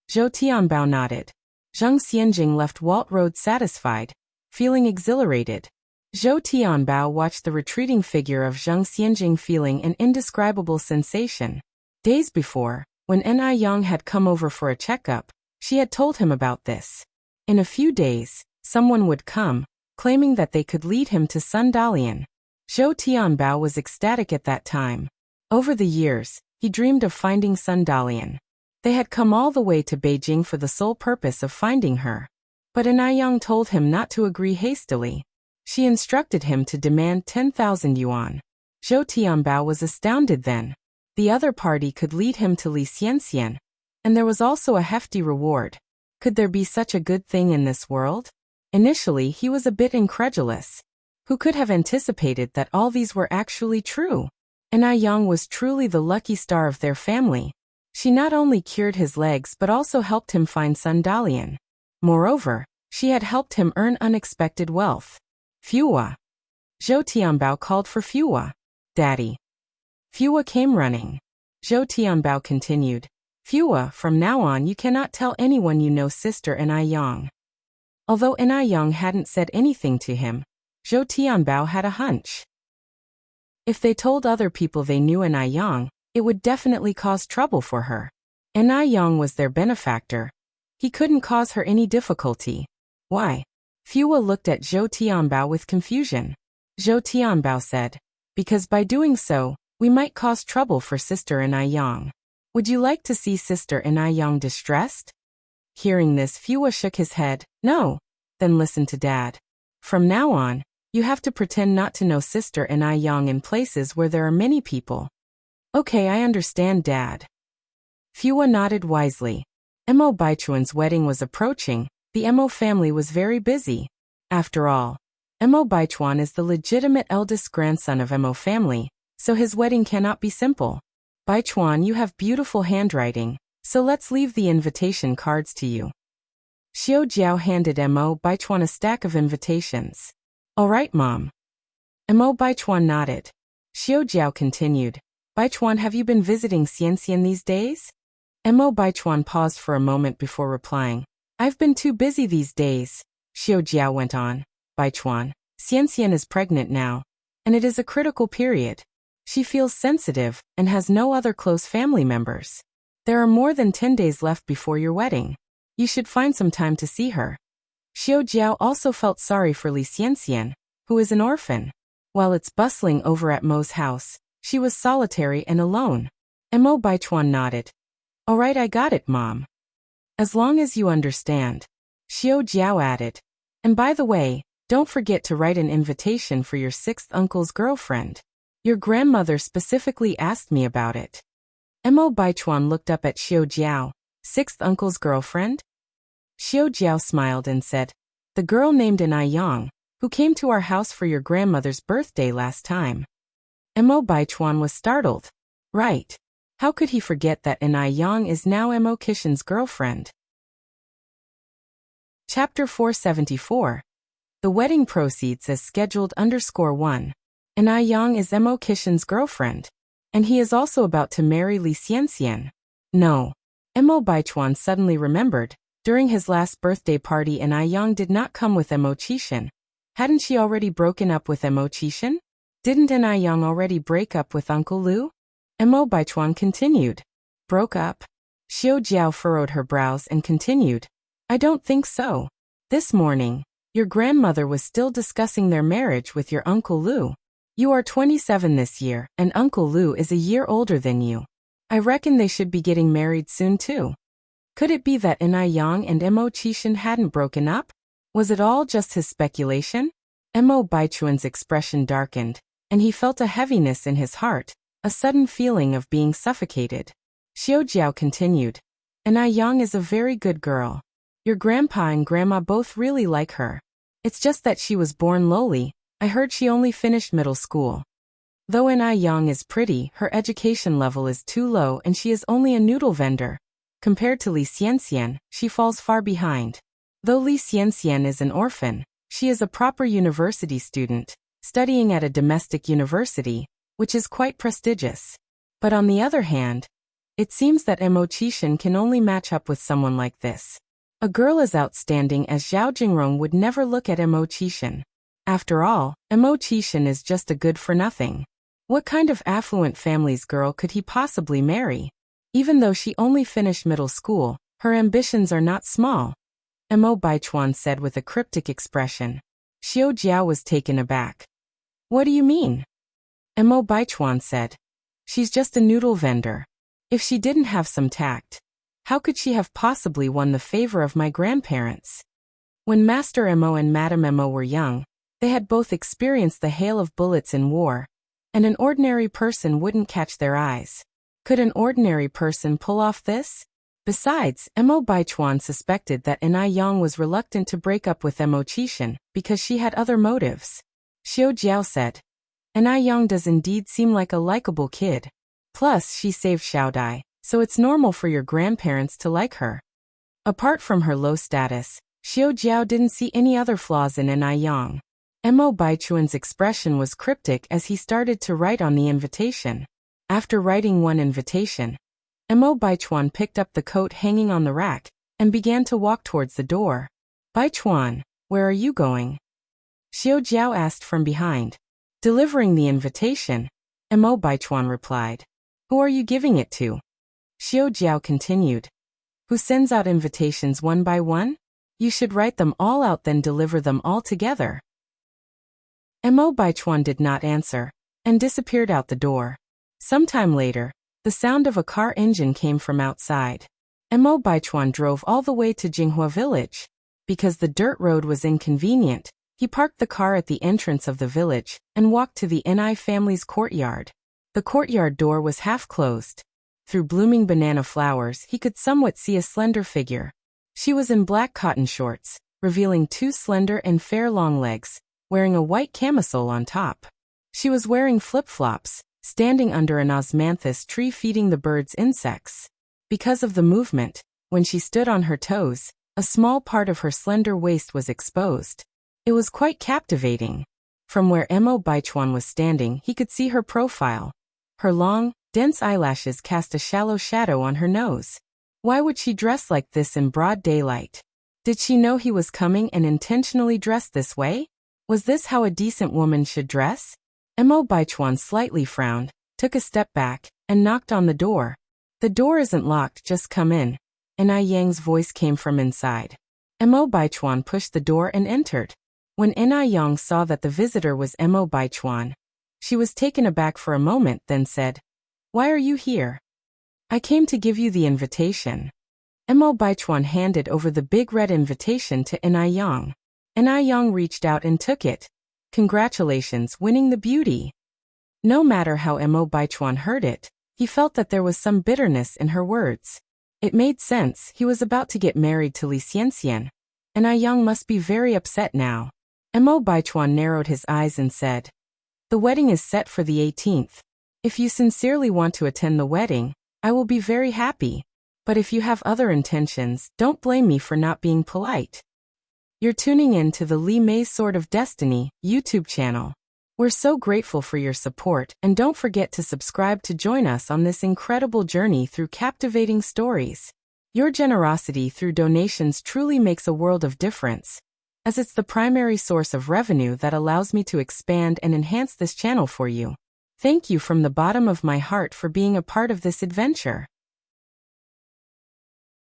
Zhou Tianbao nodded. Zheng Xianjing left Walt Road satisfied, feeling exhilarated. Zhou Tianbao watched the retreating figure of Zheng Xianjing feeling an indescribable sensation. Days before, when Ni Yang had come over for a checkup, she had told him about this. In a few days, someone would come, claiming that they could lead him to Sun Dalian. Zhou Tianbao was ecstatic at that time. Over the years, he dreamed of finding Sun Dalian. They had come all the way to Beijing for the sole purpose of finding her. But Ni Yang told him not to agree hastily. She instructed him to demand 10,000 yuan. Zhou Tianbao was astounded then. The other party could lead him to Li Xianxian, and there was also a hefty reward. Could there be such a good thing in this world? Initially, he was a bit incredulous. Who could have anticipated that all these were actually true? Ni Yang was truly the lucky star of their family. She not only cured his legs but also helped him find Sun Dalian. Moreover, she had helped him earn unexpected wealth. Fua. Zhou Tianbao called for Fua. Daddy. Fua came running. Zhou Tianbao continued. Fua, from now on you cannot tell anyone you know Sister Ni Yang. Although Ni Yang hadn't said anything to him, Zhou Tianbao had a hunch. If they told other people they knew Ni Yang, it would definitely cause trouble for her. Ni Yang was their benefactor. He couldn't cause her any difficulty. Why? Fua looked at Zhou Tianbao with confusion. Zhou Tianbao said, Because by doing so, we might cause trouble for Sister Ni Yang. Would you like to see Sister Ni Yang distressed? Hearing this, Fua shook his head. No. Then listen to Dad. From now on, you have to pretend not to know Sister Ni Yang in places where there are many people. Okay, I understand, Dad. Fua nodded wisely. Mo Baichuan's wedding was approaching. The Mo family was very busy. After all, Mo Baichuan is the legitimate eldest grandson of Mo family, so his wedding cannot be simple. Baichuan, you have beautiful handwriting, so let's leave the invitation cards to you. Xiao Jiao handed Mo Baichuan a stack of invitations. All right, Mom. Mo Baichuan nodded. Xiao Jiao continued. Baichuan, have you been visiting Xianxian these days? Mo Baichuan paused for a moment before replying. I've been too busy these days. Xiao Jiao went on. Baichuan, Xianxian is pregnant now, and it is a critical period. She feels sensitive and has no other close family members. There are more than 10 days left before your wedding. You should find some time to see her. Xiao Jiao also felt sorry for Li Xianxian, who is an orphan. While it's bustling over at Mo's house, she was solitary and alone. Mo Baichuan nodded. All right, I got it, Mom. As long as you understand. Xiao Jiao added. And by the way, don't forget to write an invitation for your sixth uncle's girlfriend. Your grandmother specifically asked me about it. Mo Baichuan looked up at Xiao Jiao. Sixth uncle's girlfriend? Xiao Jiao smiled and said, the girl named Anai Yang, who came to our house for your grandmother's birthday last time. Mo Baichuan was startled. Right. How could he forget that Anai Yang is now Mo Kishan's girlfriend? Chapter 474. The wedding proceeds as scheduled _1. Anai Yang is Mo Kishan's girlfriend. And he is also about to marry Li Xianxian. No. Mo Baichuan suddenly remembered. During his last birthday party, Anai Yang did not come with Mo Qishan. Hadn't she already broken up with Mo Qishan? Didn't Anai Yang already break up with Uncle Lu? Mo Baichuan continued. Broke up? Xiao Jiao furrowed her brows and continued. I don't think so. This morning, your grandmother was still discussing their marriage with your Uncle Lu. You are 27 this year, and Uncle Lu is a year older than you. I reckon they should be getting married soon too. Could it be that Anai Yang and Mo Qishan hadn't broken up? Was it all just his speculation? Mo Baichuan's expression darkened, and he felt a heaviness in his heart, a sudden feeling of being suffocated. Xiao Jiao continued. Anai Yang is a very good girl. Your grandpa and grandma both really like her. It's just that she was born lowly. I heard she only finished middle school. Though Anai Yang is pretty, her education level is too low and she is only a noodle vendor. Compared to Li Xianxian, she falls far behind. Though Li Xianxian is an orphan, she is a proper university student, studying at a domestic university, which is quite prestigious. But on the other hand, it seems that Mo Qishan can only match up with someone like this. A girl as outstanding as Zhao Jingrong would never look at Mo Qishan. After all, Mo Qishan is just a good-for-nothing. What kind of affluent family's girl could he possibly marry? Even though she only finished middle school, her ambitions are not small. Mo Baichuan said with a cryptic expression. Xiao Jiao was taken aback. What do you mean? Mo Baichuan said. She's just a noodle vendor. If she didn't have some tact, how could she have possibly won the favor of my grandparents? When Master Mo and Madame Mo were young, they had both experienced the hail of bullets in war, and an ordinary person wouldn't catch their eyes. Could an ordinary person pull off this? Besides, Mo Baichuan suspected that Anai Yang was reluctant to break up with Mo Qishan because she had other motives. Xiao Jiao said. Anai Yang does indeed seem like a likable kid. Plus, she saved Xiaodai, so it's normal for your grandparents to like her. Apart from her low status, Xiao Jiao didn't see any other flaws in Anai Yang. Mo Baichuan's expression was cryptic as he started to write on the invitation. After writing one invitation, Mo Baichuan picked up the coat hanging on the rack and began to walk towards the door. Baichuan, where are you going? Xiao Jiao asked from behind. Delivering the invitation, Mo Baichuan replied. Who are you giving it to? Xiao Jiao continued. Who sends out invitations one by one? You should write them all out then deliver them all together. Mo Baichuan did not answer, and disappeared out the door. Sometime later, the sound of a car engine came from outside. Mo Baichuan drove all the way to Jinghua village. Because the dirt road was inconvenient, he parked the car at the entrance of the village, and walked to the Ni family's courtyard. The courtyard door was half closed. Through blooming banana flowers he could somewhat see a slender figure. She was in black cotton shorts, revealing two slender and fair long legs, wearing a white camisole on top. She was wearing flip-flops, standing under an osmanthus tree feeding the birds insects. Because of the movement, when she stood on her toes, a small part of her slender waist was exposed. It was quite captivating. From where Mo Baichuan was standing, he could see her profile. Her long, dense eyelashes cast a shallow shadow on her nose. Why would she dress like this in broad daylight? Did she know he was coming and intentionally dressed this way? Was this how a decent woman should dress? Mo Baichuan slightly frowned, took a step back, and knocked on the door. The door isn't locked, just come in. Ai Yang's voice came from inside. Mo Baichuan pushed the door and entered. When Ai Yang saw that the visitor was Mo Baichuan, she was taken aback for a moment, then said, "Why are you here?" "I came to give you the invitation." Mo Baichuan handed over the big red invitation to Ai Yang. Ai Yang reached out and took it. "Congratulations, winning the beauty." No matter how Mo Baichuan heard it, he felt that there was some bitterness in her words. It made sense, he was about to get married to Li Xianxian. Ai Yang must be very upset now. Mo Baichuan narrowed his eyes and said, "The wedding is set for the 18th. If you sincerely want to attend the wedding, I will be very happy. But if you have other intentions, don't blame me for not being polite." You're tuning in to the Li Mei's Sword of Destiny YouTube channel. We're so grateful for your support, and don't forget to subscribe to join us on this incredible journey through captivating stories. Your generosity through donations truly makes a world of difference, as it's the primary source of revenue that allows me to expand and enhance this channel for you. Thank you from the bottom of my heart for being a part of this adventure.